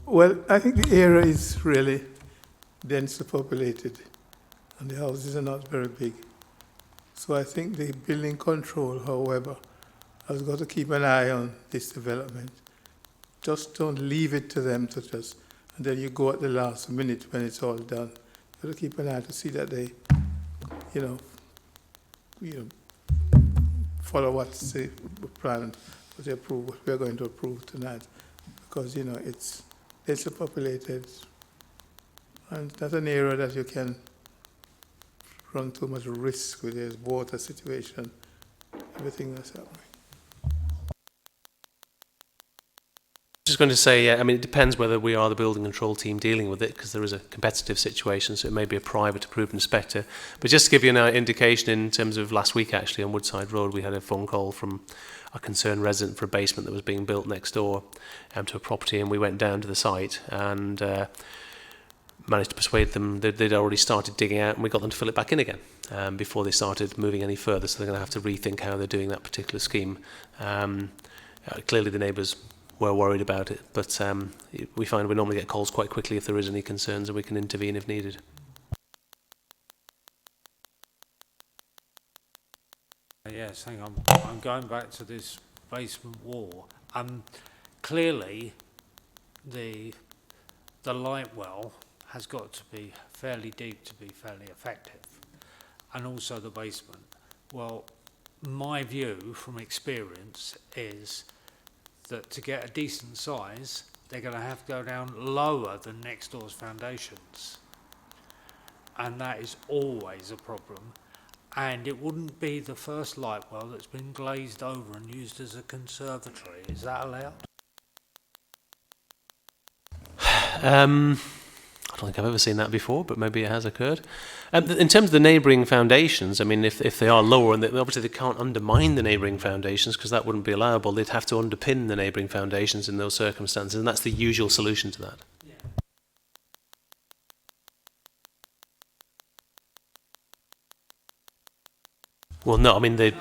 Well, I think the area is really densely populated and the houses are not very big. So I think the building control, however, has got to keep an eye on this development. Just don't leave it to them to just, and then you go at the last minute when it's all done. You've got to keep an eye to see that they, follow what's the plan, what they approve, what we're going to approve tonight. Because, it's a populated, and that's an area that you can run too much risk with the water situation, everything that's happening. Just going to say, I mean, it depends whether we are the building control team dealing with it, because there is a competitive situation, so it may be a private approved inspector. But just to give you an indication, in terms of last week, actually, on Woodside Road, we had a phone call from a concerned resident for a basement that was being built next door to a property, and we went down to the site and managed to persuade them that they'd already started digging out, and we got them to fill it back in again before they started moving any further. So they're going to have to rethink how they're doing that particular scheme. Clearly, the neighbours were worried about it, but we find we normally get calls quite quickly if there is any concerns, and we can intervene if needed. Yes, hang on. I'm going back to this basement wall. Clearly, the light well has got to be fairly deep to be fairly effective, and also the basement. Well, my view from experience is that to get a decent size, they're going to have to go down lower than next door's foundations. And that is always a problem. And it wouldn't be the first light well that's been glazed over and used as a conservatory. Is that allowed? I don't think I've ever seen that before, but maybe it has occurred. In terms of the neighbouring foundations, I mean, if they are lower, and obviously they can't undermine the neighbouring foundations because that wouldn't be allowable, they'd have to underpin the neighbouring foundations in those circumstances, and that's the usual solution to that. Well, no, I mean, they...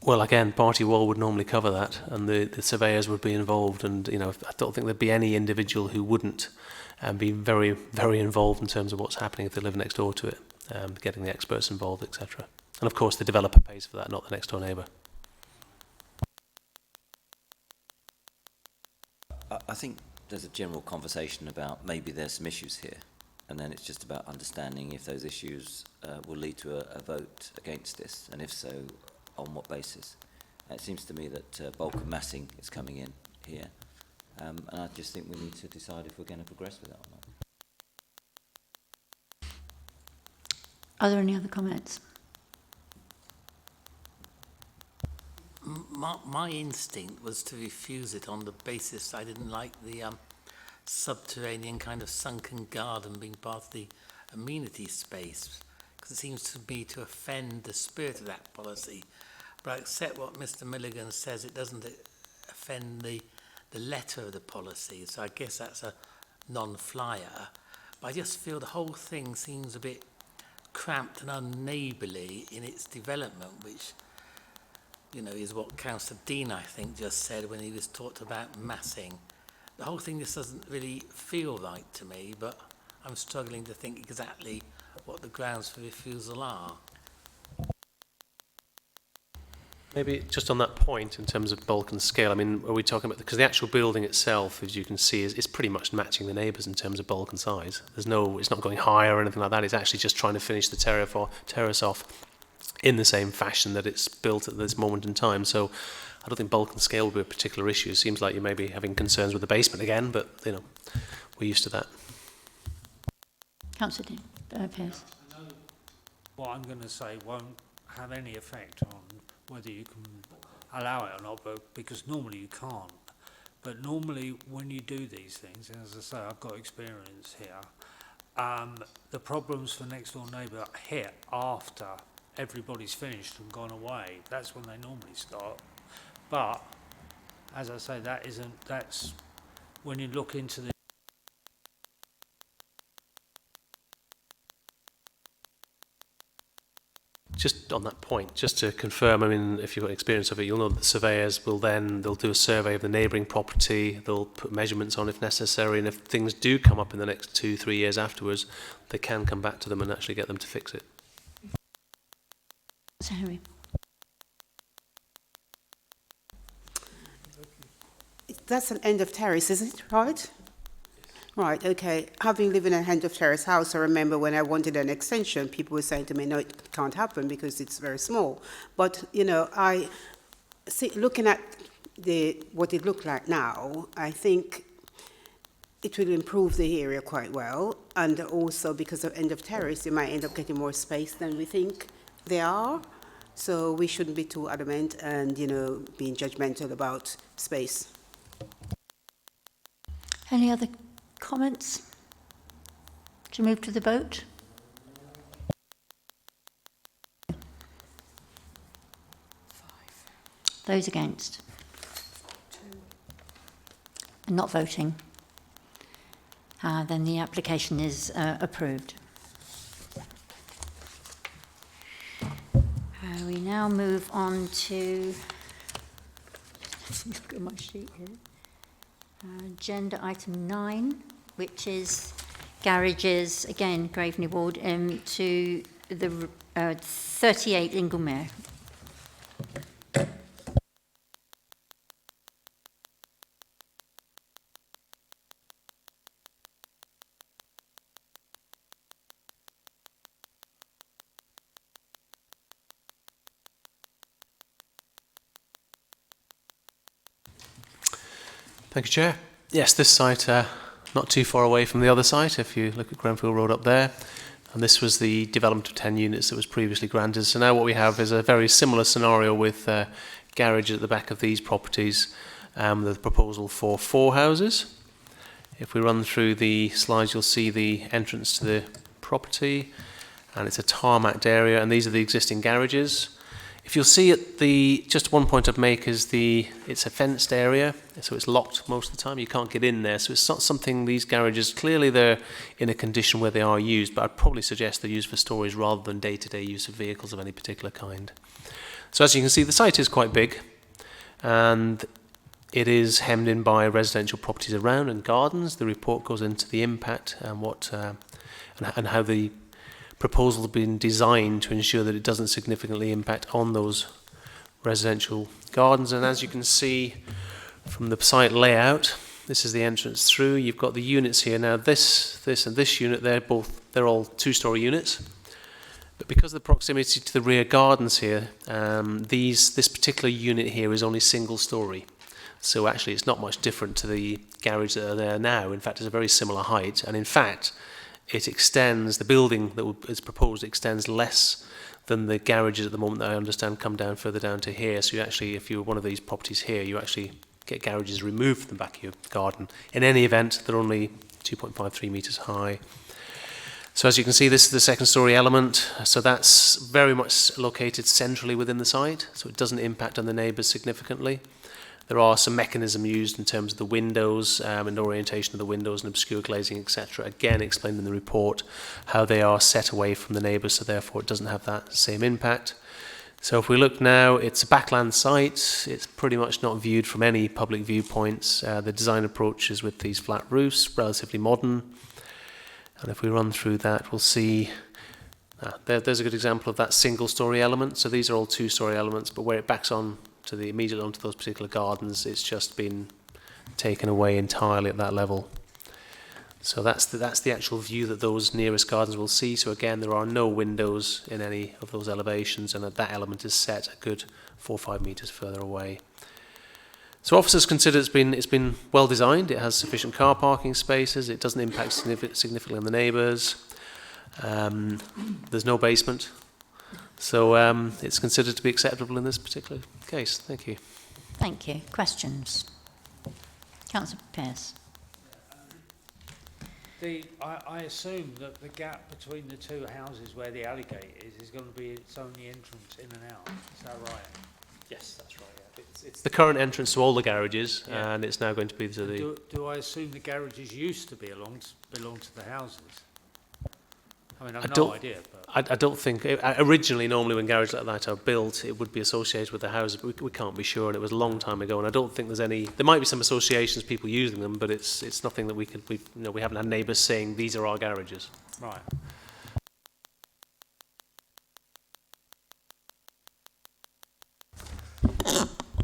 Well, again, party wall would normally cover that, and the surveyors would be involved, and I don't think there'd be any individual who wouldn't be very, very involved in terms of what's happening if they live next door to it, getting the experts involved, etc. And of course, the developer pays for that, not the next door neighbour. I think there's a general conversation about maybe there's some issues here, and then it's just about understanding if those issues will lead to a vote against this, and if so, on what basis. It seems to me that bulk and massing is coming in here, and I just think we need to decide if we're going to progress with that or not. Are there any other comments? My instinct was to refuse it on the basis I didn't like the subterranean kind of sunken garden being part of the amenity space, because it seems to me to offend the spirit of that policy. But I accept what Mr. Milligan says, it doesn't offend the letter of the policy, so I guess that's a non-flyer. But I just feel the whole thing seems a bit cramped and unneighbourly in its development, which is what Councillor Dean, I think, just said when he was talked about massing. The whole thing just doesn't really feel right to me, but I'm struggling to think exactly what the grounds for refusal are. Maybe just on that point, in terms of bulk and scale, I mean, are we talking about, because the actual building itself, as you can see, is pretty much matching the neighbours in terms of bulk and size. It's not going higher or anything like that. It's actually just trying to finish the terrace off in the same fashion that it's built at this moment in time. So I don't think bulk and scale will be a particular issue. It seems like you may be having concerns with the basement again, but we're used to that. Councillor Dean, Pierce. What I'm going to say won't have any effect on whether you can allow it or not, but because normally you can't. But normally when you do these things, and as I say, I've got experience here, the problems for next door neighbour hit after everybody's finished and gone away. That's when they normally start. But as I say, that's when you look into the Just on that point, just to confirm, I mean, if you've got experience of it, you'll know that the surveyors they'll do a survey of the neighbouring property, they'll put measurements on if necessary, and if things do come up in the next 2-3 years afterwards, they can come back to them and actually get them to fix it. So Henry. That's an end of terrace, is it, right? Right, okay. Having lived in a end of terrace house, I remember when I wanted an extension, people were saying to me, no, it can't happen because it's very small. But, I see, looking at what it looked like now, I think it will improve the area quite well. And also because of end of terrace, you might end up getting more space than we think they are. So we shouldn't be too adamant and, being judgmental about space. Any other comments? To move to the vote? Those against? And not voting? Then the application is approved. We now move on to, look at my sheet here, agenda item 9, which is garages, again, Graveney Ward, to the 38 Inglemere. Thank you, Chair. Yes, this site, not too far away from the other site. If you look at Grenfell Road up there, And this was the development of 10 units that was previously granted. So now what we have is a very similar scenario with garages at the back of these properties. The proposal for 4 houses. If we run through the slides, you'll see the entrance to the property, and it's a tarmacked area, and these are the existing garages. If you'll see at just one point I'd make is it's a fenced area, so it's locked most of the time. You can't get in there, so it's not something, these garages, clearly they're in a condition where they are used, but I'd probably suggest they're used for storage rather than day-to-day use of vehicles of any particular kind. So as you can see, the site is quite big, and it is hemmed in by residential properties around and gardens. The report goes into the impact and and how the proposal has been designed to ensure that it doesn't significantly impact on those residential gardens. And as you can see from the site layout, this is the entrance through. You've got the units here. Now this and this unit, they're all 2-story units. But because of the proximity to the rear gardens here, this particular unit here is only single-story. So actually it's not much different to the garage that are there now. In fact, it's a very similar height. And in fact, it extends, the building that is proposed extends less than the garages at the moment that I understand come down further down to here. So you actually, if you're one of these properties here, you actually get garages removed from the back of your garden. In any event, they're only 2.53 metres high. So as you can see, this is the second-story element. So that's very much located centrally within the site, so it doesn't impact on the neighbours significantly. There are some mechanism used in terms of the windows and orientation of the windows and obscure glazing, etc. Again, explained in the report how they are set away from the neighbours, so therefore it doesn't have that same impact. So if we look now, it's a backland site. It's pretty much not viewed from any public viewpoints. The design approach is with these flat roofs, relatively modern. And if we run through that, we'll see there's a good example of that single-story element. So these are all 2-story elements, but where it backs on to immediately onto those particular gardens, it's just been taken away entirely at that level. So that's the actual view that those nearest gardens will see. So again, there are no windows in any of those elevations, and that element is set a good 4 or 5 metres further away. So officers consider it's been well designed. It has sufficient car parking spaces. It doesn't impact significantly on the neighbours. There's no basement. So it's considered to be acceptable in this particular case. Thank you. Thank you. Questions? Councillor Pearce. I assume that the gap between the 2 houses where the alley gate is going to be its only entrance in and out. Is that right? Yes, that's right. Yeah. It's the current entrance to all the garages, and it's now going to be to the... Do I assume the garages used to belong to the houses? I mean, I've no idea. But I don't think... Originally, normally when garages like that are built, it would be associated with the houses, but we can't be sure, and it was a long time ago, and I don't think there's any... There might be some associations, people using them, but it's nothing that we haven't had neighbours saying, these are our garages. Right.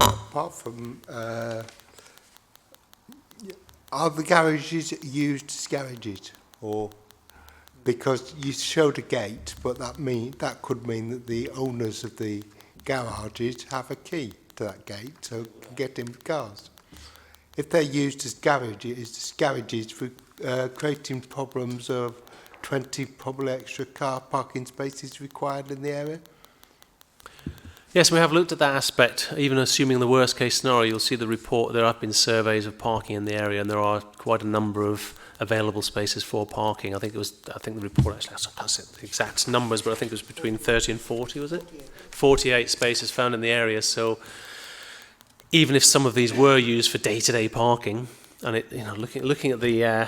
Apart from... are the garages used as garages, or... Because you showed a gate, but that could mean that the owners of the garages have a key to that gate, so can get in with cars. If they're used as garages for creating problems of 20 probably extra car parking spaces required in the area. Yes, we have looked at that aspect. Even assuming the worst case scenario, you'll see the report. There have been surveys of parking in the area, and there are quite a number of available spaces for parking. I think the report actually, I can't say the exact numbers, but I think it was between 30 and 40, was it? 48 spaces found in the area. So even if some of these were used for day-to-day parking, and looking at the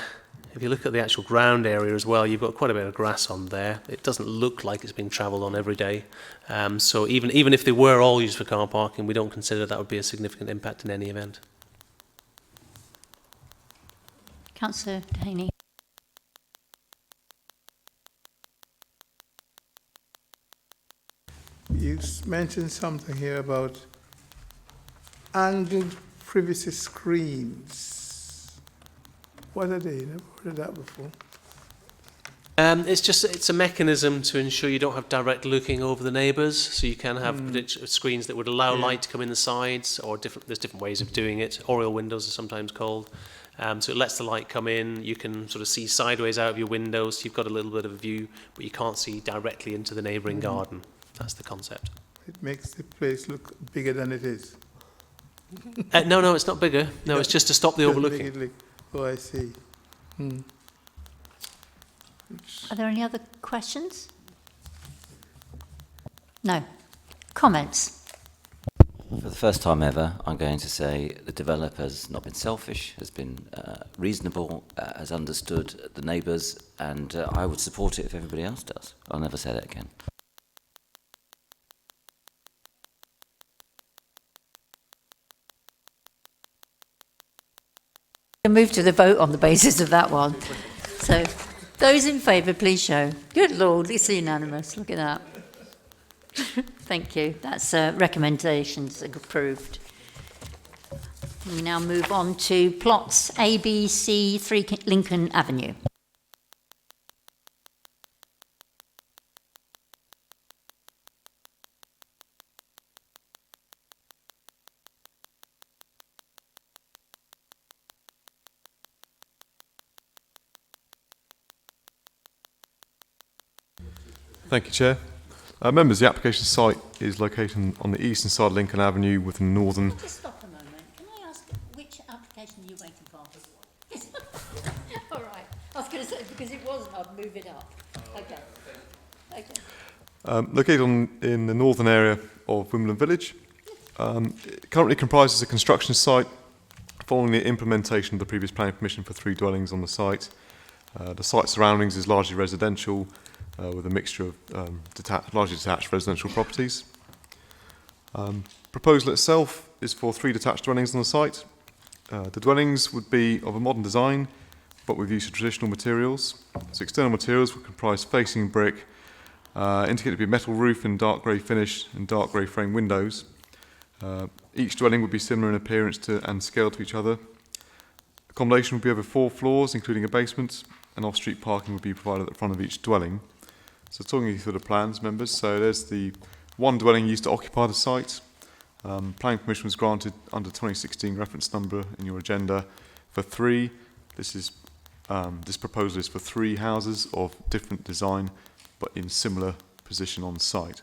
if you look at the actual ground area as well, you've got quite a bit of grass on there. It doesn't look like it's being travelled on every day. So even if they were all used for car parking, we don't consider that would be a significant impact in any event. Councillor Dehaney. You mentioned something here about angled privacy screens. What are they? Never heard of that before. It's a mechanism to ensure you don't have direct looking over the neighbours, so you can have screens that would allow light to come in the sides, or there's different ways of doing it. Oriel windows are sometimes called. So it lets the light come in. You can sort of see sideways out of your windows. You've got a little bit of a view, but you can't see directly into the neighbouring garden. That's the concept. It makes the place look bigger than it is. No, it's not bigger. No, it's just to stop the overlooking. Oh, I see. Are there any other questions? No. Comments? For the first time ever, I'm going to say the developer has not been selfish, has been reasonable, has understood the neighbours, and I would support it if everybody else does. I'll never say that again. We'll move to the vote on the basis of that one. So, those in favour, please show. Good Lord, it's unanimous. Look at that. Thank you. That's recommendations approved. We now move on to plots A, B, C, 3 Lincoln Avenue. Thank you, Chair. Members, the application site is located on the eastern side of Lincoln Avenue with the northern... Can I just stop a moment? Can I ask which application are you waiting for? All right. I was going to say, because it wasn't, I'd move it up. Okay. Located in the northern area of Wimbledon Village. It currently comprises a construction site following the implementation of the previous planning permission for 3 dwellings on the site. The site surroundings is largely residential, with a mixture of largely detached residential properties. Proposal itself is for 3 detached dwellings on the site. The dwellings would be of a modern design, but with use of traditional materials. So external materials would comprise facing brick, indicated to be metal roof and dark grey finish and dark grey frame windows. Each dwelling would be similar in appearance to and scale to each other. Accommodation would be over 4 floors, including a basement, and off-street parking would be provided at the front of each dwelling. So talking you through the plans, members, so there's the 1 dwelling used to occupy the site. Planning permission was granted under 2016 reference number in your agenda for 3. This proposal is for 3 houses of different design, but in similar position on site.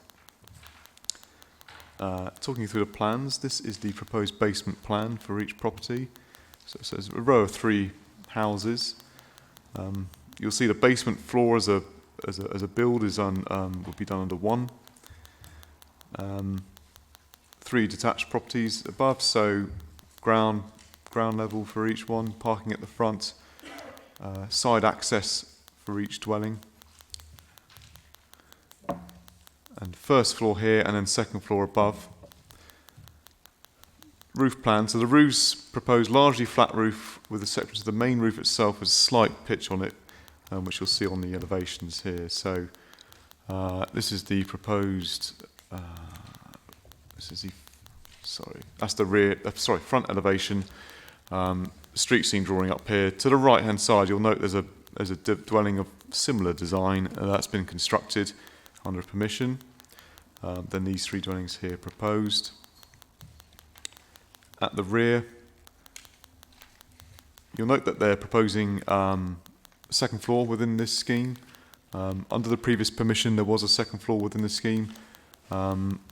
Talking you through the plans, this is the proposed basement plan for each property. So it's a row of 3 houses. You'll see the basement floor as a build is would be done under 1. 3 detached properties above, so ground level for each one, parking at the front, side access for each dwelling, and first floor here and then second floor above. Roof plan, so the roof's proposed largely flat roof with the exception of the main roof itself with a slight pitch on it, which you'll see on the elevations here. So this is the proposed, that's the rear, front elevation, street scene drawing up here. To the right hand side you'll note there's a dwelling of similar design that's been constructed under permission. Then these 3 dwellings here proposed. At the rear you'll note that they're proposing second floor within this scheme. Under the previous permission there was a second floor within the scheme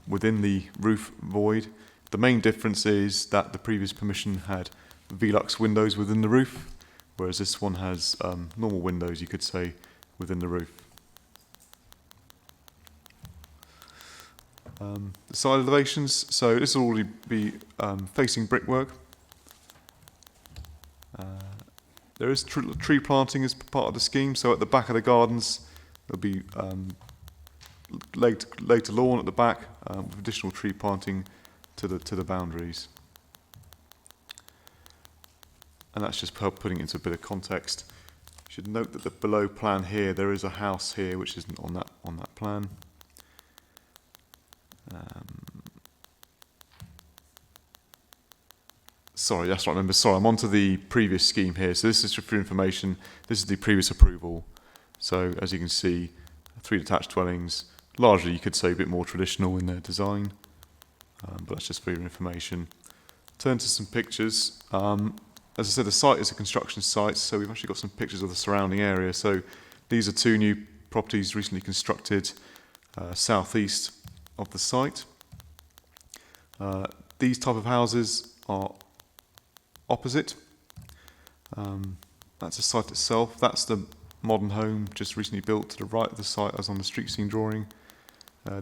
within the roof void. The main difference is that the previous permission had Velux windows within the roof, whereas this one has normal windows, you could say, within the roof. The side elevations, so this will already be facing brickwork. There is tree planting as part of the scheme, so at the back of the gardens there'll be later lawn at the back with additional tree planting to the boundaries. And that's just putting it into a bit of context. You should note that the below plan here, there is a house here which isn't on that plan. Sorry, that's right, remember, sorry, I'm on to the previous scheme here. So this is for information, this is the previous approval. So as you can see, 3 detached dwellings, largely you could say a bit more traditional in their design, but that's just for your information. Turn to some pictures. as I said, the site is a construction site, so we've actually got some pictures of the surrounding area. So these are two new properties recently constructed southeast of the site. These type of houses are opposite. That's the site itself. That's the modern home just recently built to the right of the site as on the street scene drawing.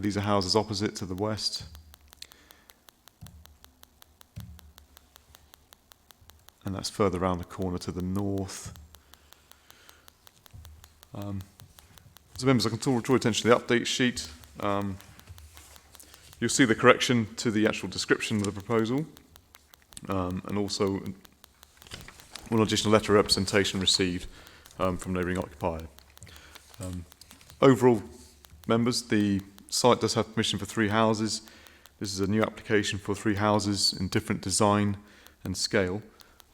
These are houses opposite to the west. And that's further around the corner to the north. So members, I can draw your attention to the update sheet. You'll see the correction to the actual description of the proposal, and also one additional letter of representation received from neighbouring occupier. Overall, members, the site does have permission for 3 houses. This is a new application for 3 houses in different design and scale,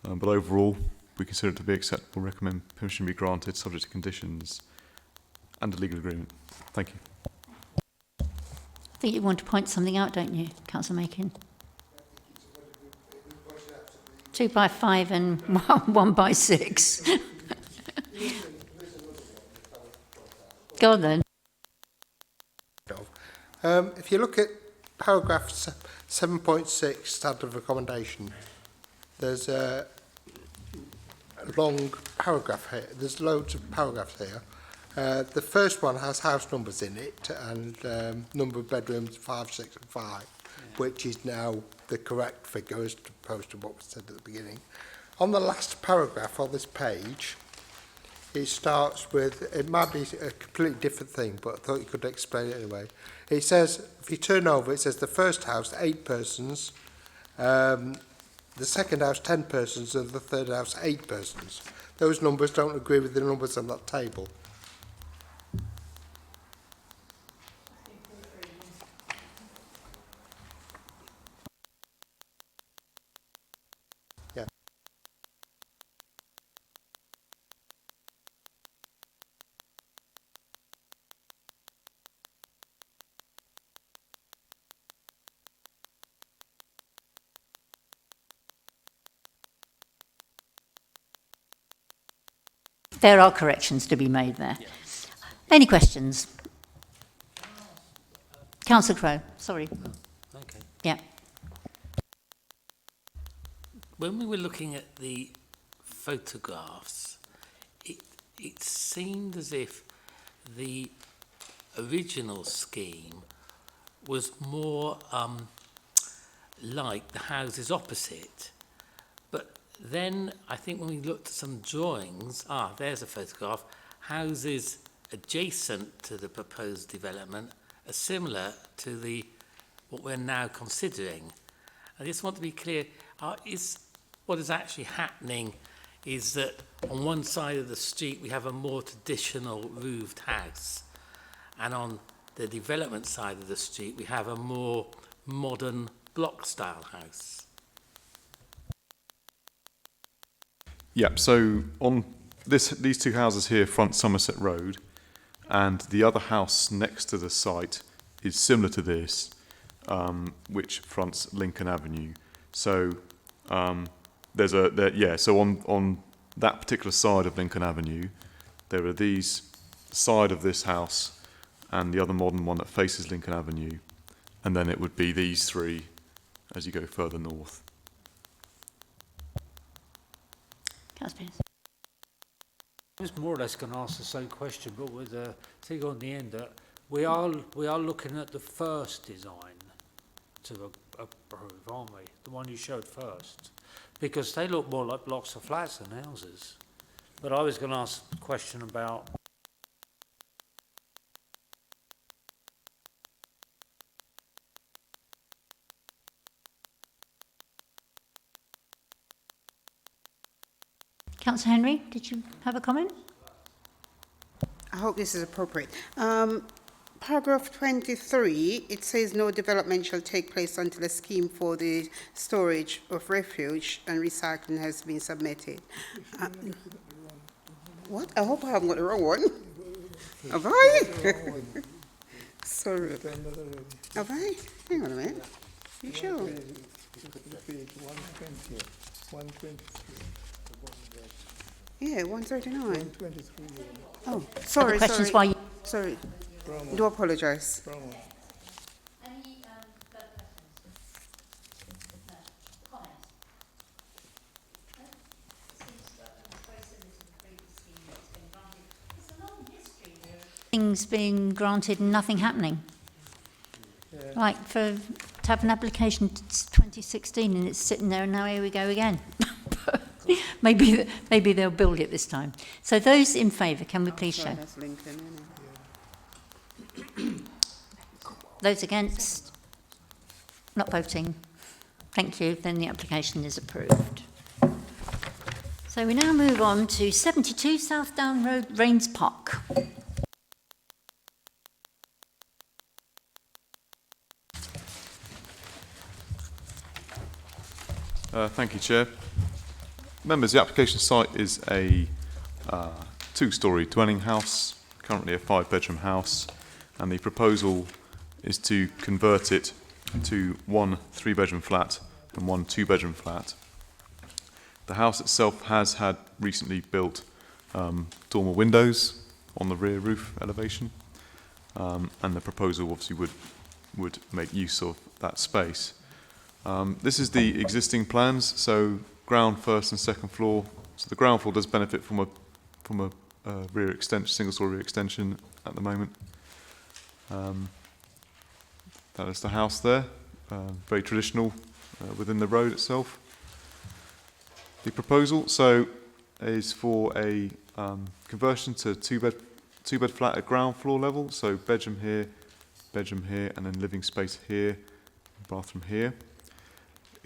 but overall we consider it to be acceptable. Recommend permission be granted subject to conditions and a legal agreement. Thank you. I think you want to point something out, don't you, Councillor Makin? 2 by 5 and 1 by 6. Go on then. If you look at paragraph 7.6, standard of accommodation, there's a long paragraph here. There's loads of paragraphs here. The first one has house numbers in it and number of bedrooms 5, 6 and 5, which is now the correct figure as opposed to what was said at the beginning. On the last paragraph on this page, it starts with, it might be a completely different thing, but I thought you could explain it anyway. It says, if you turn over, it says the first house, 8 persons, the second house, 10 persons, and the third house, 8 persons. Those numbers don't agree with the numbers on that table. Yeah. There are corrections to be made there. Yes. Any questions? Councillor Crowe, sorry. Okay. Yeah. When we were looking at the photographs, it seemed as if the original scheme was more like the houses opposite. But then I think when we looked at some drawings, there's a photograph, houses adjacent to the proposed development are similar to what we're now considering. I just want to be clear, what is actually happening is that on one side of the street we have a more traditional roofed house, and on the development side of the street we have a more modern block style house. Yeah, so on these 2 houses here front Somerset Road, and the other house next to the site is similar to this, which fronts Lincoln Avenue. So so on that particular side of Lincoln Avenue, there are these side of this house and the other modern one that faces Lincoln Avenue, and then it would be these 3 as you go further north. Councillor Pearce. I was more or less going to ask the same question, but with a thing on the end that we are looking at the first design to approve, aren't we? The one you showed first, because they look more like blocks of flats than houses. But I was going to ask a question about. Councillor Henry, did you have a comment? I hope this is appropriate. Paragraph 23, it says no development shall take place until a scheme for the storage of refuge and recycling has been submitted. What? I hope I haven't got the wrong one. Have I? Sorry. Have I? Hang on a minute. You sure? Yeah, 139. 123. Oh, sorry, questions sorry. while you- Sorry. Do apologise. Things being granted and nothing happening. Like to have an application to 2016 and it's sitting there and now here we go again. maybe they'll build it this time. So those in favour, can we please show? That's Lincoln, isn't it? Those against? Not voting. Thank you. Then the application is approved. So we now move on to 72 South Down Road, Rains Park. Thank you, Chair. Members, the application site is a two-storey dwelling house, currently a 5-bedroom house, and the proposal is to convert it to 1 3-bedroom flat and 1 2-bedroom flat. The house itself has had recently built dormer windows on the rear roof elevation, and the proposal obviously would make use of that space. This is the existing plans, so ground, first and second floor. So the ground floor does benefit from a rear extension, single-story rear extension at the moment. That is the house there, very traditional within the road itself. The proposal is for a conversion to two-bed flat at ground floor level, so bedroom here, and then living space here, bathroom here.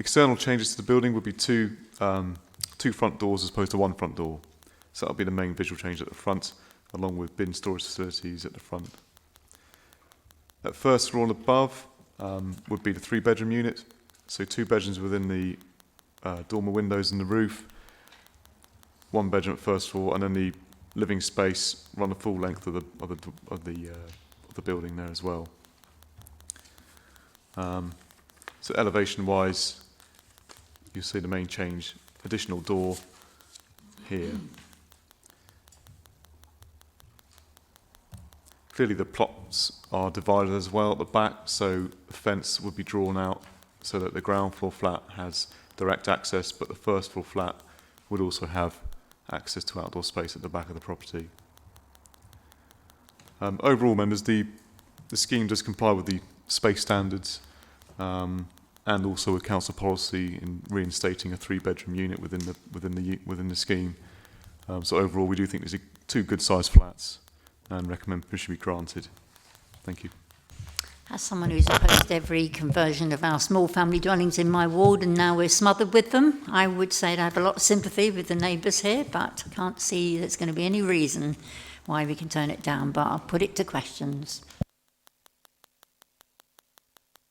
External changes to the building would be two front doors as opposed to 1 front door. So that'll be the main visual change at the front, along with bin storage facilities at the front. At first floor and above would be the 3-bedroom unit. So 2 bedrooms within the dormer windows in the roof, 1 bedroom at first floor, and then the living space run the full length of the building there as well. So elevation-wise, you see the main change, additional door here. Clearly the plots are divided as well at the back, so the fence would be drawn out so that the ground floor flat has direct access, but the first floor flat would also have access to outdoor space at the back of the property. Overall, members, the scheme does comply with the space standards, and also with council policy in reinstating a 3-bedroom unit within the scheme. So overall, we do think these are 2 good-sized flats, and recommend permission be granted. Thank you. As someone who's opposed every conversion of our small family dwellings in my ward, and now we're smothered with them, I would say I have a lot of sympathy with the neighbours here, but I can't see there's going to be any reason why we can turn it down, but I'll put it to questions.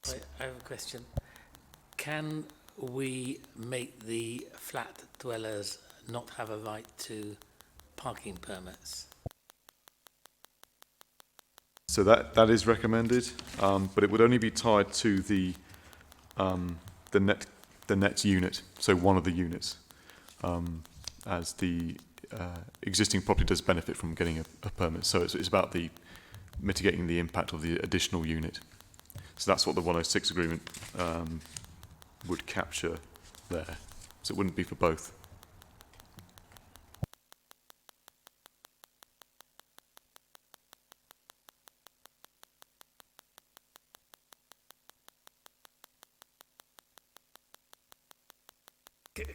I have a question. Can we make the flat dwellers not have a right to parking permits? So that is recommended, but it would only be tied to the net unit, so one of the units, as the existing property does benefit from getting a permit. So it's about the mitigating the impact of the additional unit. So that's what the 106 agreement would capture there. So it wouldn't be for both.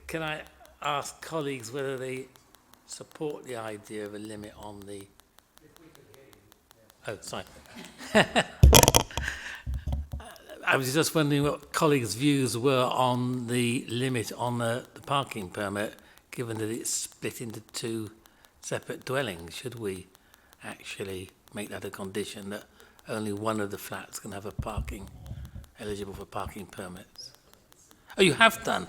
Can I ask colleagues whether they support the idea of a limit on the... Oh, sorry. I was just wondering what colleagues' views were on the limit on the parking permit, given that it's split into 2 separate dwellings. Should we actually make that a condition that only one of the flats can have a parking, eligible for parking permits? Oh, you have done?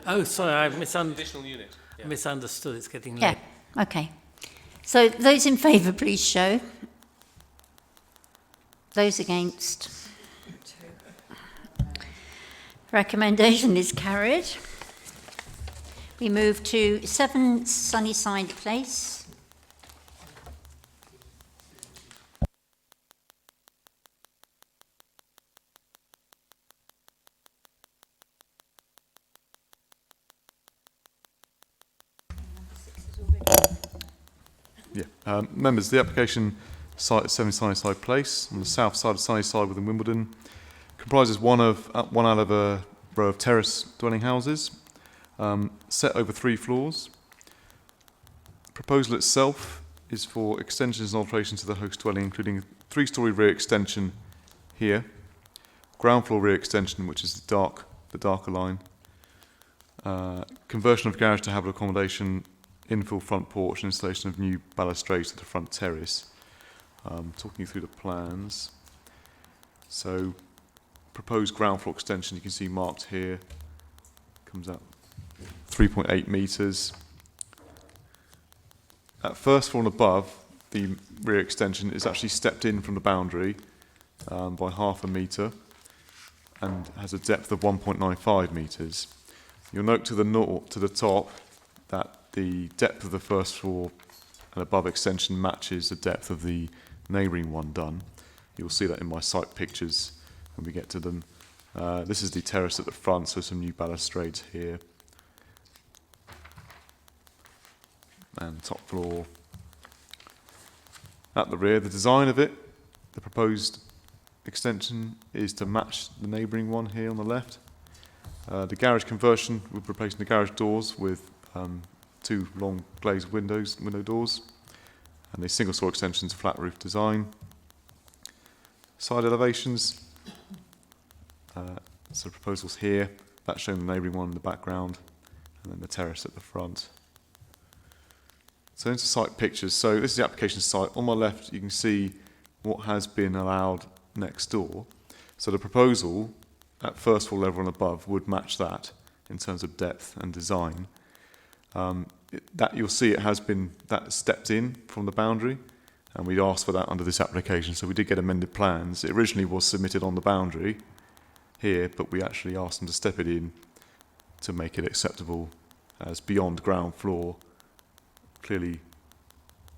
Oh, sorry, I Additional unit. Yeah. misunderstood. It's getting late. Yeah, okay. So those in favour, please show. Those against. Recommendation is carried. We move to 7 Sunnyside Place. Yeah, members, the application site at 7 Sunnyside Place on the south side of Sunnyside within Wimbledon comprises one out of a row of terrace dwelling houses set over 3 floors. The proposal itself is for extensions and alterations to the host dwelling, including a 3-storey rear extension here, ground floor rear extension, which is the darker line, conversion of garage to habitable accommodation, infill front porch, and installation of new balustrades to the front terrace. Talking you through the plans. So, proposed ground floor extension, you can see marked here, comes out 3.8 metres. At first floor and above, the rear extension is actually stepped in from the boundary by 0.5 metre and has a depth of 1.95 metres. You'll note to the top that the depth of the first floor and above extension matches the depth of the neighbouring one done. You'll see that in my site pictures when we get to them. This is the terrace at the front, so some new balustrades here. And top floor. At the rear, the design of it, the proposed extension is to match the neighbouring one here on the left. The garage conversion, we're replacing the garage doors with 2 long glazed window doors, and the single story extensions, flat roof design. Side elevations, so proposals here, that's showing the neighbouring one in the background, and then the terrace at the front. So into site pictures. So this is the application site. On my left, you can see what has been allowed next door. So the proposal at first floor level and above would match that in terms of depth and design. That you'll see it has been that stepped in from the boundary, and we'd asked for that under this application. So we did get amended plans. It originally was submitted on the boundary here, but we actually asked them to step it in to make it acceptable as beyond ground floor. Clearly,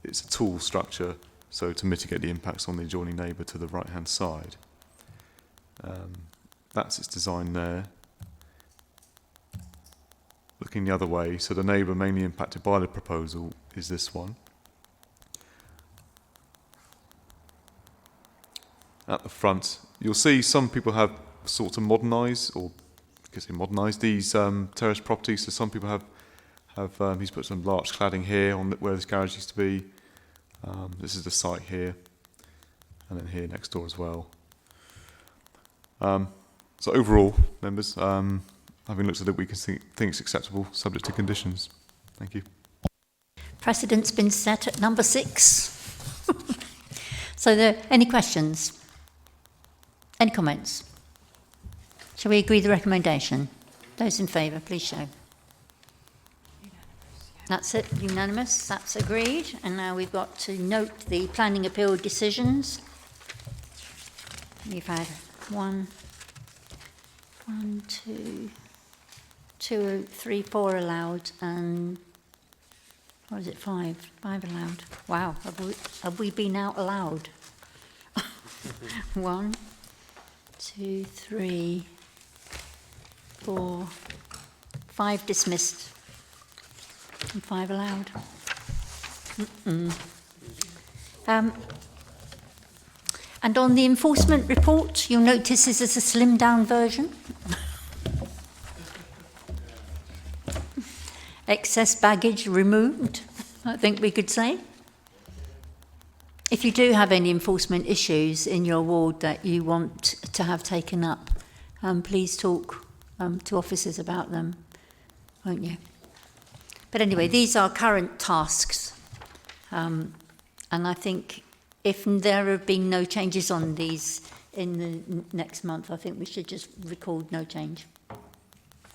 it's a tall structure, so to mitigate the impacts on the adjoining neighbour to the right-hand side. That's its design there. Looking the other way, so the neighbour mainly impacted by the proposal is this one. At the front, you'll see some people have sought to modernise, or I guess modernise these terrace properties. So some people have he's put some larch cladding here on where this garage used to be. This is the site here, and then here next door as well. So overall, members, having looked at it, we can think it's acceptable, subject to conditions. Thank you. Precedent's been set at number 6. So, any questions? Any comments? Shall we agree the recommendation? Those in favour, please show. That's it, unanimous, that's agreed. And now we've got to note the planning appeal decisions. We've had 1, 2, 3, 4 allowed, and what is it, 5? 5 allowed. Wow, have we been out allowed? 1, 2, 3, 4, 5 dismissed. And 5 allowed. And on the enforcement report, you'll notice this is a slimmed down version. Excess baggage removed, I think we could say. If you do have any enforcement issues in your ward that you want to have taken up, please talk to officers about them, won't you? But anyway, these are current tasks, and I think if there have been no changes on these in the next month, I think we should just record no change.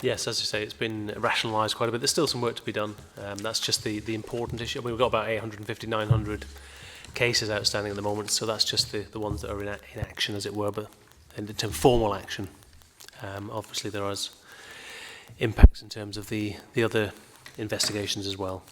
Yes, as you say, it's been rationalised quite a bit. There's still some work to be done. That's just the important issue. I mean, we've got about 850, 900 cases outstanding at the moment, so that's just the ones that are in action, as it were, but in terms of formal action. Obviously, there is impacts in terms of the other investigations as well.